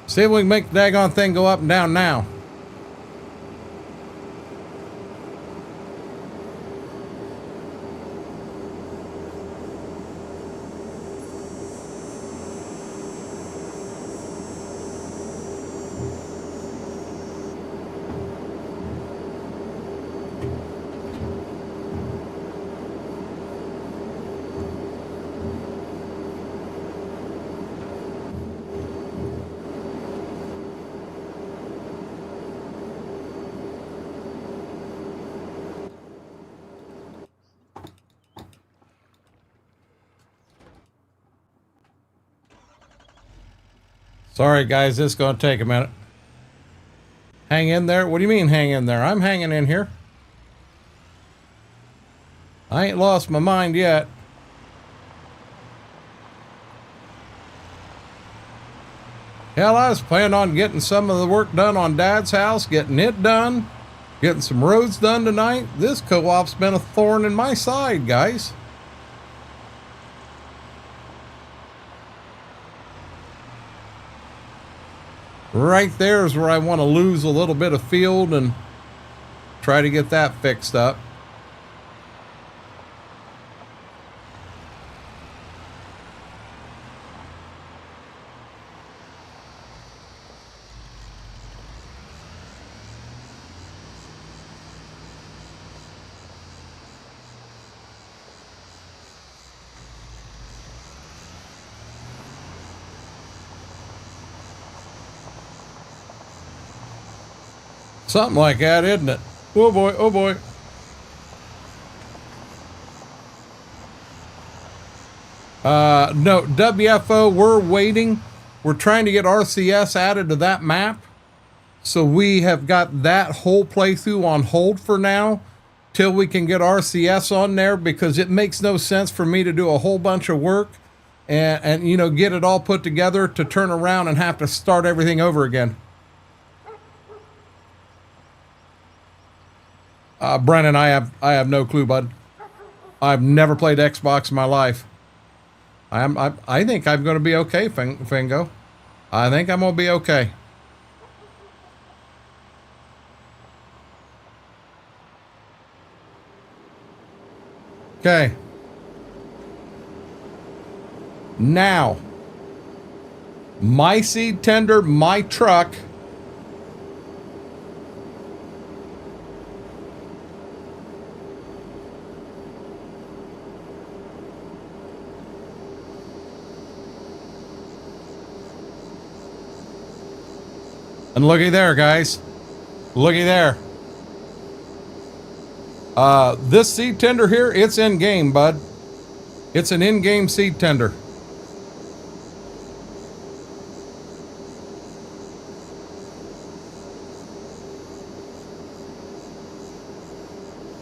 See if we can make the daggone thing go up and down now. Sorry, guys, this is going to take a minute. Hang in there? What do you mean hang in there? I'm hanging in here. I ain't lost my mind yet. Hell, I was planning on getting some of the work done on Dad's house, getting it done, getting some roads done tonight. This co-op's been a thorn in my side, guys. Right there is where I want to lose a little bit of field and try to get that fixed up. Something like that, isn't it? Oh boy, oh boy. No, WFO, we're waiting. We're trying to get RCS added to that map. So we have got that whole playthrough on hold for now till we can get RCS on there, because it makes no sense for me to do a whole bunch of work and you know, get it all put together to turn around and have to start everything over again. Brennan, I have no clue, bud. I've never played Xbox in my life. I think I'm going to be okay, Fingo. I think I'm going to be okay. Okay. Now, my seed tender, my truck. And looky there, guys. Looky there. This seed tender here, it's in-game, bud. It's an in-game seed tender.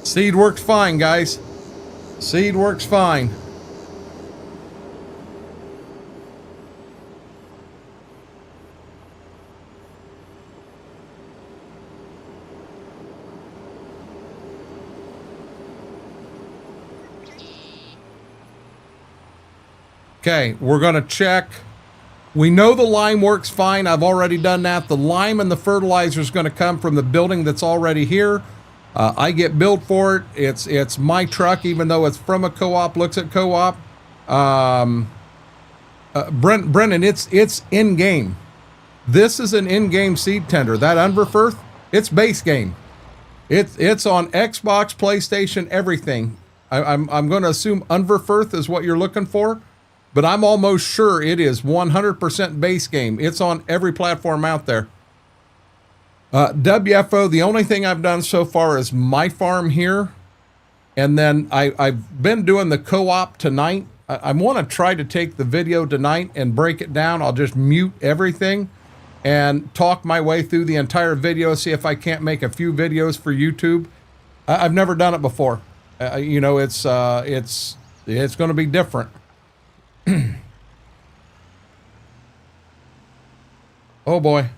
Seed works fine, guys. Seed works fine. Okay, we're going to check. We know the lime works fine. I've already done that. The lime and the fertilizer is going to come from the building that's already here. I get billed for it. It's my truck, even though it's from a co-op, looks at co-op. Brennan, it's in-game. This is an in-game seed tender. That Unverferth, it's base game. It's on Xbox, PlayStation, everything. I'm going to assume Unverferth is what you're looking for. But I'm almost sure it is 100% base game. It's on every platform out there. WFO, the only thing I've done so far is my farm here. And then I've been doing the co-op tonight. I want to try to take the video tonight and break it down. I'll just mute everything and talk my way through the entire video, see if I can't make a few videos for YouTube. I've never done it before. You know, it's going to be different. Oh boy.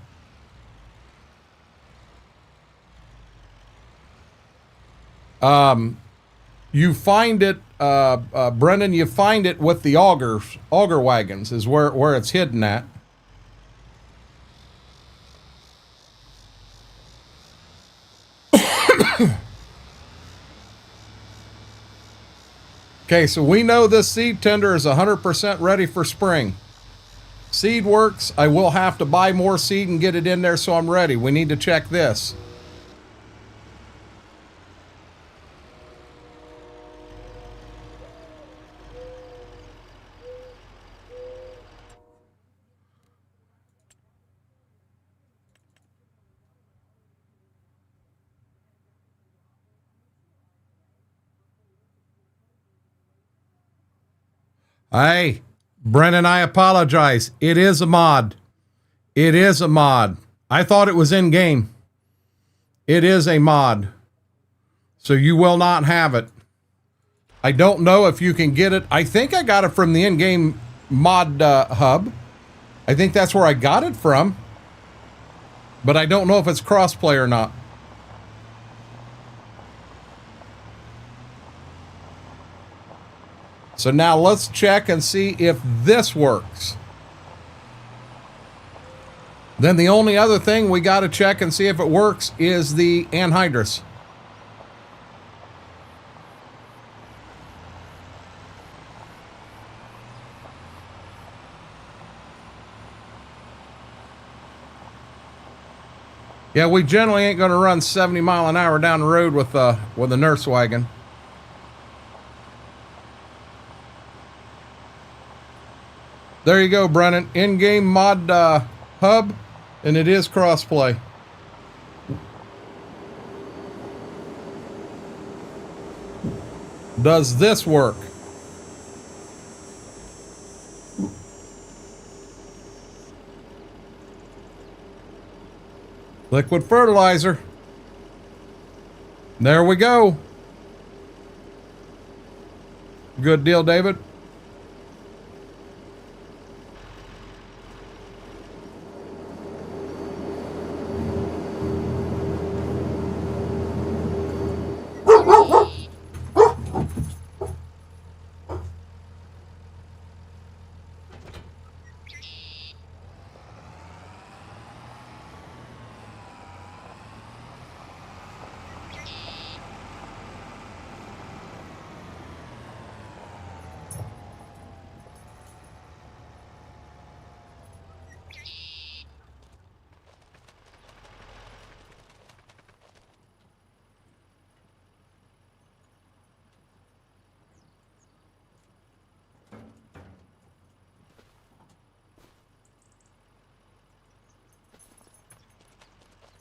You find it, Brennan, you find it with the auger wagons is where it's hidden at. Okay, so we know this seed tender is 100% ready for spring. Seed works. I will have to buy more seed and get it in there so I'm ready. We need to check this. Hey, Brennan, I apologize. It is a mod. It is a mod. I thought it was in game. It is a mod. So you will not have it. I don't know if you can get it. I think I got it from the in-game mod hub. I think that's where I got it from. But I don't know if it's crossplay or not. So now let's check and see if this works. Then the only other thing we got to check and see if it works is the anhydrous. Yeah, we generally ain't going to run 70 mile an hour down the road with a nurse wagon. There you go, Brennan. In-game mod hub, and it is crossplay. Does this work? Liquid fertilizer. There we go. Good deal, David.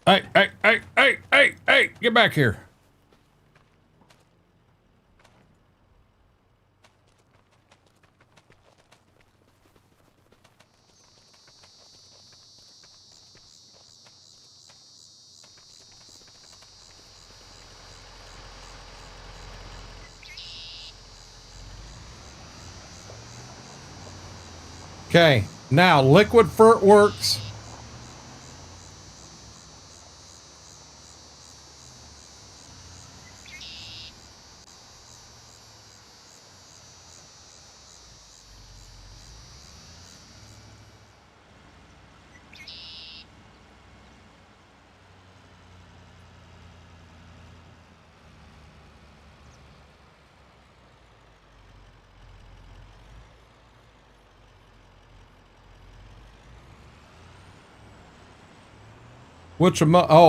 Hey, get back here. Okay, now liquid fert works.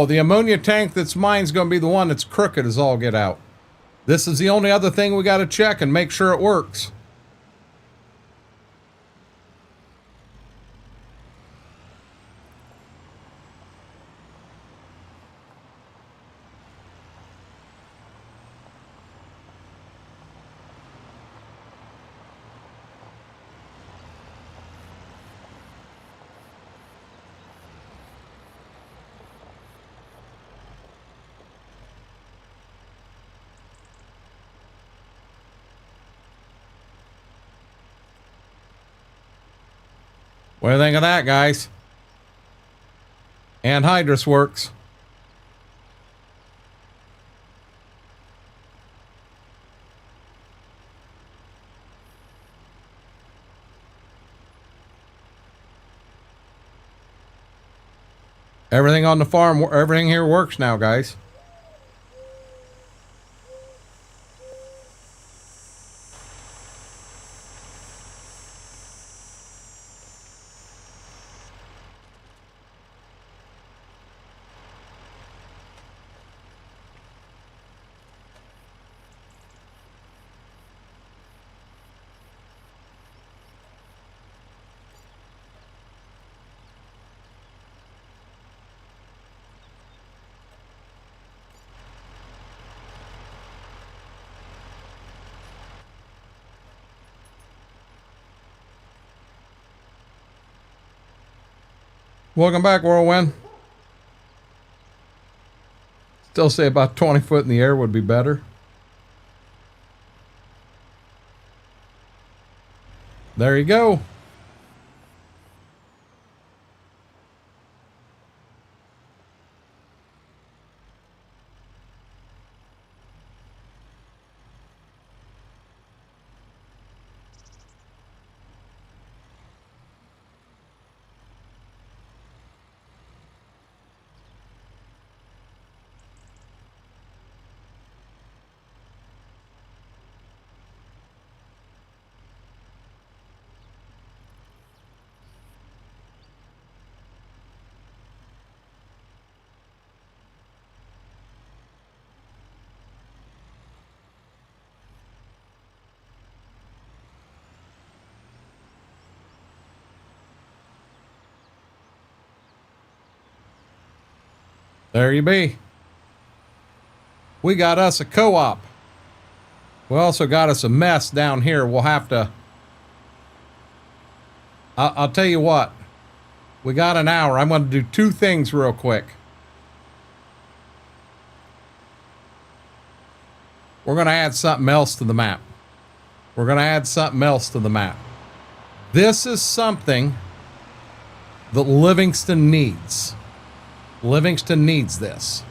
The ammonia tank that's mine's going to be the one that's crooked as all get out. This is the only other thing we got to check and make sure it works. What do you think of that, guys? Anhydrous works. Everything on the farm, everything here works now, guys. Welcome back, Whirlwind. Still say about 20 foot in the air would be better. There you go. There you be. We got us a co-op. We also got us a mess down here. We'll have to... I'll tell you what. We got an hour. I'm going to do two things real quick. We're going to add something else to the map. This is something that Livingston needs. Livingston needs this.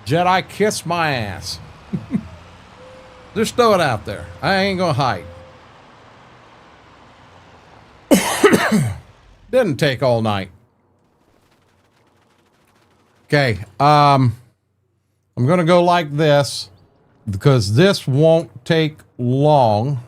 Jedi, kiss my ass. Just throw it out there. I ain't gonna hide. Didn't take all night. Okay, I'm gonna go like this because this won't take long.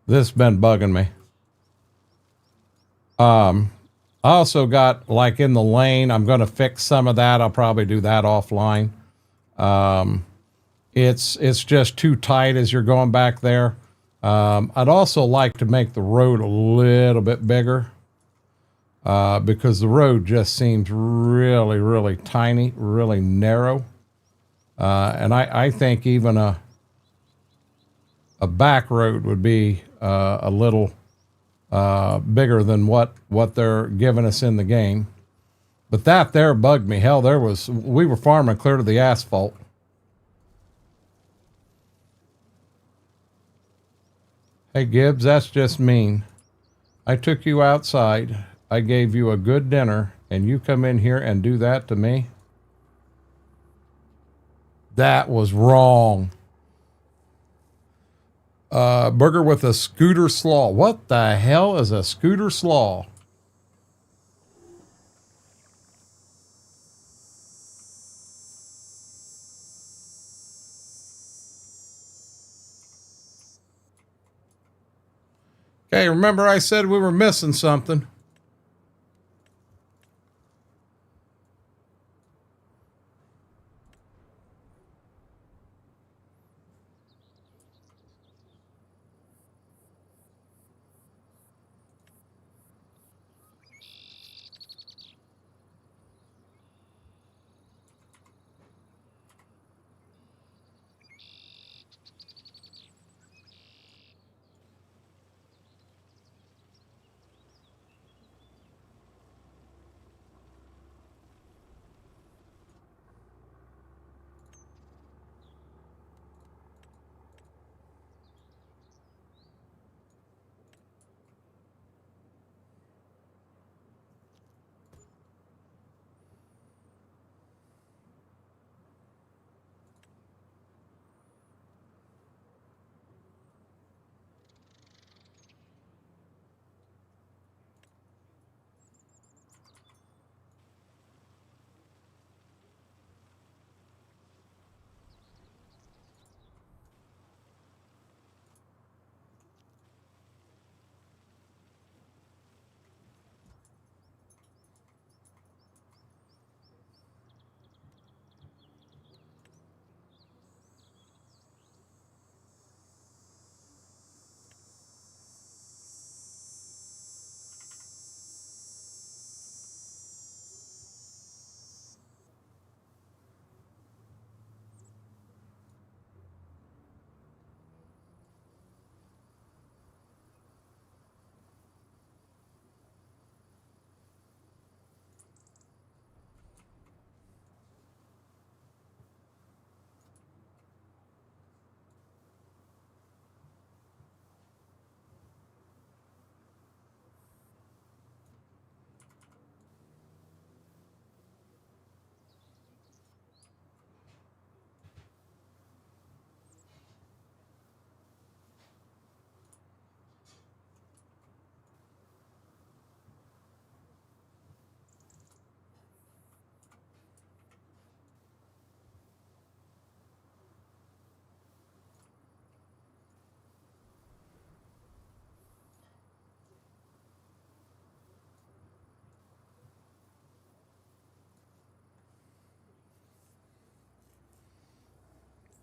This has been bugging me. I also got, like, in the lane, I'm going to fix some of that. I'll probably do that offline. It's just too tight as you're going back there. I'd also like to make the road a little bit bigger, because the road just seems really, really tiny, really narrow. And I think even a back road would be a little bigger than what they're giving us in the game. But that there bugged me. Hell, we were farming clear to the asphalt. Hey Gibbs, that's just mean. I took you outside, I gave you a good dinner, and you come in here and do that to me? That was wrong. Burger with a scooter slaw. What the hell is a scooter slaw? Okay, remember I said we were missing something.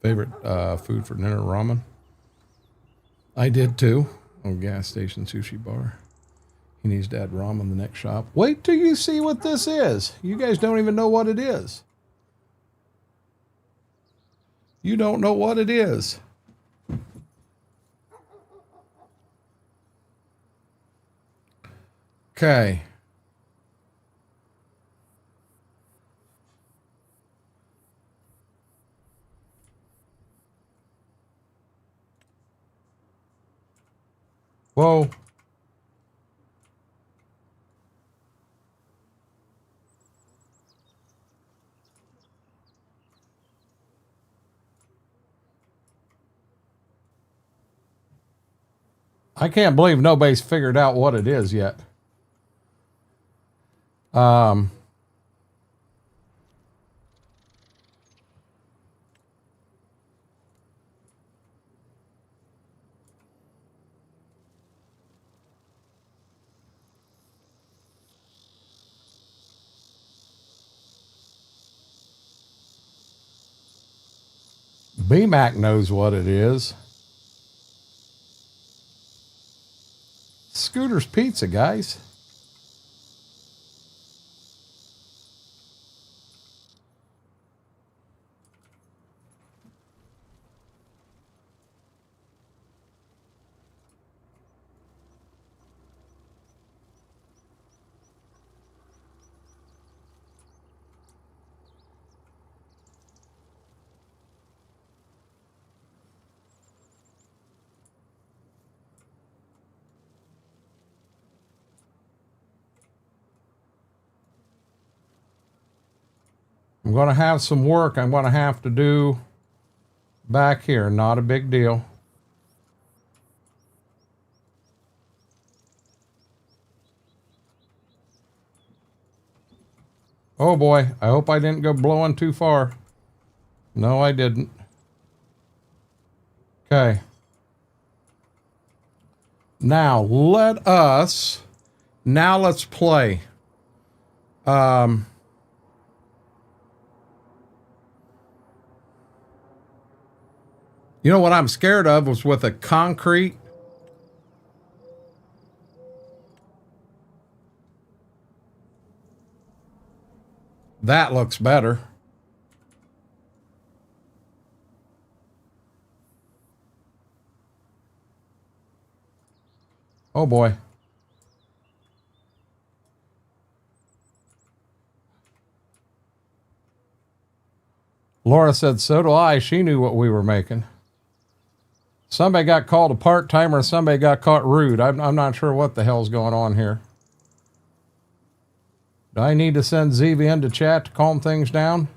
Favorite food for dinner, ramen. I did too. Oh, gas station sushi bar. He needs to add ramen in the next shop. Wait till you see what this is. You guys don't even know what it is. You don't know what it is. Okay. Whoa. I can't believe nobody's figured out what it is yet. BMAC knows what it is. Scooter's Pizza, guys. I'm going to have some work I'm going to have to do back here. Not a big deal. Oh boy, I hope I didn't go blowing too far. No, I didn't. Okay. Now let's play. You know what I'm scared of was with a concrete. That looks better. Oh boy. Laura said, so do I. She knew what we were making. Somebody got called a part-timer, somebody got caught rude. I'm not sure what the hell's going on here. Do I need to send Ziva into chat to calm things down?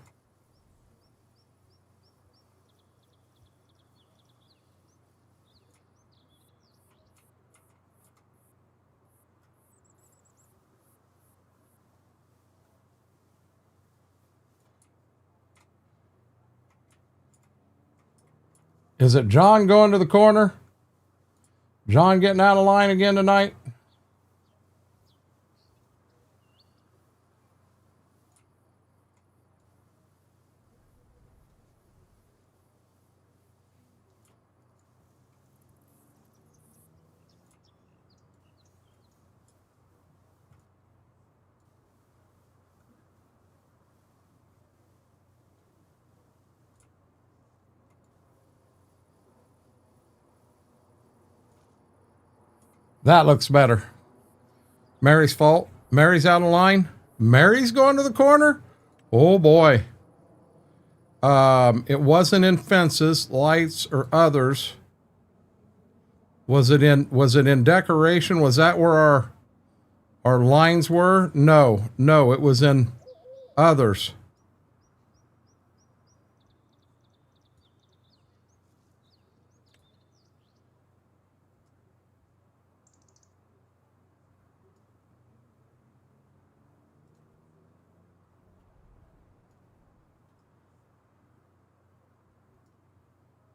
Is it John going to the corner? John getting out of line again tonight? That looks better. Mary's fault. Mary's out of line. Mary's going to the corner? Oh boy. It wasn't in fences, lights, or others. Was it in decoration? Was that where our lines were? No, it was in others.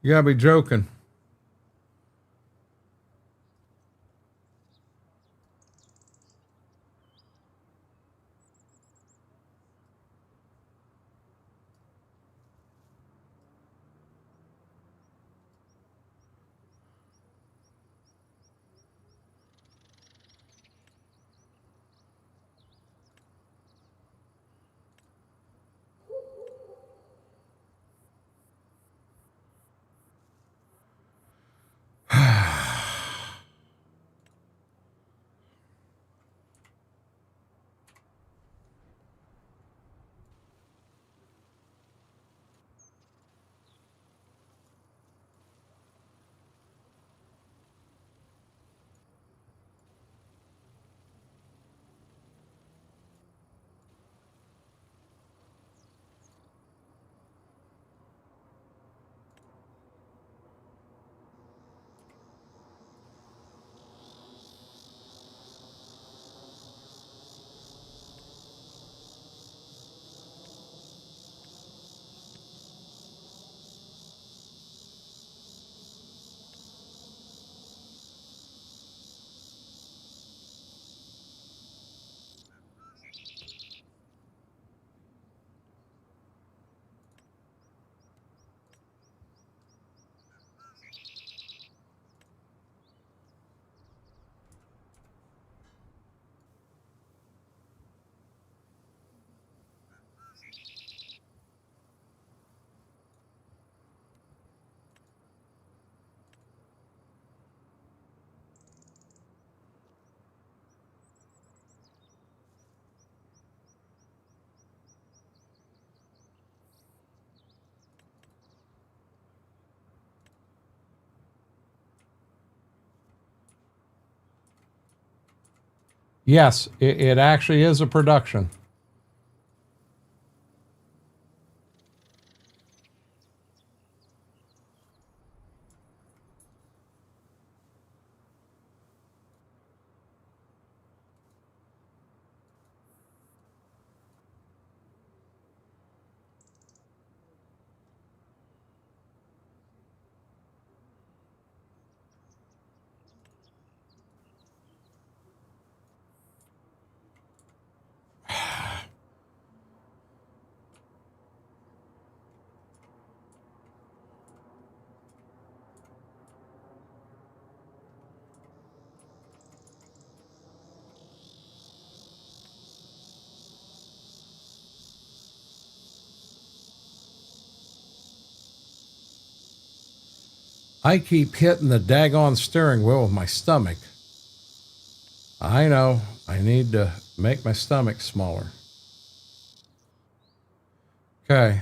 You gotta be joking. Yes, it actually is a production. I keep hitting the daggone steering wheel with my stomach. I know. I need to make my stomach smaller. Okay.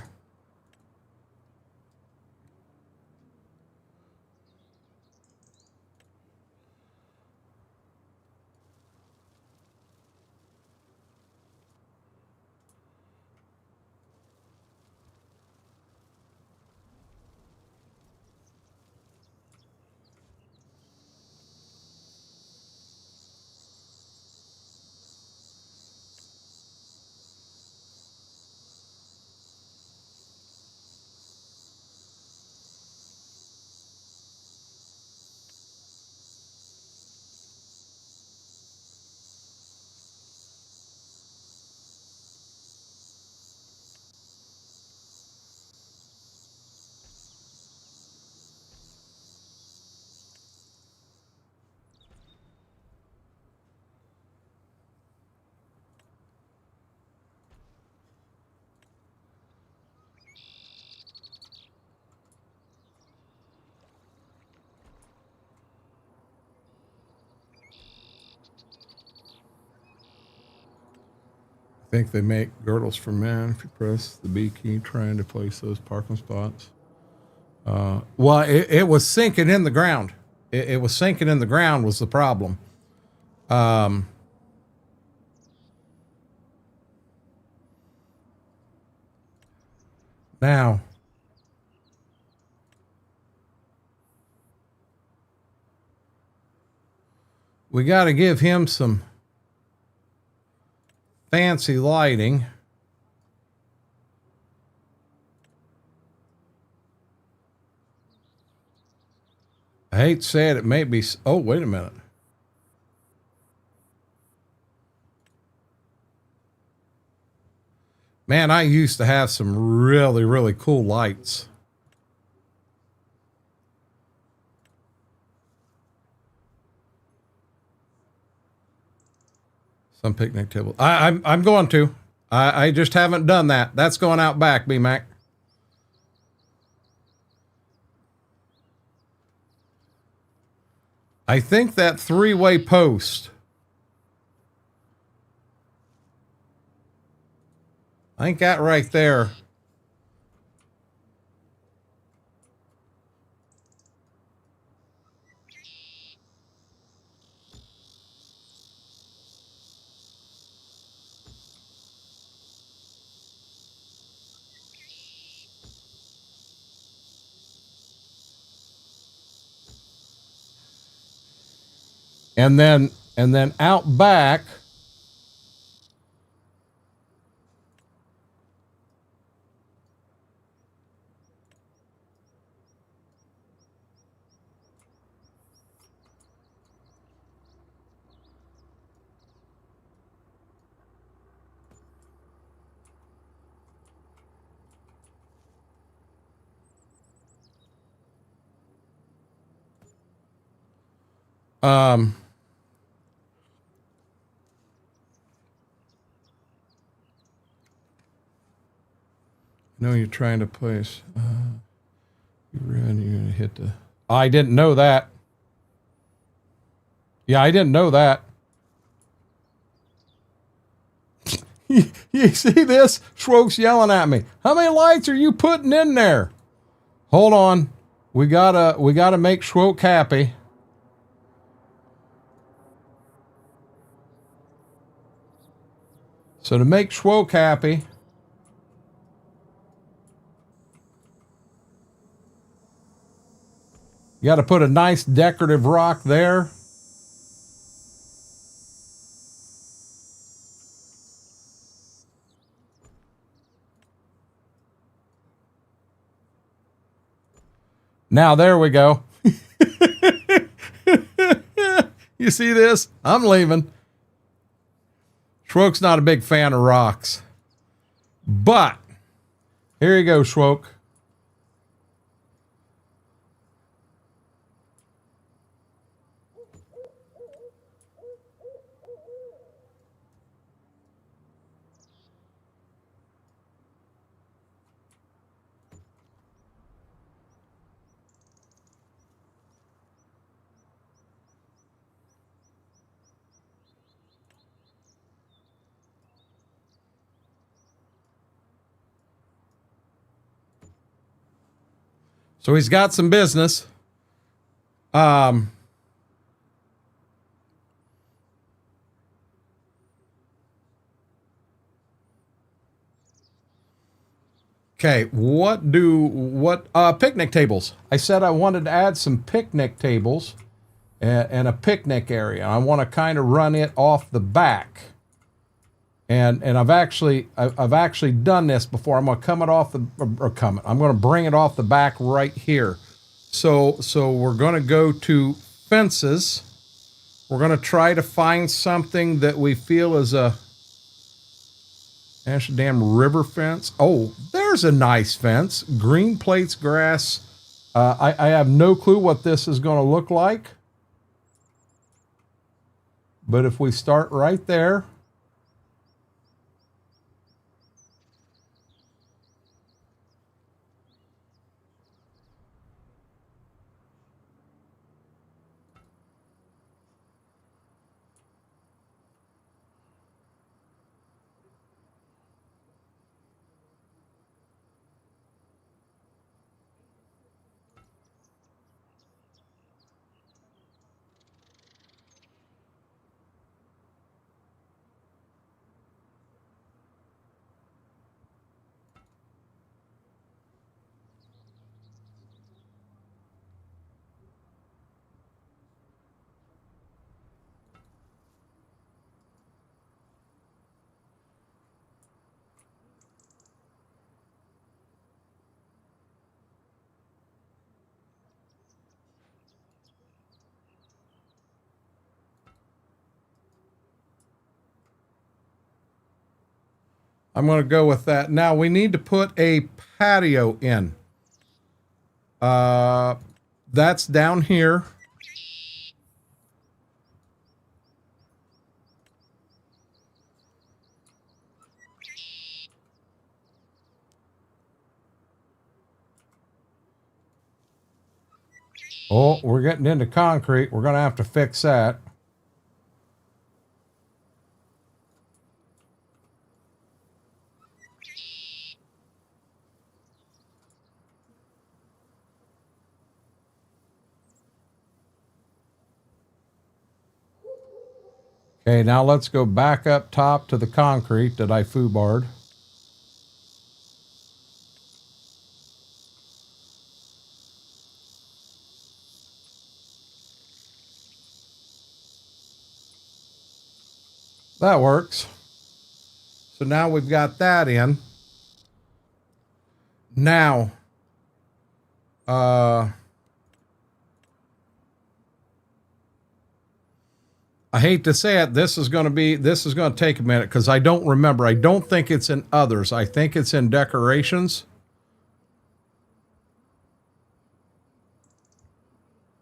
I think they make girdles for men if you press the B key trying to place those parking spots. Well, it was sinking in the ground. It was sinking in the ground was the problem. Now, we got to give him some fancy lighting. I hate to say it, it may be... Oh, wait a minute. Man, I used to have some really, really cool lights. Some picnic table. I'm going to. I just haven't done that. That's going out back, B-Mac. I think that three-way post. I think that right there. And then out back. I know you're trying to place. You're gonna hit the. I didn't know that. Yeah, I didn't know that. You see this? Schwoke's yelling at me. How many lights are you putting in there? Hold on. We gotta make Schwoke happy. So to make Schwoke happy, you got to put a nice decorative rock there. Now there we go. You see this? I'm leaving. Schwoke's not a big fan of rocks. But here you go, Schwoke. So he's got some business. Okay, picnic tables. I said I wanted to add some picnic tables and a picnic area. I want to kind of run it off the back. And I've actually done this before. I'm going to I'm going to bring it off the back right here. So we're going to go to fences. We're going to try to find something that we feel is a Amsterdam river fence. Oh, there's a nice fence. Green plates, grass. I have no clue what this is going to look like. But if we start right there. I'm going to go with that. Now we need to put a patio in. That's down here. Oh, we're getting into concrete. We're going to have to fix that. Okay, now let's go back up top to the concrete that I foobarred. That works. So now we've got that in. Now, I hate to say it, this is going to take a minute because I don't remember. I don't think it's in others. I think it's in decorations.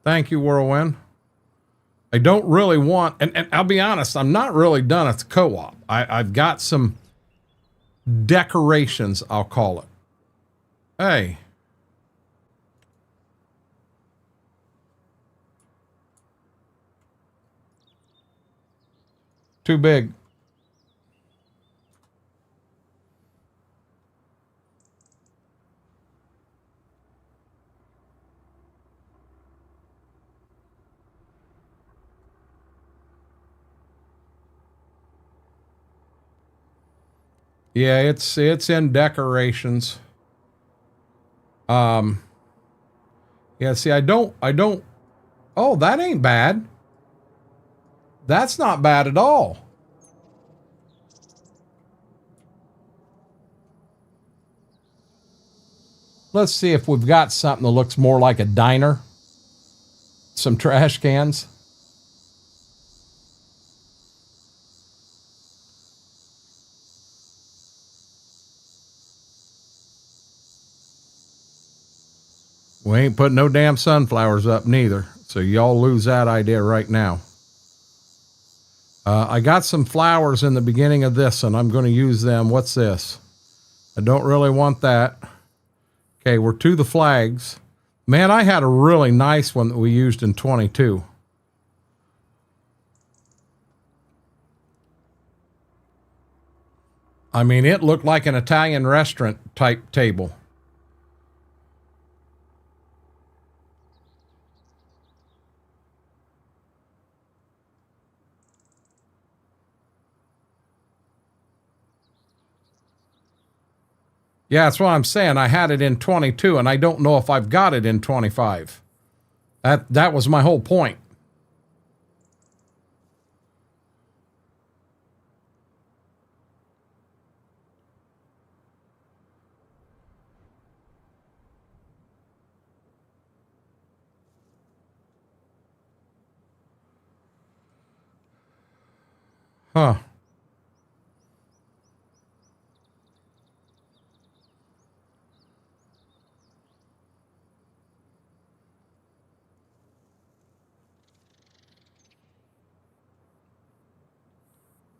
Thank you, Whirlwind. I don't really want, and I'll be honest, I'm not really done at the co-op. I've got some decorations, I'll call it. Hey. Too big. Yeah, it's in decorations. Yeah, see, I don't, oh, that ain't bad. That's not bad at all. Let's see if we've got something that looks more like a diner. Some trash cans. We ain't putting no damn sunflowers up neither. So y'all lose that idea right now. I got some flowers in the beginning of this and I'm going to use them. What's this? I don't really want that. Okay, we're to the flags. Man, I had a really nice one that we used in 22. I mean, it looked like an Italian restaurant type table. Yeah, that's what I'm saying. I had it in 22, and I don't know if I've got it in 25. That was my whole point. Huh.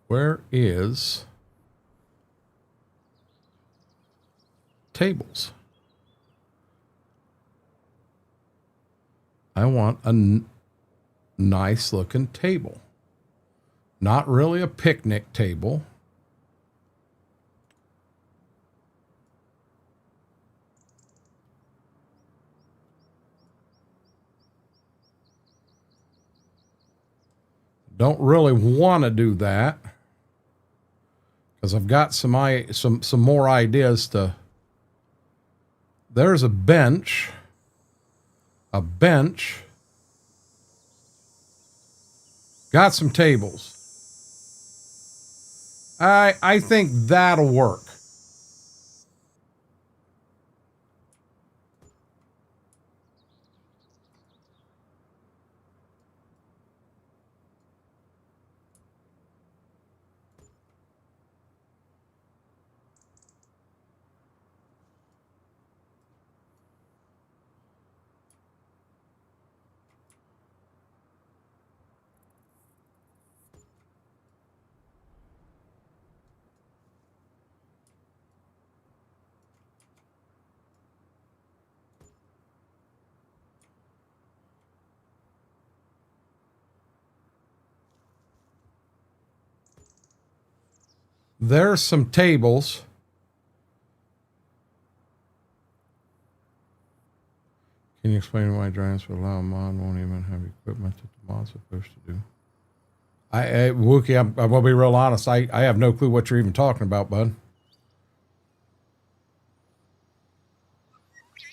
Where is tables? I want a nice looking table. Not really a picnic table. Don't really want to do that because I've got some more ideas to. There's a bench. A bench. Got some tables. I think that'll work. There's some tables. Can you explain why giants would allow a mod won't even have equipment that the mod's supposed to do? Wookie, I'm gonna be real honest. I have no clue what you're even talking about, bud.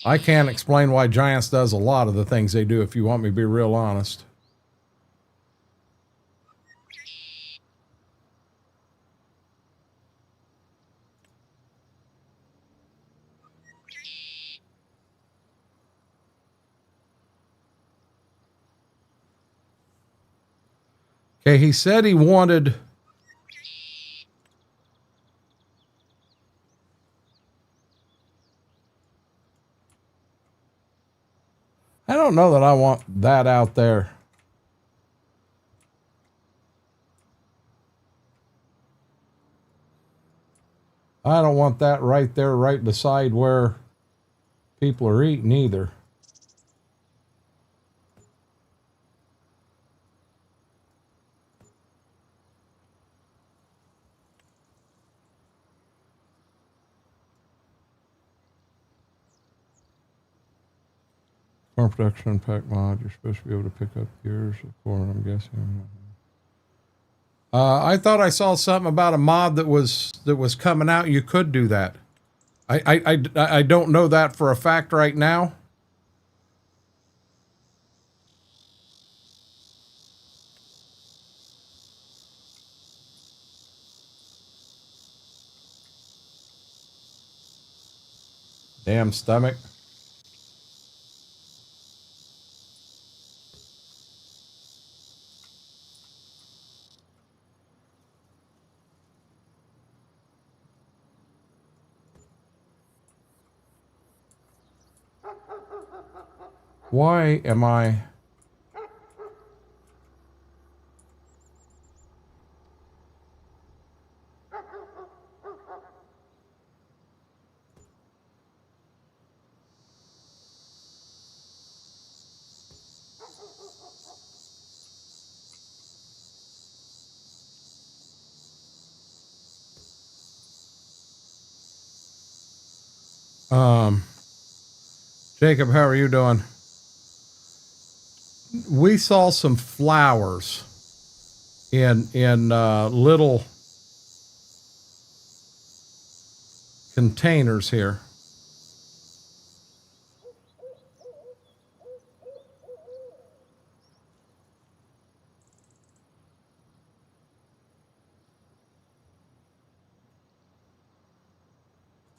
I can't explain why Giants does a lot of the things they do if you want me to be real honest. Okay, he said he wanted... I don't know that I want that out there. I don't want that right there, right beside where people are eating either. Corn production pack mod, you're supposed to be able to pick up yours of corn, I'm guessing. I thought I saw something about a mod that was coming out. You could do that. I don't know that for a fact right now. Damn stomach. Why am I... Jacob, how are you doing? We saw some flowers in little containers here.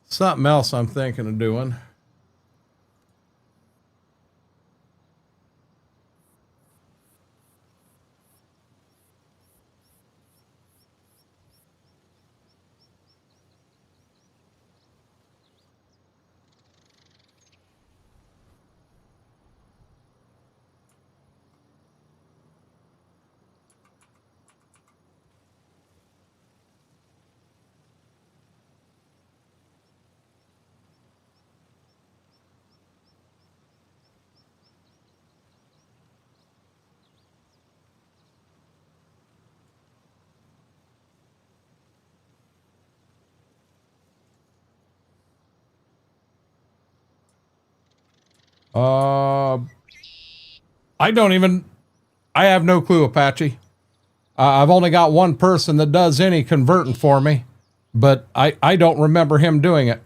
Something else I'm thinking of doing. I have no clue, Apache. I've only got one person that does any converting for me, but I don't remember him doing it.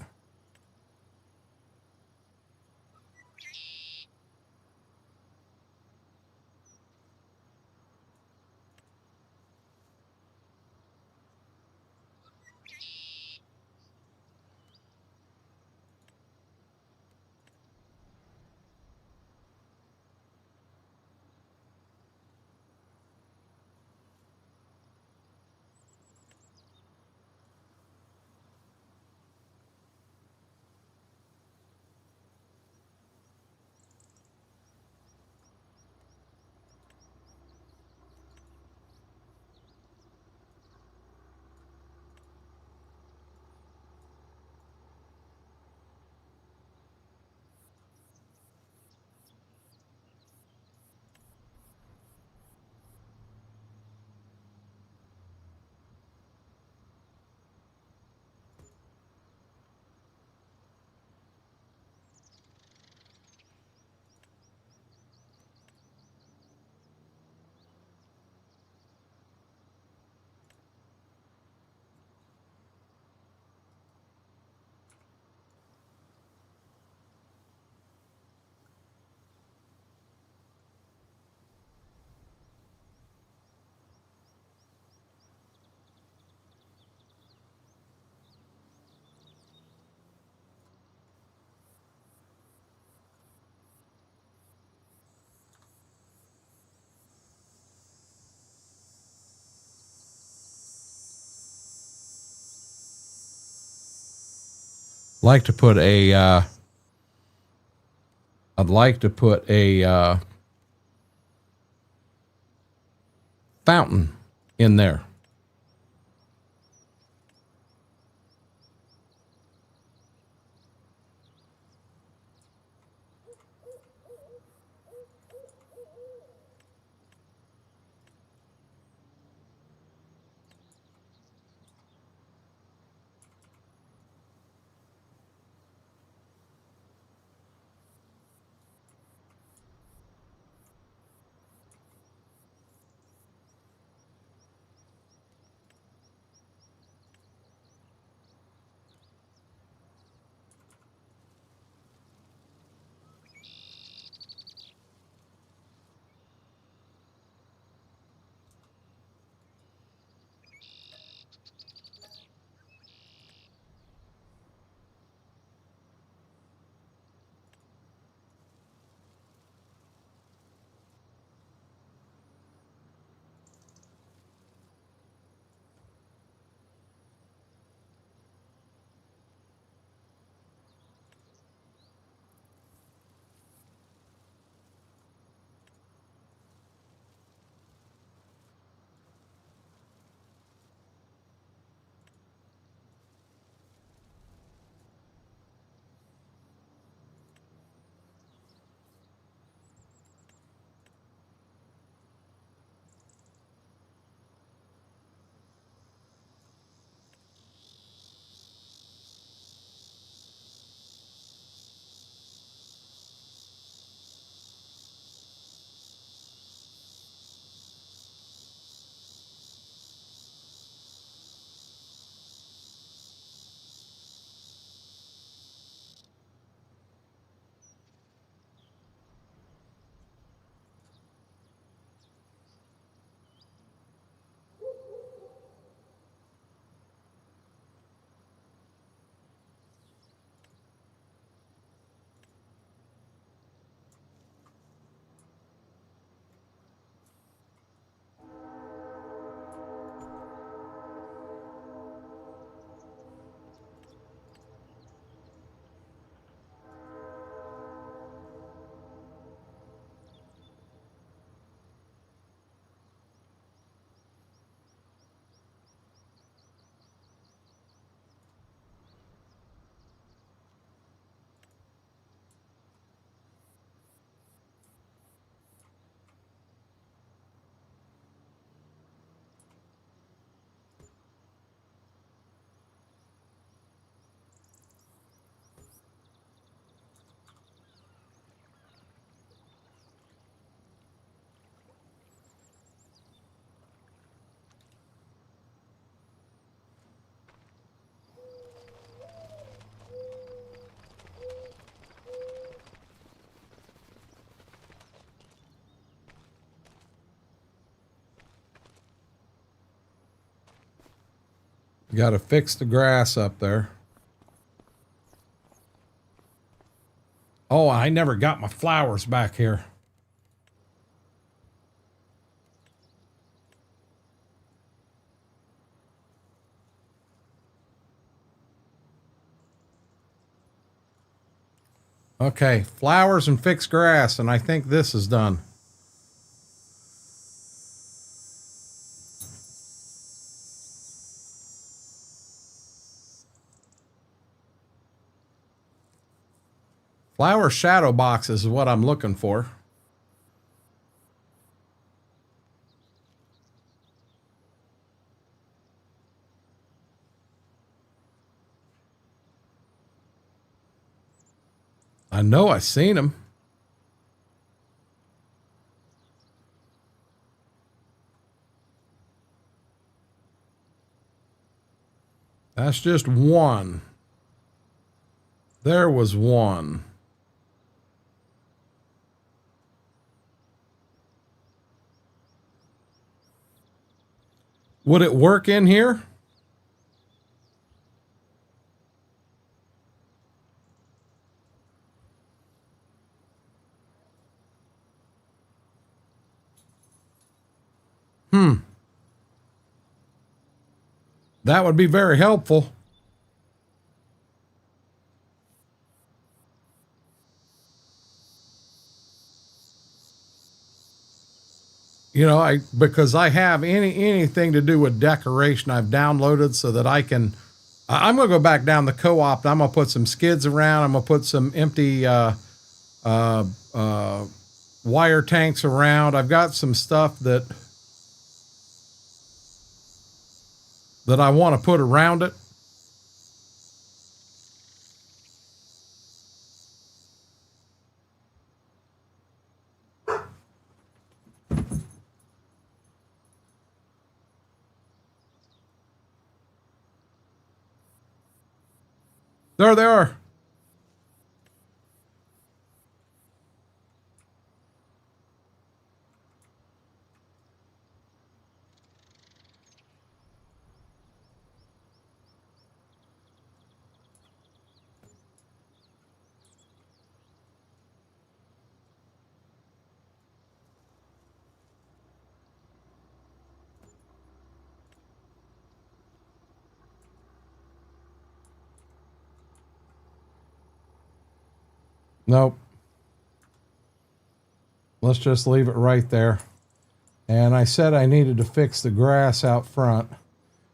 Like to put a I'd like to put a fountain in there. Got to fix the grass up there. Oh, I never got my flowers back here. Okay, flowers and fix grass, and I think this is done. Flower shadow boxes is what I'm looking for. I know I've seen them. That's just one. There was one. Would it work in here? That would be very helpful. You know, because I have anything to do with decoration I've downloaded so that I can. I'm gonna go back down the co-op. I'm gonna put some skids around. I'm gonna put some empty wire tanks around. I've got some stuff that I want to put around it. There they are. Nope. Let's just leave it right there. And I said I needed to fix the grass out front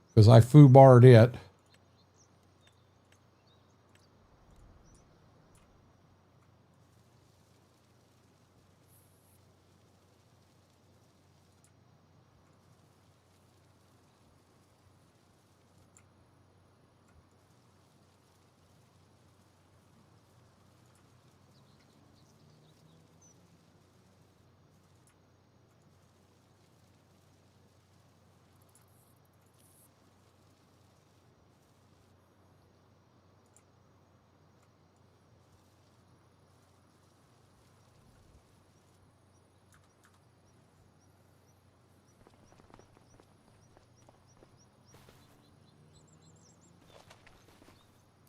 because I foobarred it.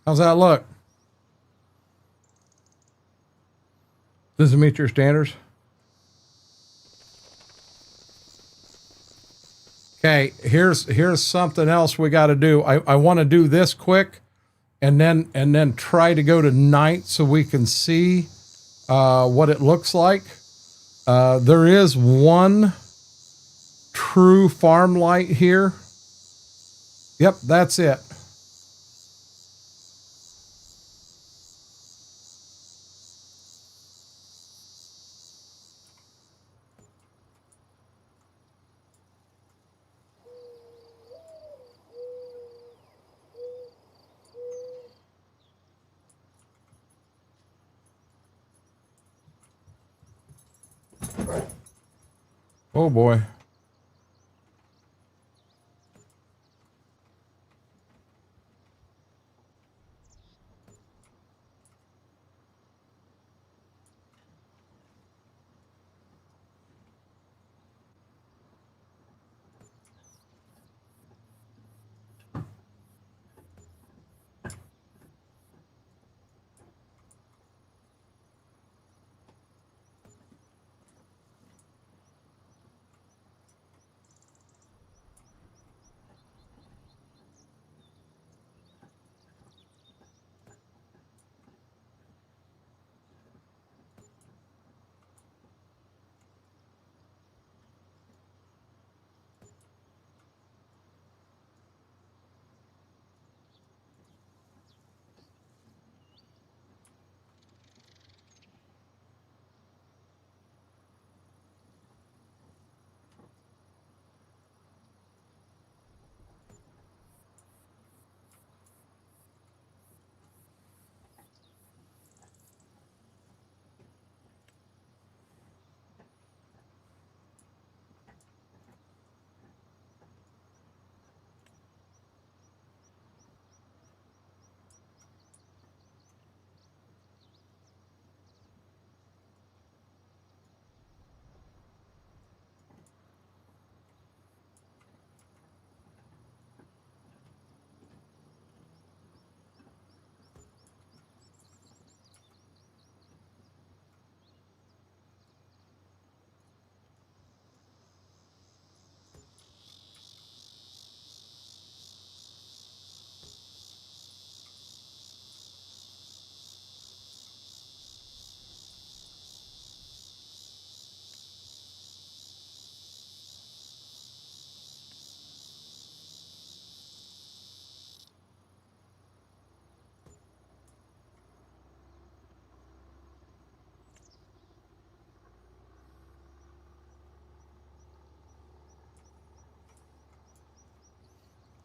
How's that look? Does it meet your standards? Okay, here's something else we got to do. I want to do this quick, and then try to go to night so we can see what it looks like. There is one true farm light here. Yep, that's it. Oh boy.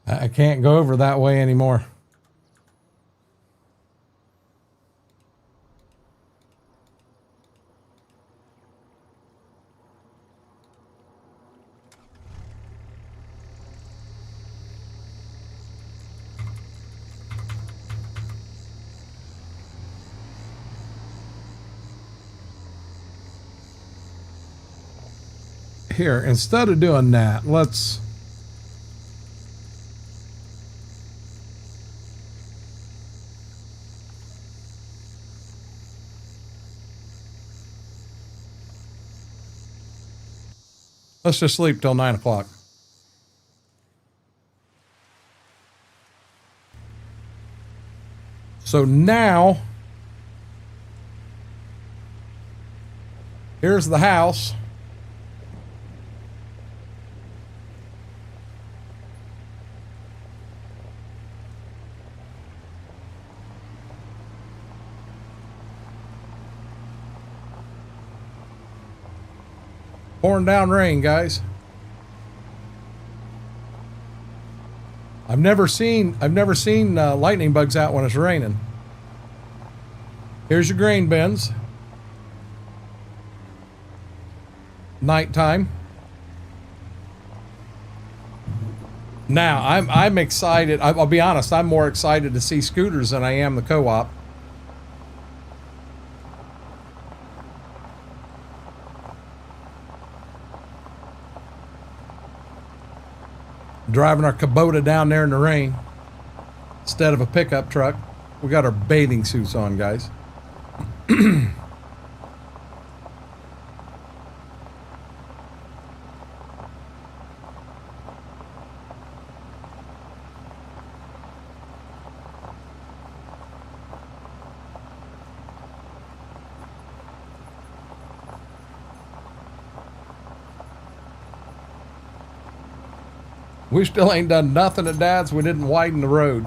I can't go over that way anymore. Here, instead of doing that, let's just sleep till 9 o'clock. So now, here's the house. Pouring down rain, guys. I've never seen lightning bugs out when it's raining. Here's your grain bins. Nighttime. Now I'm excited. I'll be honest. I'm more excited to see scooters than I am the co-op. Driving our Kubota down there in the rain instead of a pickup truck. We got our bathing suits on, guys. We still ain't done nothing at Dad's. We didn't widen the road.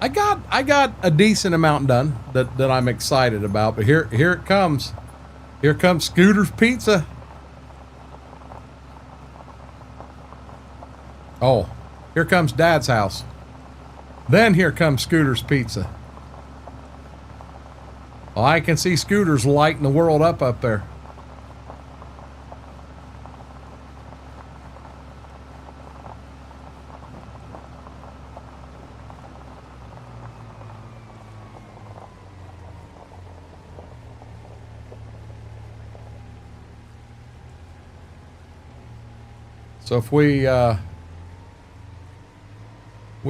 I got a decent amount done that I'm excited about. But here it comes. Here comes Scooter's Pizza. Oh, here comes Dad's house. Then here comes Scooter's Pizza. Well, I can see Scooter's lighting the world up there. So if we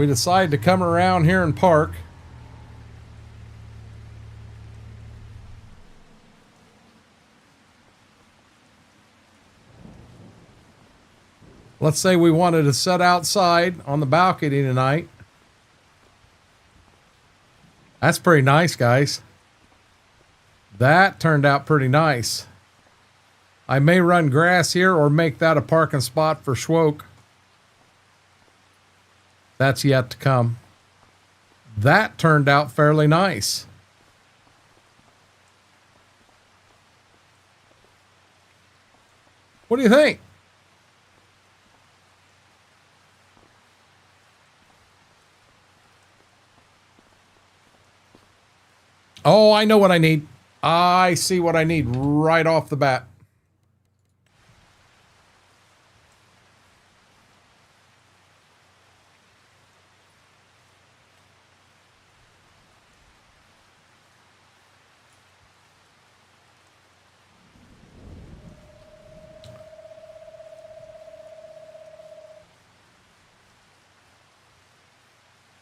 decide to come around here and park, let's say we wanted to sit outside on the balcony tonight. That's pretty nice, guys. That turned out pretty nice. I may run grass here or make that a parking spot for Schwoke. That's yet to come. That turned out fairly nice. What do you think? Oh, I know what I need. I see what I need right off the bat.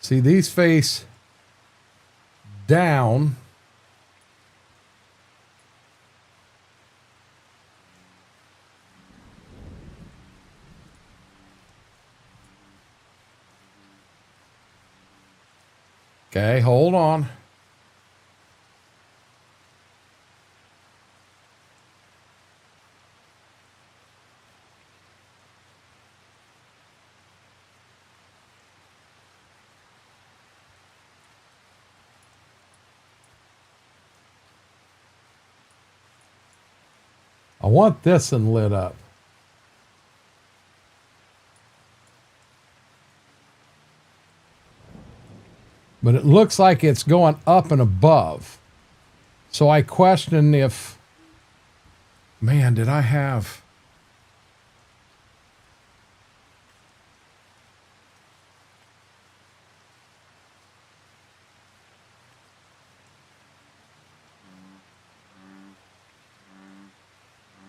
See, these face down. Okay, hold on. I want this one lit up. but it looks like it's going up and above. So I question if, man, did I have...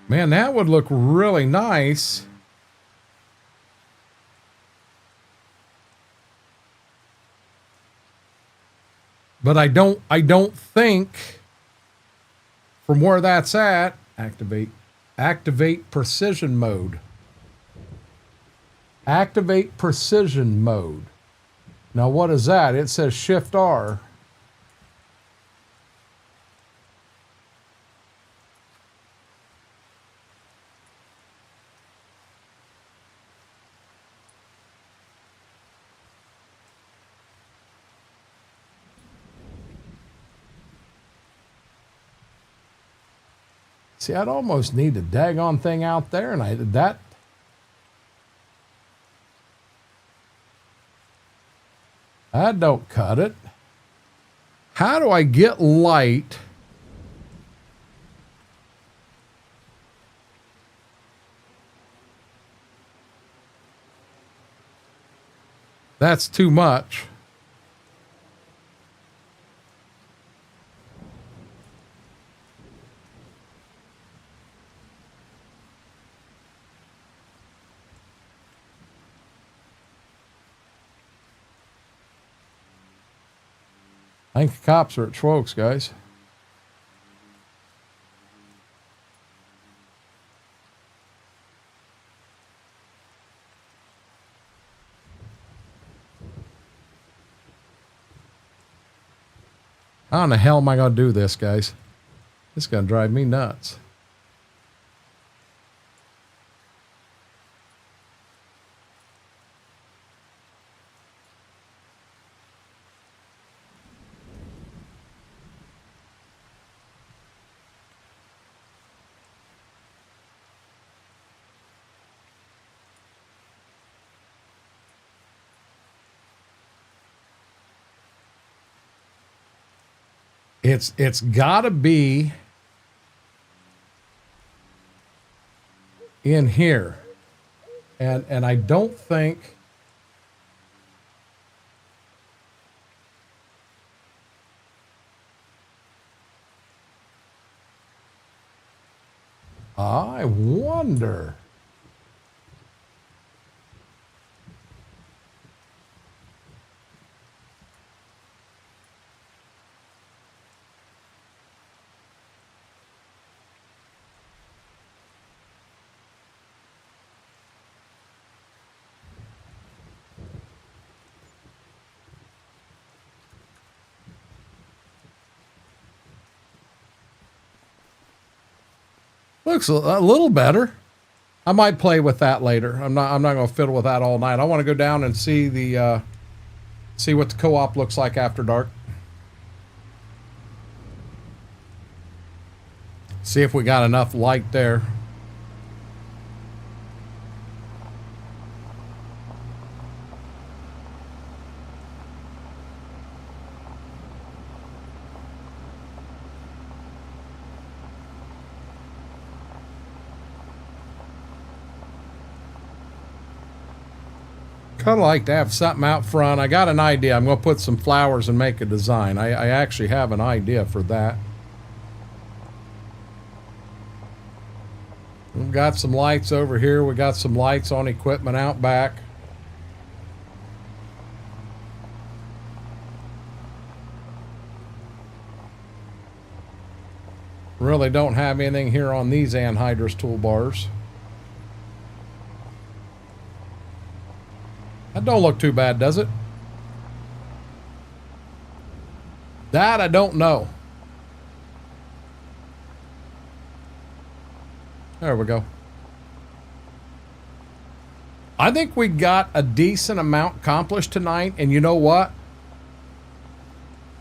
Man, that would look really nice. But I don't think from where that's at, activate precision mode. Activate precision mode. Now what is that? It says Shift R. See, I'd almost need the daggone thing out there, and I did that. That don't cut it. How do I get light? That's too much. I think the cops are at Schwokes, guys. How in the hell am I going to do this, guys? This is going to drive me nuts. It's got to be in here. And I don't think I wonder. Looks a little better. I might play with that later. I'm not going to fiddle with that all night. I want to go down and see the see what the co-op looks like after dark. See if we got enough light there. Kind of like to have something out front. I got an idea. I'm going to put some flowers and make a design. I actually have an idea for that. We've got some lights over here. We got some lights on equipment out back. Really don't have anything here on these anhydrous toolbars. That don't look too bad, does it? That I don't know. There we go. I think we got a decent amount accomplished tonight, and you know what?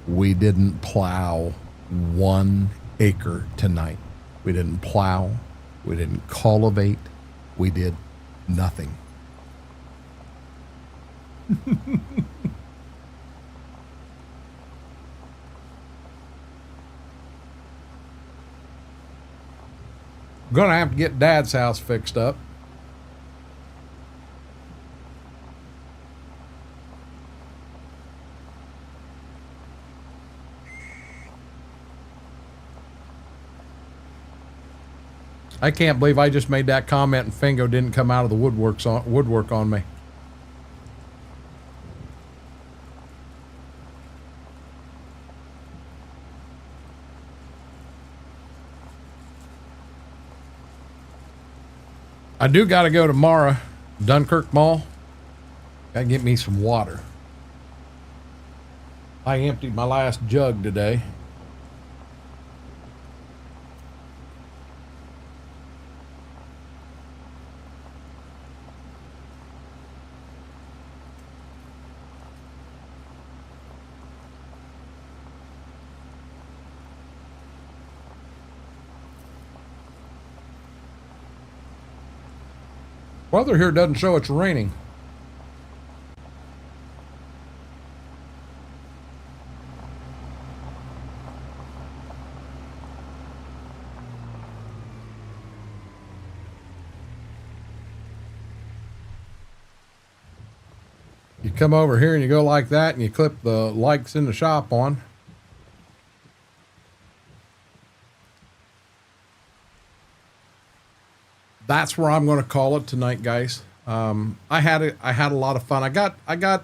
We didn't plow 1 acre tonight. We didn't plow. We didn't cultivate. We did nothing. Gonna have to get Dad's house fixed up. I can't believe I just made that comment and Fingo didn't come out of the woodwork on me. I do got to go tomorrow, Dunkirk Mall. Got to get me some water. I emptied my last jug today. Weather here doesn't show it's raining. You come over here and you go like that and you clip the likes in the shop on. That's where I'm going to call it tonight, guys. I had a lot of fun. I got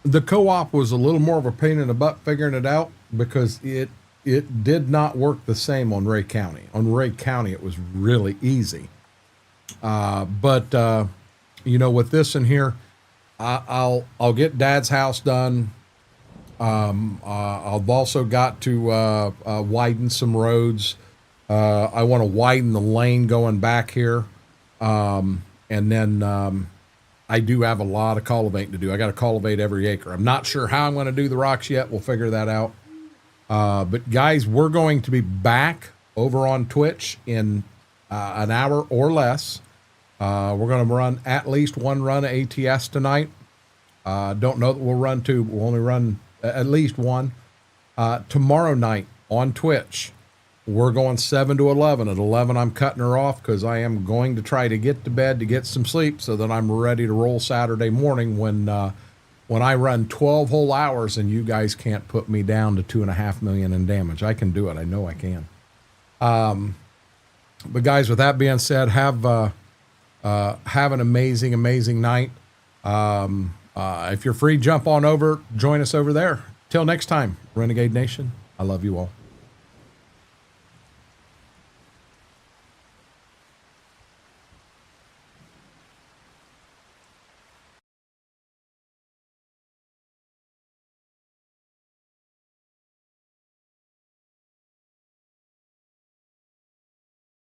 the co-op was a little more of a pain in the butt figuring it out because it did not work the same on Ray County. On Ray County, it was really easy. But you know, with this in here, I'll get Dad's house done. I've also got to widen some roads. I want to widen the lane going back here. And then I do have a lot of cultivating to do. I got to cultivate every acre. I'm not sure how I'm going to do the rocks yet. We'll figure that out. But guys, we're going to be back over on Twitch in an hour or less. We're going to run at least one run of ATS tonight. Don't know that we'll run two, but we'll only run at least one. Tomorrow night on Twitch, we're going 7 to 11. At 11, I'm cutting her off because I am going to try to get to bed to get some sleep so that I'm ready to roll Saturday morning when I run 12 whole hours and you guys can't put me down to 2.5 million in damage. I can do it. I know I can. But guys, with that being said, have an amazing, amazing night. If you're free, jump on over, join us over there. Till next time, Renegade Nation, I love you all.